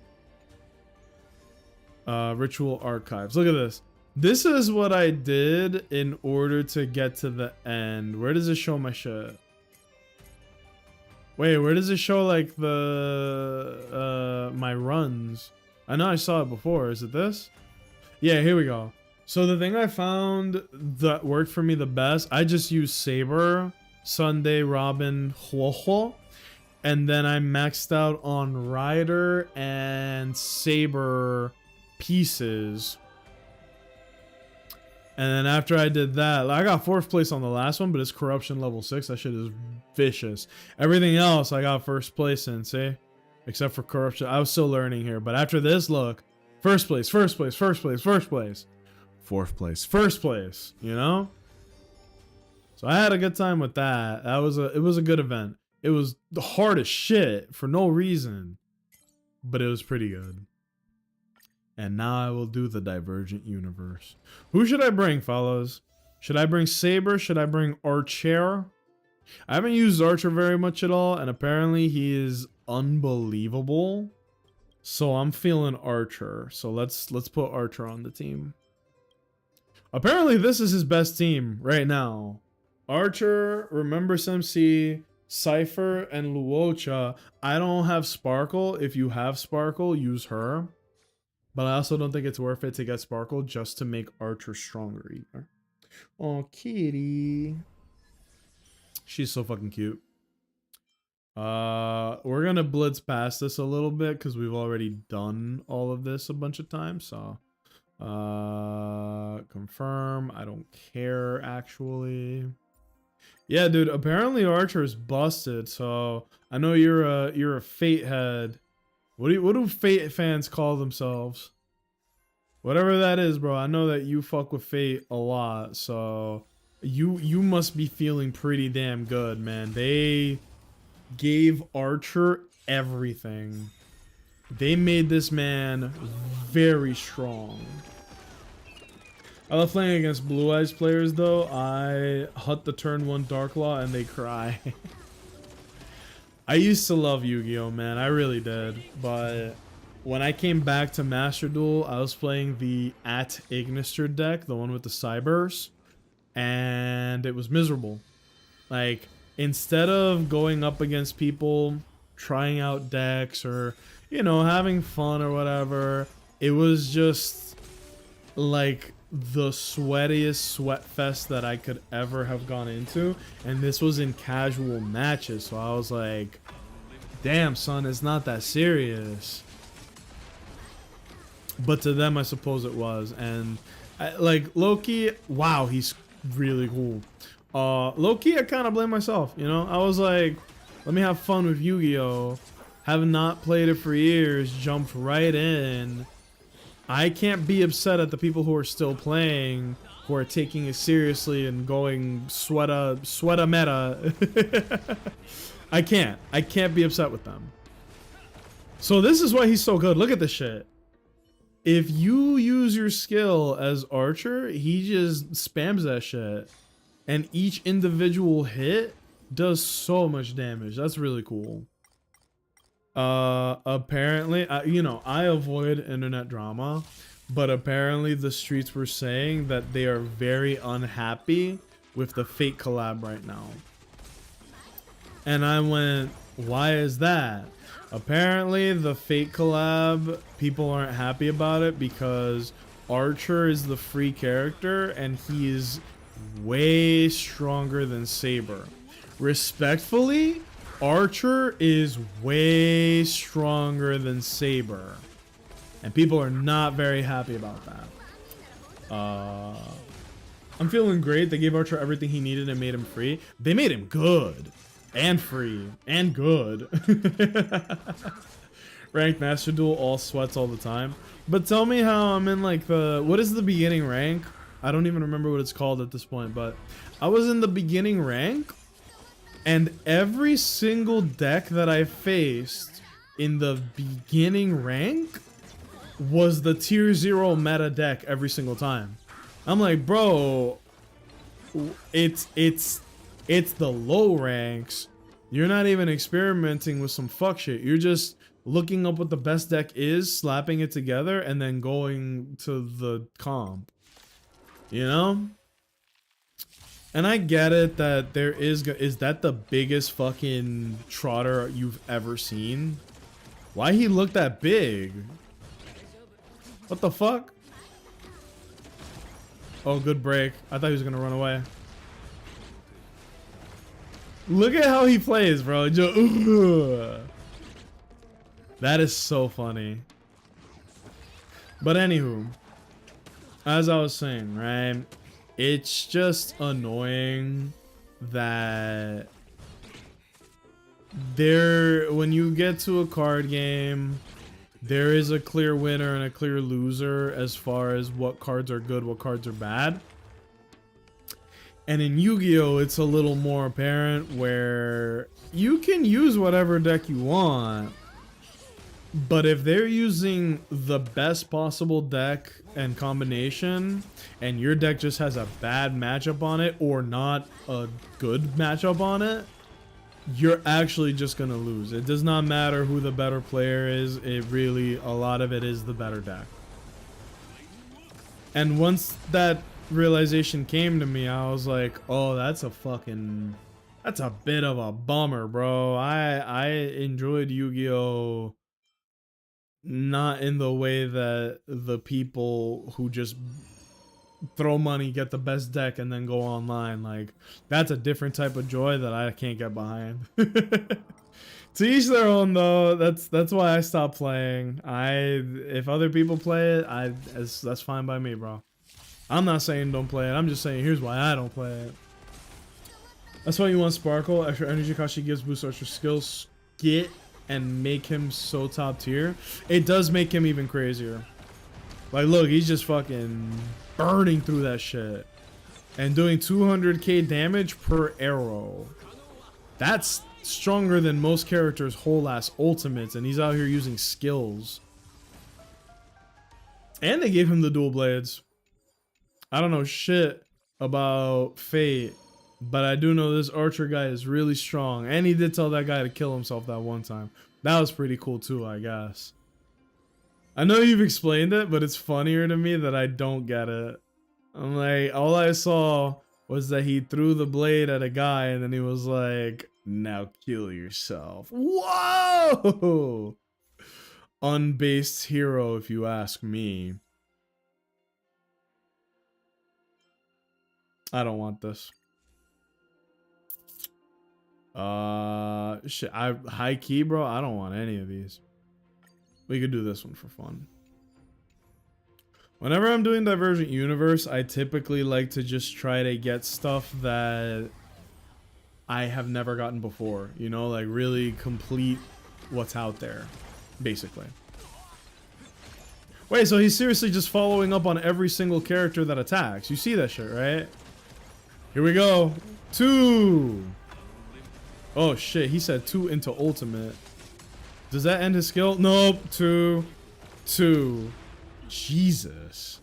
Ritual Archives. Look at this. This is what I did in order to get to the end. Where does it show my shit? Wait, where does it show like the my runs? I know I saw it before. Is it this? Yeah, here we go. So the thing I found that worked for me the best, I just used Saber, Sunday, Robin, Huohuo, and then I maxed out on Rider and Saber pieces. And then after I did that, I got 4th place on the last one, but it's corruption level 6. That shit is vicious. Everything else I got 1st place in, see? Except for corruption. I was still learning here. But after this, look. 1st place, 1st place, 1st place, 1st place. 4th place, 1st place, you know? So I had a good time with that. It was a good event. It was the hardest shit for no reason. But it was pretty good. And now I will do the Divergent Universe. Who should I bring, fellas? Should I bring Saber? Should I bring Archer? I haven't used Archer very much at all, and apparently he is unbelievable. So I'm feeling Archer. So let's put Archer on the team. Apparently this is his best team right now. Archer, Remembrance MC, Cypher, and Luocha. I don't have Sparkle. If you have Sparkle, use her. But I also don't think it's worth it to get Sparkle just to make Archer stronger either. Oh, kitty. She's so fucking cute. We're gonna blitz past this a little bit because we've already done all of this a bunch of times. So, confirm. I don't care actually. Yeah, dude. Apparently Archer is busted. So I know you're a Fate head. What do Fate fans call themselves? Whatever that is, bro. I know that you fuck with Fate a lot, so you must be feeling pretty damn good, man. They gave Archer everything. They made this man very strong. I love playing against Blue Eyes players though. I hut the turn 1 Dark Law and they cry. I used to love Yu-Gi-Oh, man. I really did. But when I came back to Master Duel, I was playing the at Ignister deck, the one with the Cybers, and it was miserable. Like, instead of going up against people, trying out decks, or, you know, having fun or whatever, it was just like the sweatiest sweat fest that I could ever have gone into, and this was in casual matches, so I was like, damn son, it's not that serious. But to them I suppose it was. And like Loki, wow, he's really cool. Loki, I kind of blame myself, you know. I was like, let me have fun with Yu-Gi-Oh, have not played it for years, jumped right in. I can't be upset at the people who are still playing, who are taking it seriously and going sweata meta. I can't be upset with them. So this is why he's so good. Look at this shit. If you use your skill as Archer, he just spams that shit. And each individual hit does so much damage. That's really cool. Apparently, you know, I avoid internet drama, but apparently the streets were saying that they are very unhappy with the Fate collab right now. And I went, why is that? Apparently the Fate collab, people aren't happy about it because Archer is the free character and he is way stronger than Saber. Respectfully, Archer is way stronger than Saber, and people are not very happy about that. I'm feeling great. They gave Archer everything he needed and made him free. They made him good and free and good. Ranked Master Duel, all sweats all the time. But tell me how I'm in like the, what is the beginning rank? I don't even remember what it's called at this point, but I was in the beginning rank. And every single deck that I faced in the beginning rank was the tier 0 meta deck every single time. I'm like, bro, it's the low ranks. You're not even experimenting with some fuck shit. You're just looking up what the best deck is, slapping it together, and then going to the comp. You know? And I get it that there is that the biggest fucking trotter you've ever seen? Why he look that big? What the fuck? Oh, good break. I thought he was gonna run away. Look at how he plays, bro. That is so funny. But anywho, as I was saying, right? It's just annoying that when you get to a card game, there is a clear winner and a clear loser as far as what cards are good, what cards are bad. And in Yu-Gi-Oh, it's a little more apparent where you can use whatever deck you want, but if they're using the best possible deck and combination, and your deck just has a bad matchup on it or not a good matchup on it, you're actually just gonna lose. It does not matter who the better player is. It really, a lot of it is the better deck. And once that realization came to me, I was like, oh, that's a bit of a bummer, bro. I enjoyed Yu-Gi-Oh! Not in the way that the people who just throw money, get the best deck, and then go online. Like, that's a different type of joy that I can't get behind. To each their own, though. That's why I stopped playing. If other people play it, that's fine by me, bro. I'm not saying don't play it. I'm just saying here's why I don't play it. That's why you want Sparkle. Extra energy cost she gives boosts extra skills. And make him so top tier. It does make him even crazier. Like, look, he's just fucking burning through that shit and doing 200k damage per arrow. That's stronger than most characters' whole ass ultimates, and he's out here using skills. And they gave him the dual blades. I don't know shit about Fate, but I do know this Archer guy is really strong. And he did tell that guy to kill himself that one time. That was pretty cool too, I guess. I know you've explained it, but it's funnier to me that I don't get it. I'm like, all I saw was that he threw the blade at a guy and then he was like, now kill yourself. Whoa! Unbased hero, if you ask me. I don't want this. Shit, high key, bro. I don't want any of these. We could do this one for fun. Whenever I'm doing Divergent Universe, I typically like to just try to get stuff that I have never gotten before. You know, like really complete what's out there, basically. Wait, so he's seriously just following up on every single character that attacks. You see that shit, right? Here we go. 2. Oh shit, he said 2 into ultimate. Does that end his skill? Nope. 2. Jesus.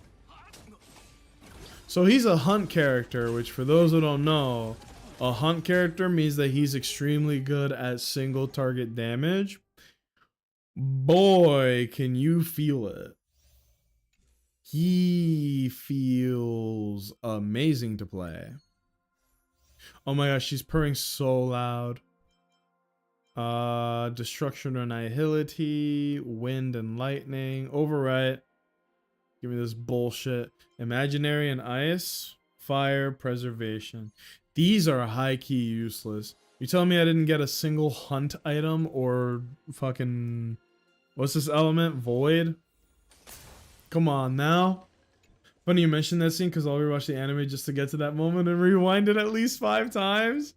So he's a hunt character, which for those who don't know, a hunt character means that he's extremely good at single target damage. Boy, can you feel it. He feels amazing to play. Oh my gosh, she's purring so loud. Destruction or Annihility, Wind and Lightning, Overwrite. Give me this bullshit. Imaginary and Ice, Fire, Preservation. These are high-key useless. You telling me I didn't get a single hunt item or fucking... What's this element? Void? Come on now. Funny you mentioned that scene because I'll rewatch the anime just to get to that moment and rewind it at least 5 times.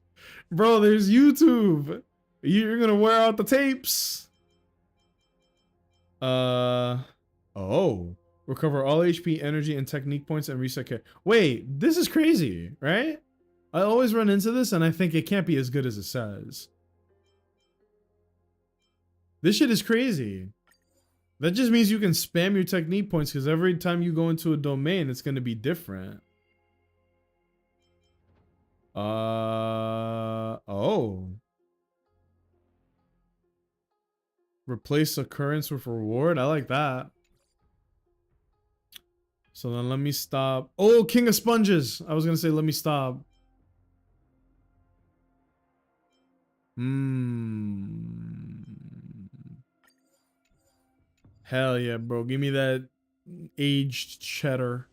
Bro, there's YouTube. You're gonna wear out the tapes. Oh. Recover all HP, energy, and technique points and reset care. Wait, this is crazy, right? I always run into this and I think it can't be as good as it says. This shit is crazy. That just means you can spam your technique points because every time you go into a domain, it's going to be different. Oh. Replace occurrence with reward. I like that. So then let me stop. Oh, King of Sponges. I was going to say, let me stop. Hell yeah, bro. Give me that aged cheddar.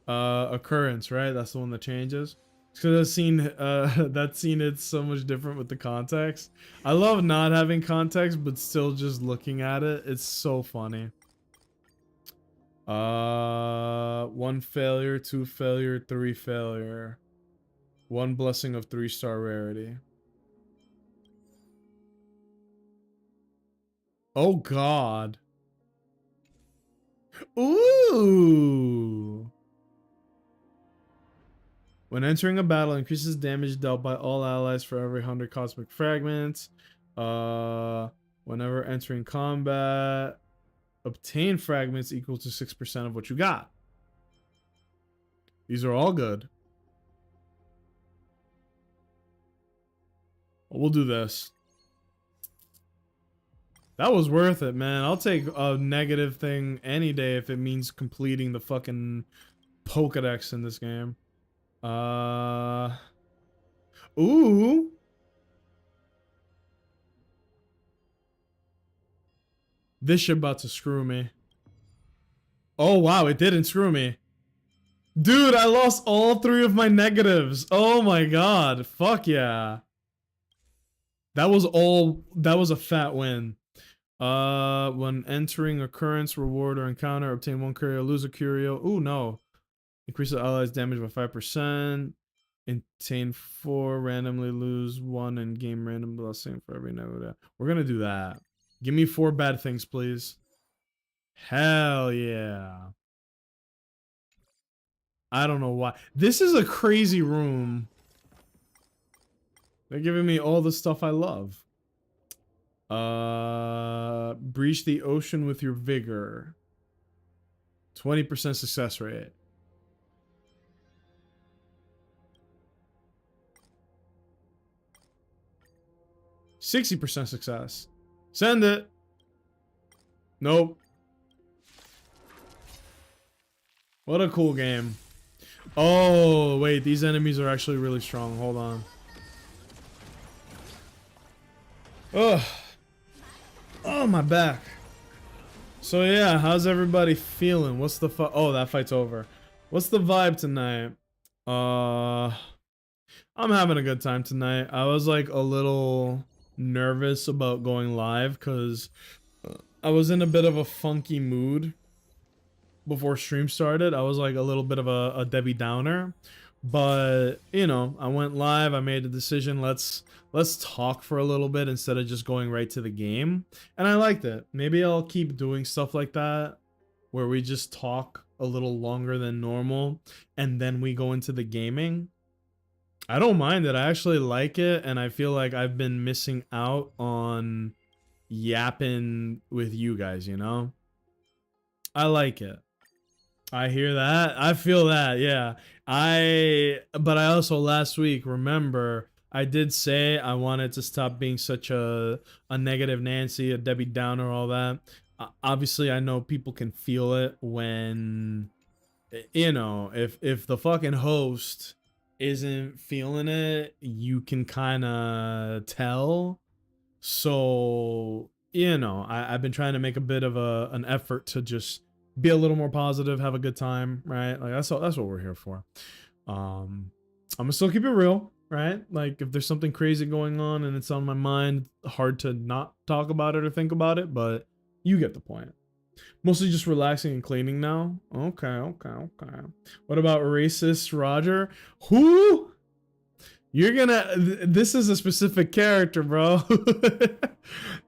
Occurrence, right? That's the one that changes. Because that scene it's so much different with the context. I love not having context, but still just looking at it. It's so funny. 1 failure, 2 failure, 3 failure. 1 blessing of 3-star rarity. Oh god. Ooh. When entering a battle, increases damage dealt by all allies for every 100 cosmic fragments. Whenever entering combat, obtain fragments equal to 6% of what you got. These are all good. We'll do this. That was worth it, man. I'll take a negative thing any day if it means completing the fucking Pokedex in this game. Ooh. This shit about to screw me. Oh, wow. It didn't screw me. Dude, I lost all 3 of my negatives. Oh my god. Fuck yeah. That was a fat win. When entering occurrence, reward, or encounter, obtain 1 curio, lose a curio. Ooh, no. Increase the allies' damage by 5%. Obtain 4, randomly lose 1, and gain random blessing for every negative. We're gonna do that. Give me 4 bad things, please. Hell yeah. I don't know why. This is a crazy room. They're giving me all the stuff I love. Breach the ocean with your vigor. 20% success rate. 60% success. Send it. Nope. What a cool game. Oh, wait. These enemies are actually really strong. Hold on. Ugh. Oh, my back. So, yeah. How's everybody feeling? What's the oh, that fight's over. What's the vibe tonight? I'm having a good time tonight. I was like a little nervous about going live because I was in a bit of a funky mood before stream started. I was like a little bit of a Debbie Downer, but you know, I went live. I made a decision. Let's talk for a little bit instead of just going right to the game, and I liked it. Maybe I'll keep doing stuff like that where we just talk a little longer than normal and then we go into the gaming. I don't mind it. I actually like it, and I feel like I've been missing out on yapping with you guys, you know? I like it. I hear that. I feel that, yeah. But I also last week, remember, I did say I wanted to stop being such a negative Nancy, a Debbie Downer, all that. Obviously, I know people can feel it when, you know, if the fucking host isn't feeling it, you can kind of tell. So, you know, I've been trying to make a bit of an effort to just be a little more positive, have a good time, right? Like that's what we're here for. I'm gonna still keep it real, right? Like if there's something crazy going on and it's on my mind, hard to not talk about it or think about it, but you get the point. Mostly just relaxing and cleaning now. Okay. What about racist Roger? Who? You're gonna... This is a specific character, bro.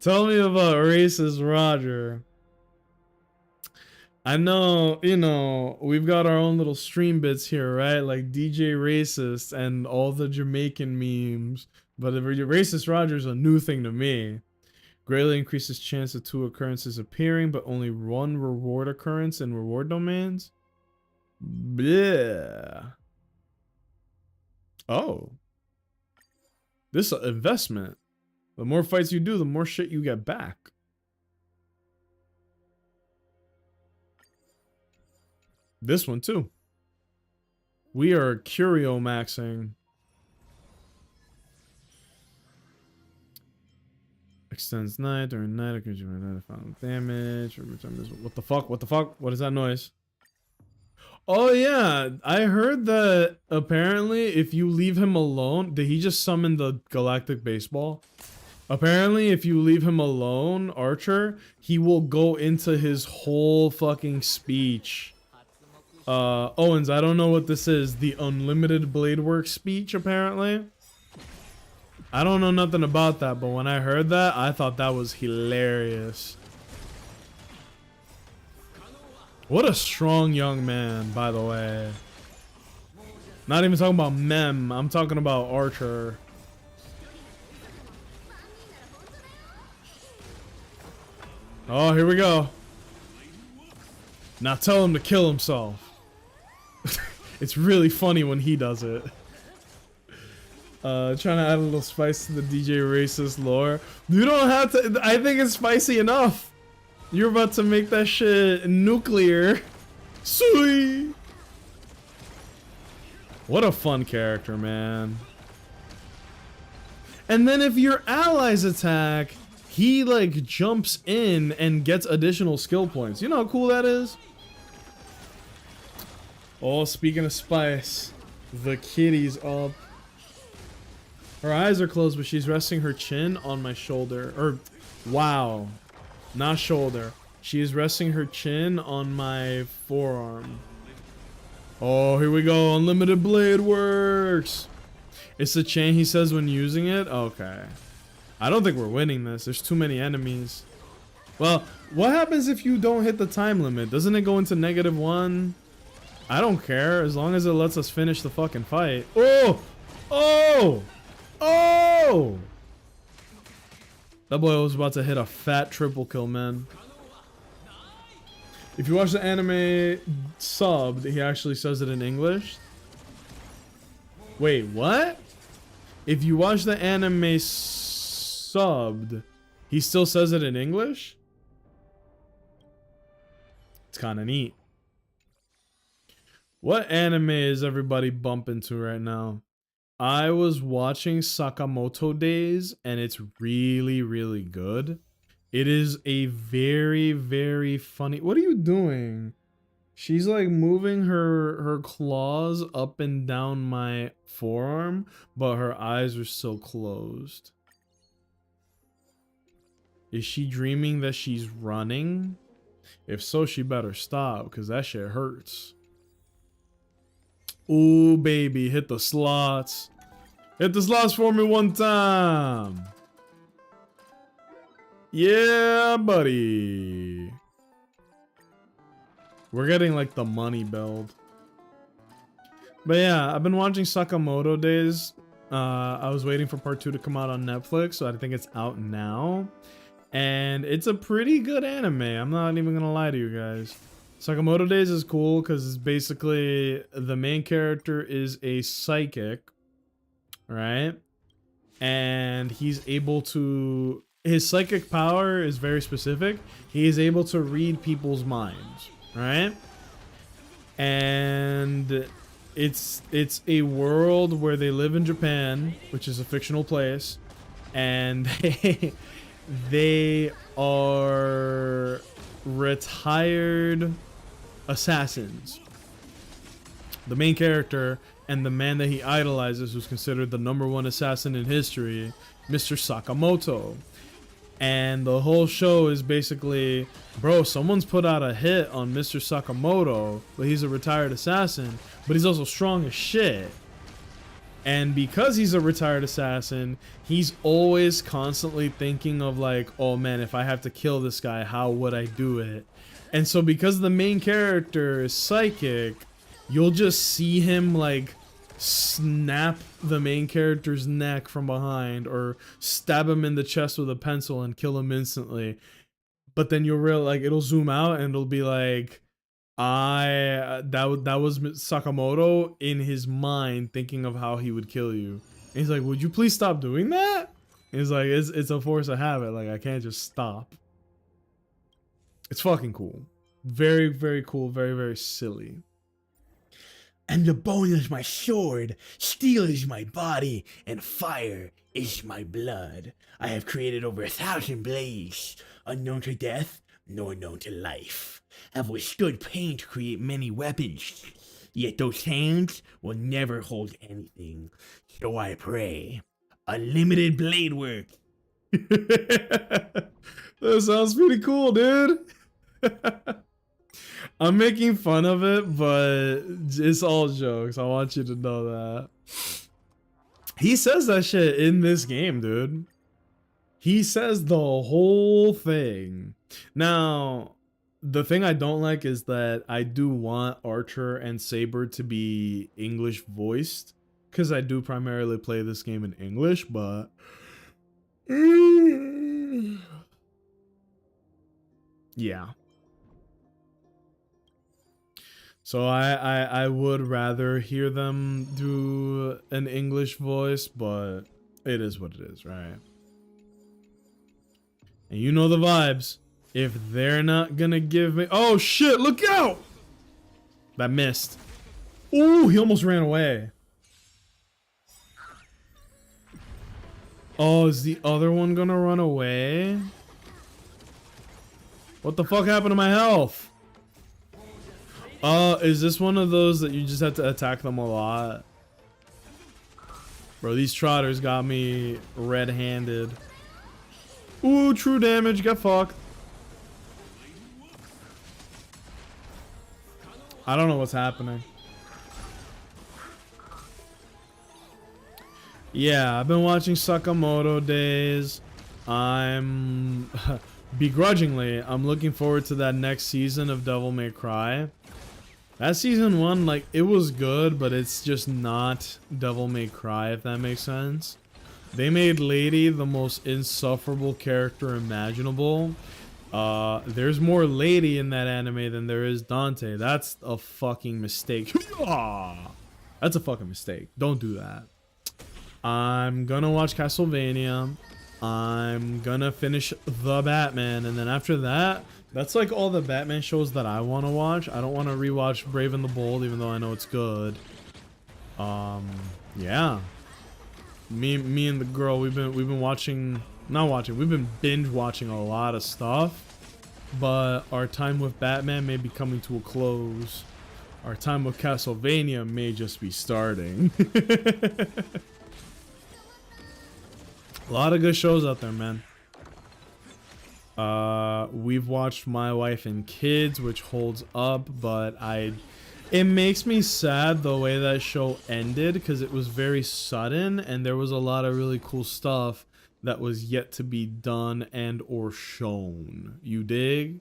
Tell me about racist Roger. I know, you know, we've got our own little stream bits here, right? Like DJ Racist and all the Jamaican memes. But the racist Roger is a new thing to me. Greatly increases chance of 2 occurrences appearing, but only 1 reward occurrence in reward domains. Bleh. Oh. This is an investment. The more fights you do, the more shit you get back. This one too. We are curio maxing. Extends night during night. Occurs you final damage. What the fuck? What the fuck? What is that noise? Oh yeah, I heard that apparently if you leave him alone, did he just summon the galactic baseball? Apparently if you leave him alone, Archer, he will go into his whole fucking speech. Owens, I don't know what this is. The unlimited blade work speech, apparently. I don't know nothing about that, but when I heard that, I thought that was hilarious. What a strong young man, by the way. Not even talking about Mem, I'm talking about Archer. Oh, here we go. Now tell him to kill himself. It's really funny when he does it. Trying to add a little spice to the DJ Racist lore. You don't have to. I think it's spicy enough. You're about to make that shit nuclear. Sweet. What a fun character, man. And then if your allies attack, he like jumps in and gets additional skill points. You know how cool that is? Oh, speaking of spice, the kitty's up. Her eyes are closed, but she's resting her chin on my shoulder. Or, wow. Not shoulder. She is resting her chin on my forearm. Oh, here we go. Unlimited blade works. It's the chain he says when using it? Okay. I don't think we're winning this. There's too many enemies. Well, what happens if you don't hit the time limit? Doesn't it go into -1? I don't care. As long as it lets us finish the fucking fight. Oh! Oh! Oh! That boy was about to hit a fat triple kill, man. If you watch the anime subbed, he actually says it in English. Wait, what? If you watch the anime subbed, he still says it in English. It's kind of neat. What anime is everybody bumping to right now? I was watching Sakamoto Days, and it's really, really good. It is a very, very funny... What are you doing? She's like moving her claws up and down my forearm, but her eyes are still closed. Is she dreaming that she's running? If so, she better stop, because that shit hurts. Ooh, baby, hit the slots. Hit the slots for me one time. Yeah, buddy. We're getting like the money build. But yeah, I've been watching Sakamoto Days. I was waiting for part 2 to come out on Netflix, so I think it's out now. And it's a pretty good anime. I'm not even gonna lie to you guys. Sakamoto Days is cool because it's basically the main character is a psychic, right? And he's able to... His psychic power is very specific. He is able to read people's minds, right? And it's a world where they live in Japan, which is a fictional place, and they are retired assassins. The main character and the man that he idolizes, who's considered the #1 assassin in history, Mr. Sakamoto. And the whole show is basically, bro, someone's put out a hit on Mr. Sakamoto, but he's a retired assassin, but he's also strong as shit. And because he's a retired assassin, he's always constantly thinking of like, oh man, if I have to kill this guy, how would I do it? And so because the main character is psychic, you'll just see him like snap the main character's neck from behind or stab him in the chest with a pencil and kill him instantly. But then you'll realize, like, it'll zoom out and it'll be like, that was Sakamoto in his mind thinking of how he would kill you. And he's like, would you please stop doing that? And he's like, it's a force of habit. Like, I can't just stop. It's fucking cool. Very, very cool. Very, very silly. And the bone is my sword, steel is my body, and fire is my blood. I have created over 1,000 blades, unknown to death, nor known to life. Have withstood pain to create many weapons, yet those hands will never hold anything. So I pray, unlimited blade work. That sounds pretty cool, dude. I'm making fun of it, but it's all jokes. I want you to know that. He says that shit in this game, dude. He says the whole thing. Now, the thing I don't like is that I do want Archer and Saber to be English voiced, because I do primarily play this game in English, but... yeah. So I would rather hear them do an English voice, but it is what it is, right? And you know the vibes. If they're not gonna give me... Oh shit, look out! That missed. Ooh, he almost ran away. Oh, is the other one gonna run away? What the fuck happened to my health? Is this one of those that you just have to attack them a lot? Bro, these trotters got me red-handed. Ooh, true damage, get fucked. I don't know what's happening. Yeah, I've been watching Sakamoto Days. I'm... begrudgingly, I'm looking forward to that next season of Devil May Cry. That season 1, like, it was good, but it's just not Devil May Cry, if that makes sense. They made Lady the most insufferable character imaginable. There's more Lady in that anime than there is Dante. That's a fucking mistake. That's a fucking mistake. Don't do that. I'm gonna watch Castlevania. I'm gonna finish The Batman, and then after that, that's like all the Batman shows that I want to watch. I don't want to rewatch Brave and the Bold, even though I know it's good. Yeah. Me and the girl, we've been watching, not watching, we've been binge watching a lot of stuff. But our time with Batman may be coming to a close. Our time with Castlevania may just be starting. A lot of good shows out there, man. We've watched My Wife and Kids, which holds up, but it makes me sad the way that show ended, because it was very sudden and there was a lot of really cool stuff that was yet to be done and or shown. You dig?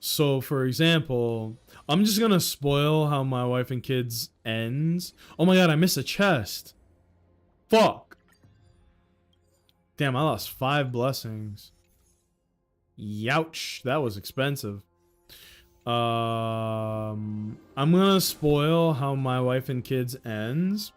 So for example, I'm just gonna spoil how My Wife and Kids ends. Oh my god, I missed a chest. Fuck. Damn, I lost 5 blessings. Youch, that was expensive. I'm gonna spoil how My Wife and Kids ends.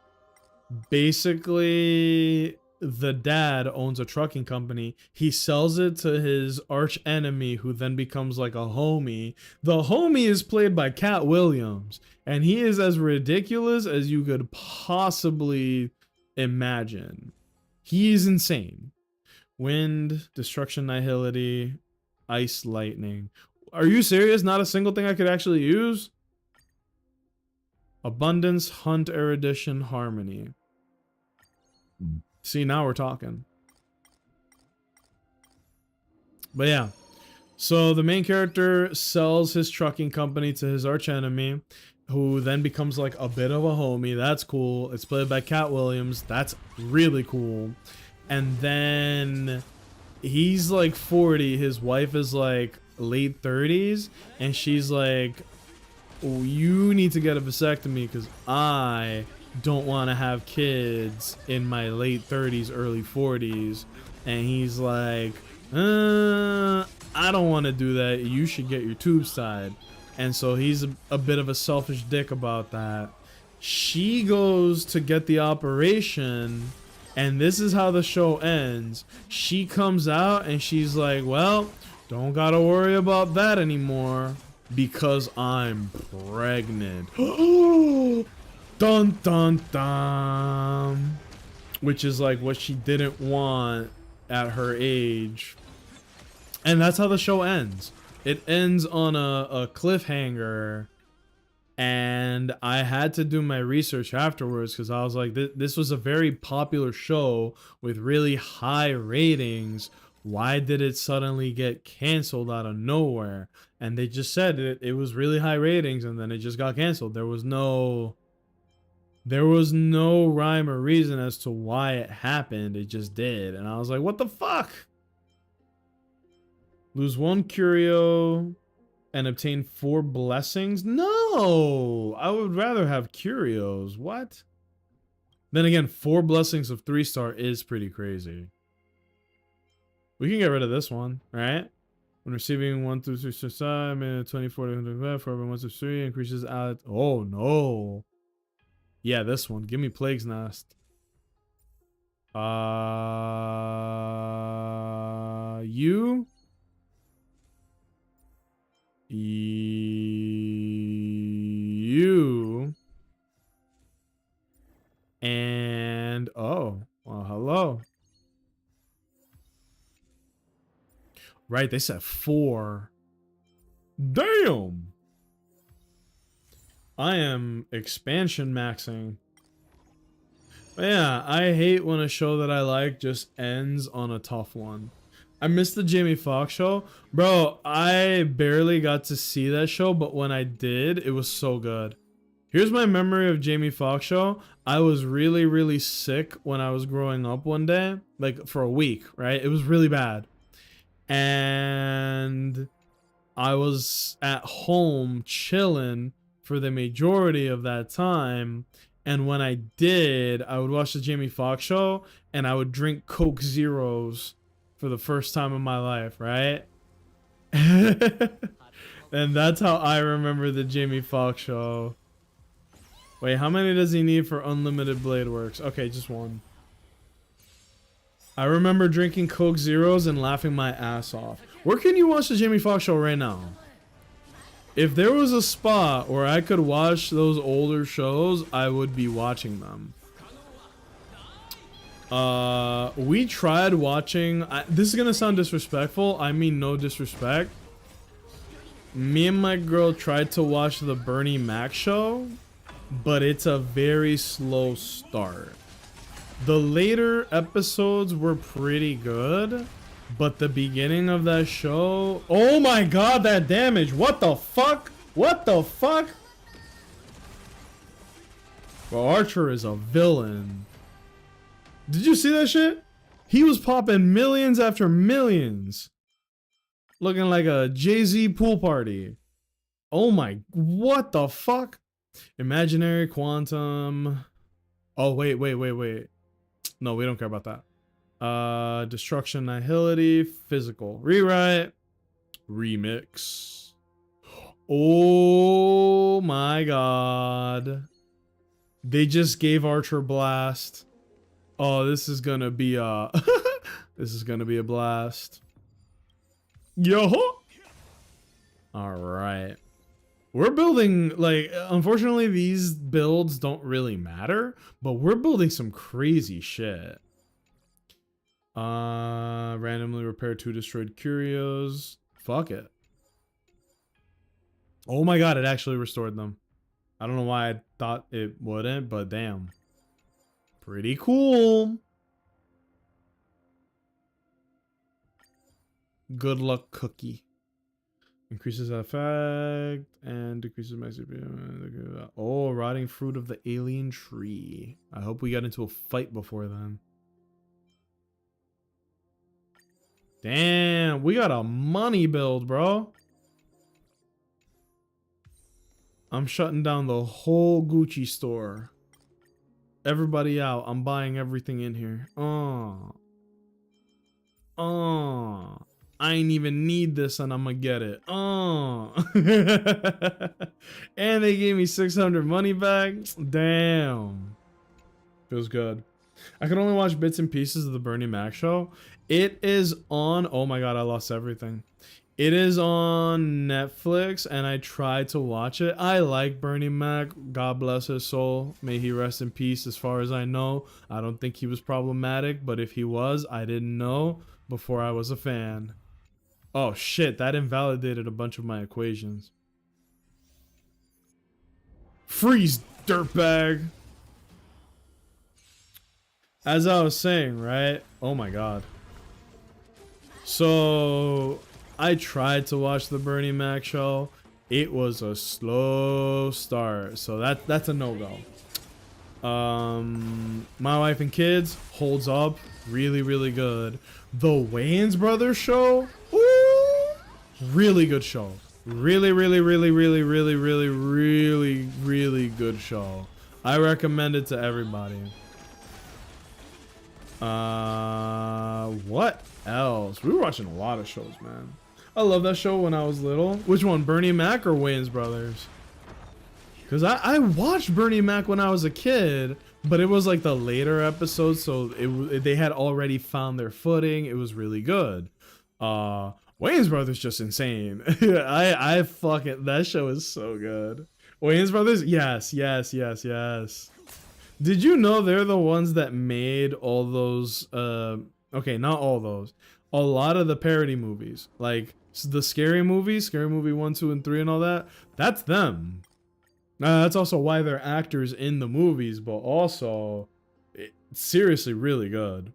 Basically, the dad owns a trucking company. He sells it to his arch enemy, who then becomes like a homie. The homie is played by Cat Williams, and he is as ridiculous as you could possibly imagine. He is insane. Wind, destruction, nihility, ice, lightning. Are you serious? Not a single thing I could actually use? Abundance, hunt, erudition, harmony. See, now we're talking. But yeah. So the main character sells his trucking company to his archenemy, who then becomes like a bit of a homie. That's cool. It's played by Cat Williams. That's really cool. And then he's like 40. His wife is like late 30s. And she's like, oh, you need to get a vasectomy because I don't want to have kids in my late 30s, early 40s. And he's like, I don't want to do that. You should get your tubes tied. And so he's a bit of a selfish dick about that. She goes to get the operation, and this is how the show ends. She comes out and she's like, well, don't gotta worry about that anymore because I'm pregnant. Dun dun dun. Which is like what she didn't want at her age. And that's how the show ends. It ends on a cliffhanger. And I had to do my research afterwards because I was like, this was a very popular show with really high ratings. Why did it suddenly get canceled out of nowhere? And they just said it was really high ratings and then it just got canceled. There was no rhyme or reason as to why it happened. It just did. And I was like, what the fuck? Lose 1 curio and obtain 4 blessings? No! I would rather have curios. What? Then again, 4 blessings of 3-star is pretty crazy. We can get rid of this one, right? When receiving 1 through 3 star, 24 for every 1 through 3 increases out. Oh no. Yeah, this one. Give me Plague's Nest. You and oh, well, hello. Right, they said 4. Damn. I am expansion maxing. But yeah, I hate when a show that I like just ends on a tough one. I missed the Jamie Foxx show. Bro, I barely got to see that show, but when I did, it was so good. Here's my memory of Jamie Foxx show. I was really, really sick when I was growing up one day. Like, for a week, right? It was really bad. And I was at home chilling for the majority of that time. And when I did, I would watch the Jamie Foxx show and I would drink Coke Zeros for the first time in my life, right? And that's how I remember the Jamie Foxx show. Wait, how many does he need for unlimited blade works? Okay, just 1. I remember drinking Coke Zeros and laughing my ass off. Where can you watch the Jamie Foxx show right now? If there was a spot where I could watch those older shows, I would be watching them. We tried watching, this is gonna sound disrespectful, I mean no disrespect. Me and my girl tried to watch the Bernie Mac show, but it's a very slow start. The later episodes were pretty good, but the beginning of that show, oh my god, that damage, what the fuck? What the fuck? Well, Archer is a villain. Did you see that shit? He was popping millions after millions. Looking like a Jay-Z pool party. Oh my, what the fuck? Imaginary quantum. Oh, wait. No, we don't care about that. Destruction, nihility, physical. Rewrite. Remix. Oh my god. They just gave Archer Blast. Oh, this is gonna be a this is gonna be a blast. Yo. All right. We're building, like, unfortunately these builds don't really matter, but we're building some crazy shit. Randomly repair 2 destroyed curios. Fuck it. Oh my god, it actually restored them. I don't know why I thought it wouldn't, but damn. Pretty cool. Good luck cookie. Increases effect and decreases my CPU. Oh, rotting fruit of the alien tree. I hope we got into a fight before then. Damn, we got a money build, bro. I'm shutting down the whole Gucci store. Everybody out. I'm buying everything in here. I ain't even need this and I'm gonna get it. And they gave me 600 money back. Damn. Feels good. I can only watch bits and pieces of the Bernie Mac show. It is on, oh my god, I lost everything. It is on Netflix and I tried to watch it. I like Bernie Mac. God bless his soul. May he rest in peace. As far as I know, I don't think he was problematic, but if he was, I didn't know before I was a fan. Oh shit, that invalidated a bunch of my equations. Freeze, dirtbag. As I was saying, right? Oh my god. So I tried to watch the Bernie Mac show. It was a slow start, so that's a no-go. My Wife and Kids holds up really good. The Wayans Brothers show, ooh, really good show. Really good show. I recommend it to everybody. What else? We were watching a lot of shows, man. I love that show when I was little. Which one, Bernie Mac or Wayans Brothers? Because I watched Bernie Mac when I was a kid, but it was like the later episodes, so they had already found their footing. It was really good. Wayans Brothers just insane. I fucking, that show is so good. Wayans Brothers, yes. Did you know they're the ones that made all those, okay, not all those, a lot of the parody movies, like the Scary Movie, Scary Movie 1, 2, and 3 and all that, that's them. That's also why they're actors in the movies, but also, seriously really good.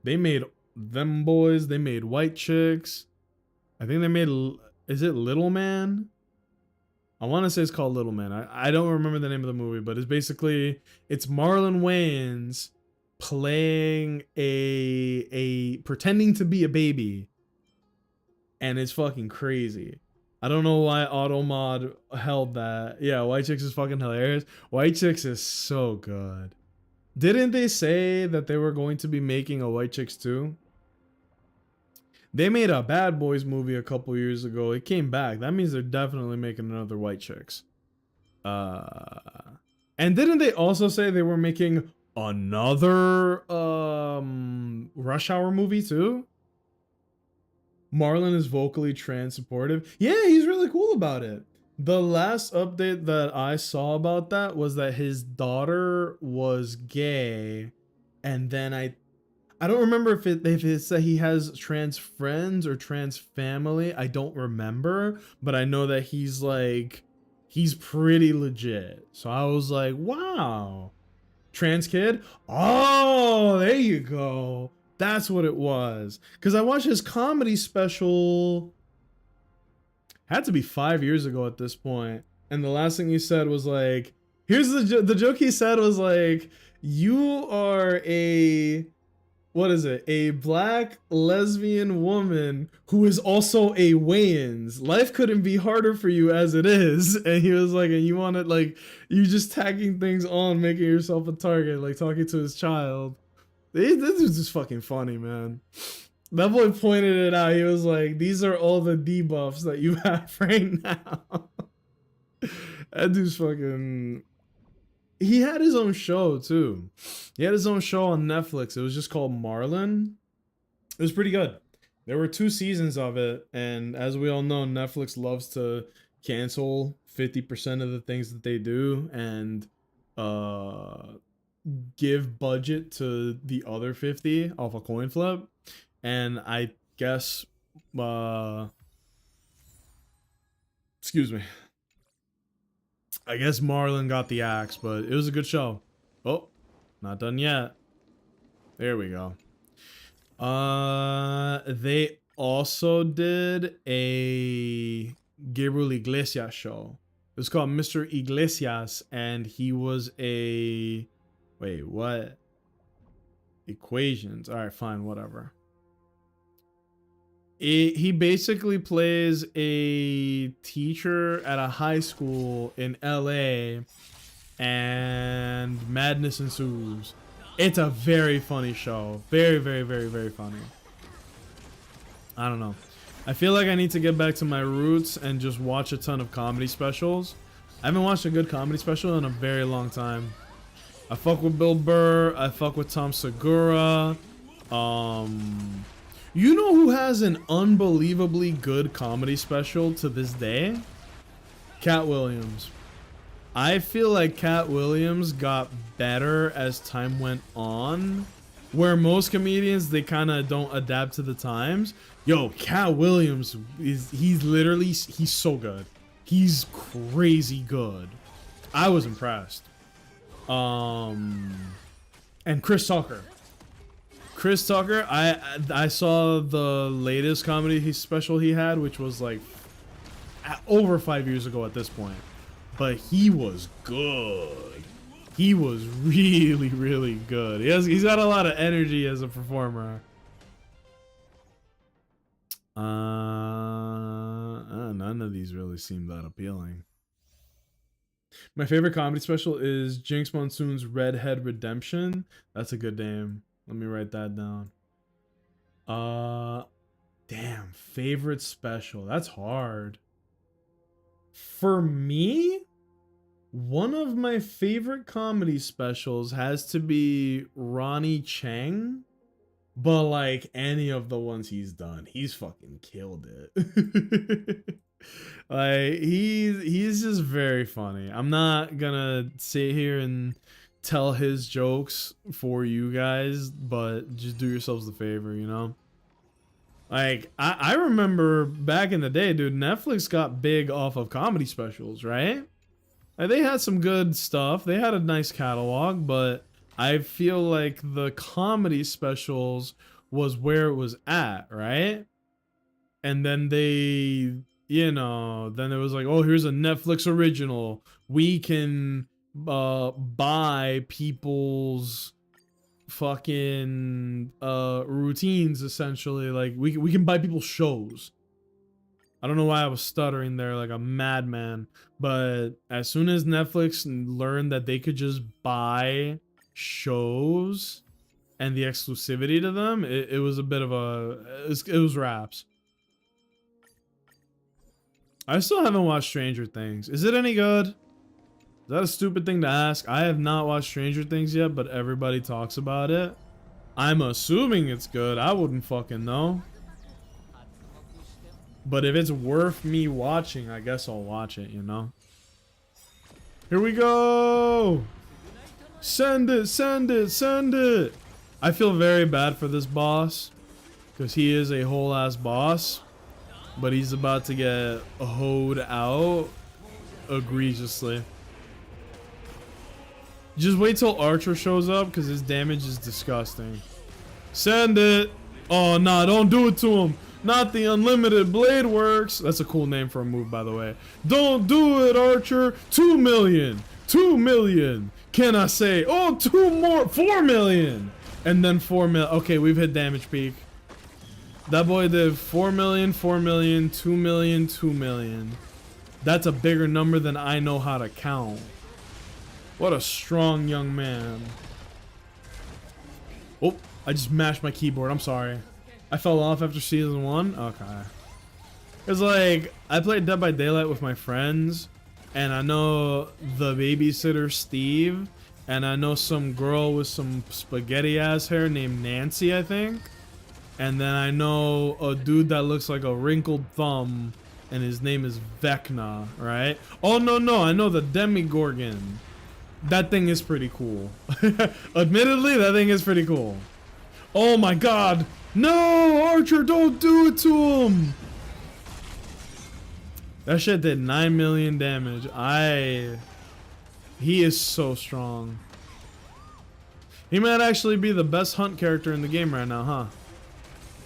They made Them Boys, they made White Chicks, I think they made, is it Little Man? I want to say it's called Little Man. I don't remember the name of the movie, but it's basically, it's Marlon Wayans playing pretending to be a baby. And it's fucking crazy. I don't know why Automod held that. Yeah, White Chicks is fucking hilarious. White Chicks is so good. Didn't they say that they were going to be making a White Chicks 2? They made a Bad Boys movie a couple years ago. It came back. That means they're definitely making another White Chicks. And didn't they also say they were making another Rush Hour movie too. Marlon is vocally trans supportive. Yeah, he's really cool about it. The last update that I saw about that was that his daughter was gay, and then I don't remember if it's that he has trans friends or trans family. I don't remember, but I know that he's pretty legit. So I was like, wow. Trans kid? Oh, there you go. That's what it was. Because I watched his comedy special, had to be 5 years ago at this point. And the last thing he said was like, here's the joke he said was like, you are a black lesbian woman who is also a Wayans. Life couldn't be harder for you as it is. And he was like, and you want it like, you just tagging things on, making yourself a target, like talking to his child. This is just fucking funny, man. That boy pointed it out. He was like, these are all the debuffs that you have right now. That dude's fucking... He had his own show, too. He had his own show on Netflix. It was just called Marlon. It was pretty good. There were 2 seasons of it, and as we all know, Netflix loves to cancel 50% of the things that they do and give budget to the other 50 off a coin flip. And I guess excuse me, I guess Marlon got the axe, but it was a good show. Oh, not done yet. There we go. They also did a Gabriel Iglesias show. It was called Mr. Iglesias, and he was a... Wait, what? Equations. All right, fine, whatever. He basically plays a teacher at a high school in LA, and madness ensues. It's a very funny show. Very, very, very, very funny. I don't know. I feel like I need to get back to my roots and just watch a ton of comedy specials. I haven't watched a good comedy special in a very long time. I fuck with Bill Burr. I fuck with Tom Segura. You know who has an unbelievably good comedy special to this day? Cat Williams. I feel like Cat Williams got better as time went on. Where most comedians, they kind of don't adapt to the times. Yo, Cat Williams, he's so good. He's crazy good. I was impressed. And Chris Tucker. Chris Tucker, I saw the latest comedy special he had, which was like over 5 years ago at this point. But he was good. He was really, really good. He's got a lot of energy as a performer. None of these really seem that appealing. My favorite comedy special is Jinx Monsoon's Redhead Redemption. That's a good name. Let me write that down. Damn, favorite special. That's hard. For me, one of my favorite comedy specials has to be Ronnie Chang. But like any of the ones he's done, he's fucking killed it. Like he's just very funny. I'm not gonna sit here and tell his jokes for you guys, but just do yourselves the favor, you know? Like I remember back in the day, dude, Netflix got big off of comedy specials, right? Like they had some good stuff. They had a nice catalog, but I feel like the comedy specials was where it was at, right? And then they, you know, then it was like, oh, here's a Netflix original. We can buy people's fucking routines, essentially. Like we can buy people's shows. I don't know why I was stuttering there like a madman, but as soon as Netflix learned that they could just buy shows and the exclusivity to them, it was a bit of it was raps. I still haven't watched Stranger Things. Is it any good? Is that a stupid thing to ask? I have not watched Stranger Things yet, but everybody talks about it. I'm assuming it's good. I wouldn't fucking know. But if it's worth me watching, I guess I'll watch it, you know? Here we go! Send it, send it, send it! I feel very bad for this boss, because he is a whole ass boss, but he's about to get hoed out egregiously. Just wait till Archer shows up, because his damage is disgusting. Send it! Oh, nah, don't do it to him! Not the unlimited blade works. That's a cool name for a move, by the way. Don't do it, Archer. 2 million. 2 million. Can I say? Oh, 2 more. 4 million. And then 4 million. Okay, we've hit damage peak. That boy did 4 million, 4 million, 2 million, 2 million. That's a bigger number than I know how to count. What a strong young man. Oh, I just mashed my keyboard. I'm sorry. I fell off after season 1? Okay. It's like, I played Dead by Daylight with my friends, and I know the babysitter Steve, and I know some girl with some spaghetti ass hair named Nancy, I think. And then I know a dude that looks like a wrinkled thumb, and his name is Vecna, right? Oh, no, I know the Demigorgon. That thing is pretty cool. Admittedly, that thing is pretty cool. Oh my god! No, Archer, don't do it to him. That shit did 9 million damage. He is so strong. He might actually be the best hunt character in the game right now, huh?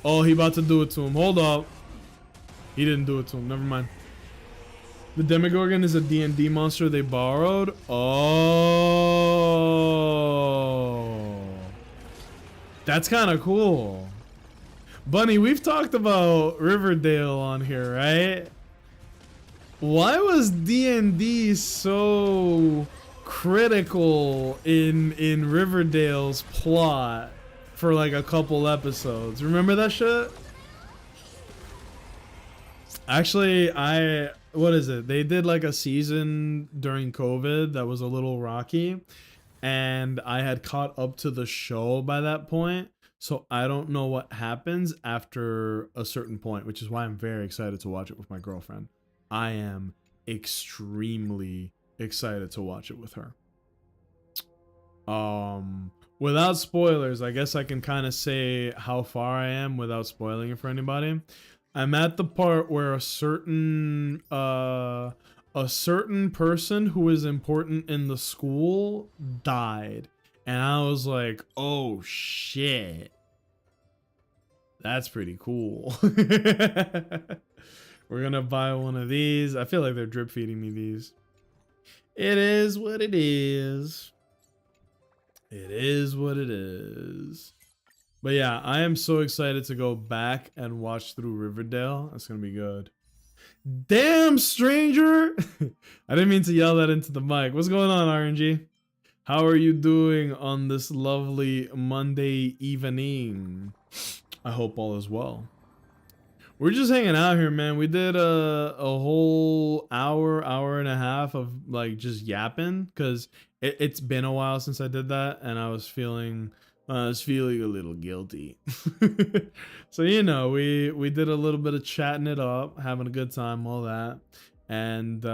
Oh, he about to do it to him. Hold up. He didn't do it to him. Never mind. The Demogorgon is a D&D monster they borrowed. Oh. That's kind of cool. Bunny, we've talked about Riverdale on here, right? Why was D&D so critical in Riverdale's plot for like a couple episodes? Remember that shit? Actually, what is it? They did like a season during COVID that was a little rocky, and I had caught up to the show by that point. So I don't know what happens after a certain point, which is why I'm very excited to watch it with my girlfriend. I am extremely excited to watch it with her. Without spoilers, I guess I can kind of say how far I am without spoiling it for anybody. I'm at the part where a certain person who is important in the school died. And I was like, oh shit. That's pretty cool. We're gonna buy one of these. I feel like they're drip feeding me these. It is what it is. It is what it is. But yeah, I am so excited to go back and watch through Riverdale. That's gonna be good. Damn, stranger! I didn't mean to yell that into the mic. What's going on, RNG? How are you doing on this lovely Monday evening? I hope all is well. We're just hanging out here, man. We did a whole hour and a half of like just yapping, because it's been a while since I did that, and I was feeling a little guilty. So you know, we did a little bit of chatting it up, having a good time, all that, and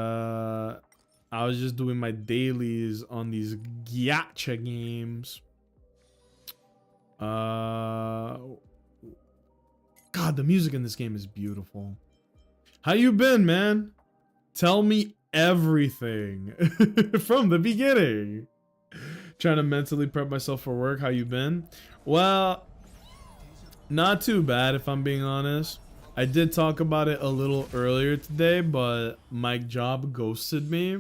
I was just doing my dailies on these gacha games. God, the music in this game is beautiful. How you been, man? Tell me everything from the beginning. Trying to mentally prep myself for work. How you been? Well, not too bad if I'm being honest. I did talk about it a little earlier today, but my job ghosted me,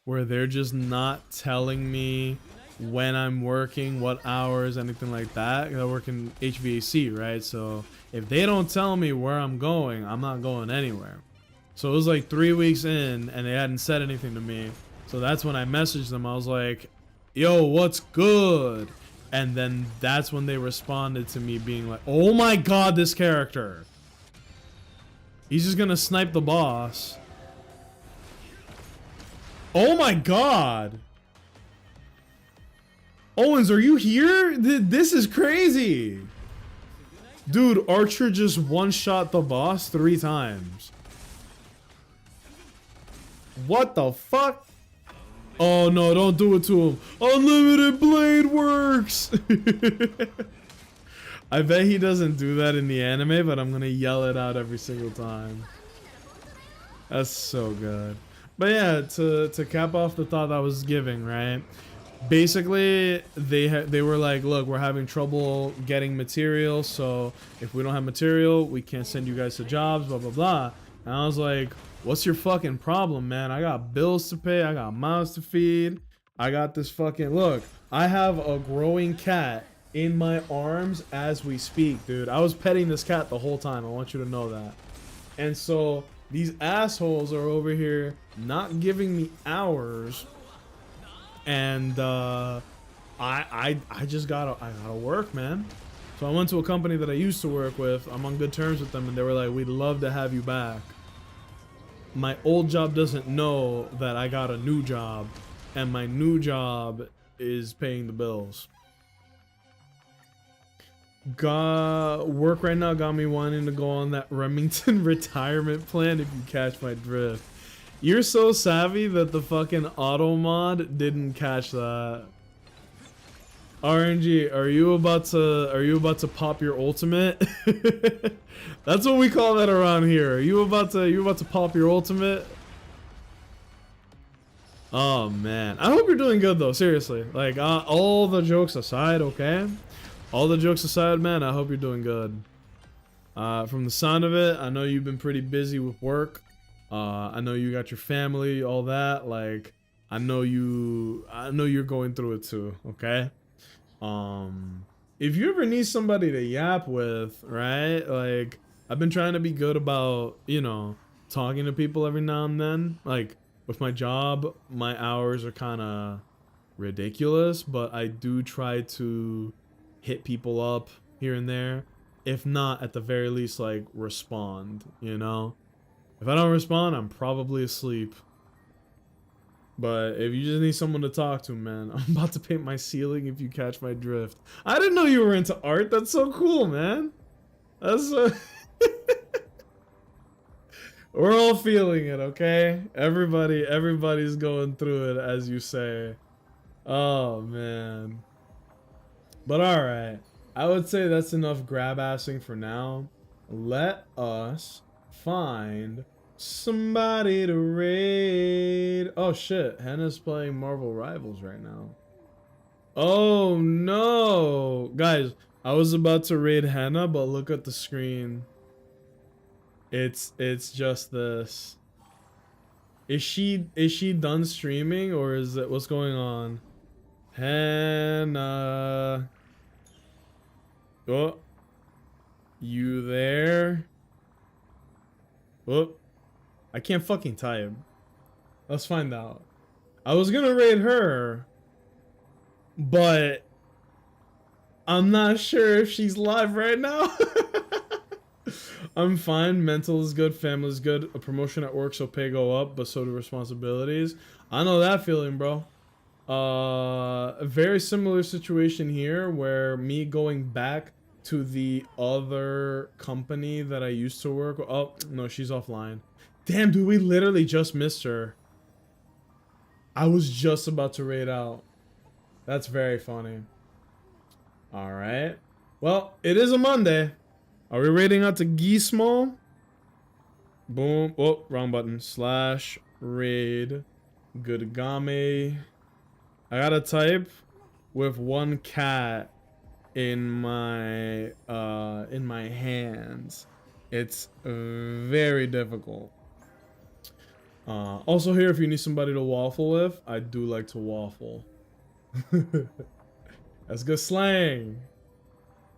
where they're just not telling me when I'm working, what hours, anything like that. I work in HVAC, right? So if they don't tell me where I'm going, I'm not going anywhere. So it was like 3 weeks in and they hadn't said anything to me. So that's when I messaged them. I was like, yo, what's good? And then that's when they responded to me being like, oh my god, this character. He's just gonna snipe the boss. Oh my god. Owens, are you here? This is crazy. Dude, Archer just one-shot the boss 3 times. What the fuck? Oh no, don't do it to him. Unlimited blade works. I bet he doesn't do that in the anime, but I'm gonna yell it out every single time. That's so good. But yeah, to cap off the thought I was giving, right? Basically, they were like, look, we're having trouble getting material, so if we don't have material, we can't send you guys to jobs, blah, blah, blah. And I was like, what's your fucking problem, man? I got bills to pay, I got mouths to feed, I got this fucking, look, I have a growing cat in my arms as we speak, dude. I was petting this cat the whole time, I want you to know that. And so, these assholes are over here not giving me hours, and I just gotta work, man. So I went to a company that I used to work with. I'm on good terms with them, and they were like, we'd love to have you back. My old job doesn't know that I got a new job, and my new job is paying the bills. Work right now got me wanting to go on that Remington retirement plan, if you catch my drift. You're so savvy that the fucking auto mod didn't catch that. RNG, are you about to pop your ultimate? That's what we call that around here. Are you about to pop your ultimate? Oh man, I hope you're doing good though, seriously. Like all the jokes aside, okay? All the jokes aside, man, I hope you're doing good. From the sound of it, I know you've been pretty busy with work. I know you got your family, all that. Like, I know you're going through it too, okay? If you ever need somebody to yap with, right? Like, I've been trying to be good about, you know, talking to people every now and then. Like, with my job, my hours are kind of ridiculous, but I do try to hit people up here and there. If not, at the very least, like, respond, you know? If I don't respond, I'm probably asleep. But if you just need someone to talk to, man, I'm about to paint my ceiling, if you catch my drift. I didn't know you were into art. That's so cool, man. That's We're all feeling it, okay? Everybody's going through it, as you say. Oh, man. But alright. I would say that's enough grab-assing for now. Let us find somebody to raid. Oh shit, Henna's playing Marvel Rivals right now. Oh no, guys, I was about to raid Henna, but look at the screen. It's just this. Is she done streaming, or is it, what's going on? Henna. Oh, you there? Whoop. I can't fucking type. Let's find out. I was gonna raid her, but I'm not sure if she's live right now. I'm fine. Mental is good. Family is good. A promotion at work, so pay go up, but so do responsibilities. I know that feeling, bro. A very similar situation here, where me going back to the other company that I used to work with. Oh, no, she's offline. Damn, dude, we literally just missed her. I was just about to raid out. That's very funny. Alright. Well, it is a Monday. Are we raiding out to Gizmo? Boom. Oh, wrong button. / raid. Good game. I gotta type with one cat in my hands. It's very difficult. Also here, if you need somebody to waffle with, I do like to waffle. That's good slang.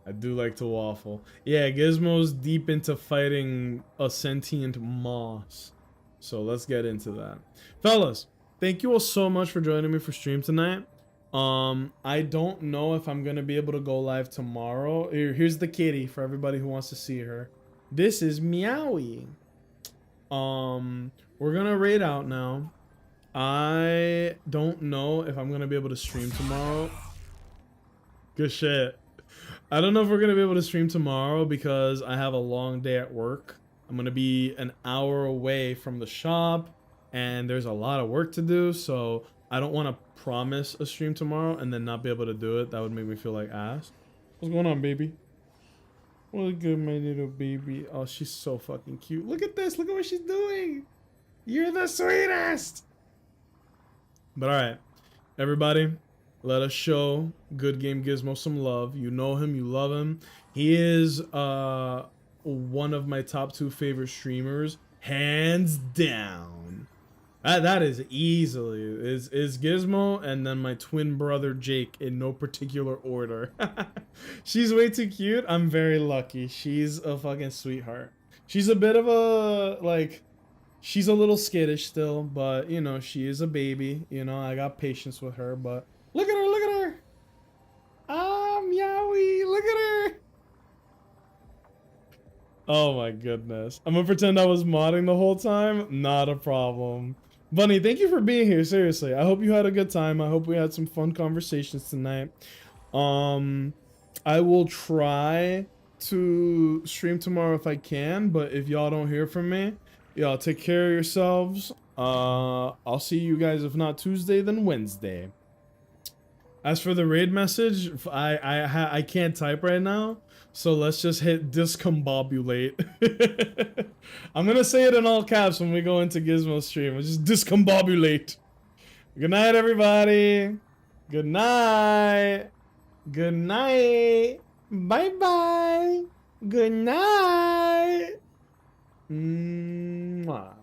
I do like to waffle. Yeah, Gizmo's deep into fighting a sentient moss. So let's get into that. Fellas, thank you all so much for joining me for stream tonight. I don't know if I'm gonna be able to go live tomorrow. Here's the kitty for everybody who wants to see her. This is Meowie. We're gonna raid out now. I don't know if I'm gonna be able to stream tomorrow. Good shit. I don't know if we're gonna be able to stream tomorrow because I have a long day at work. I'm gonna be an hour away from the shop and there's a lot of work to do, so I don't want to promise a stream tomorrow and then not be able to do it. That would make me feel like ass. What's going on, baby? Look good, my little baby. Oh, she's so fucking cute. Look at this. Look at what she's doing. You're the sweetest. But alright, everybody, let us show Good Game Gizmo some love. You know him, you love him. He is one of my top 2 favorite streamers, hands down. That is easily is Gizmo and then my twin brother Jake in no particular order. She's way too cute. I'm very lucky. She's a fucking sweetheart. She's a bit of a like. She's a little skittish still, but, you know, she is a baby. You know, I got patience with her, but... Look at her, look at her! Ah, meowie, look at her! Oh my goodness. I'm gonna pretend I was modding the whole time. Not a problem. Bunny, thank you for being here, seriously. I hope you had a good time. I hope we had some fun conversations tonight. I will try to stream tomorrow if I can, but if y'all don't hear from me... Y'all take care of yourselves. I'll see you guys, if not Tuesday, then Wednesday. As for the raid message, I can't type right now, so let's just hit discombobulate. I'm gonna say it in all caps when we go into Gizmo stream. It's just discombobulate. Good night, everybody. Good night. Good night. Bye-bye. Good night. Mwah.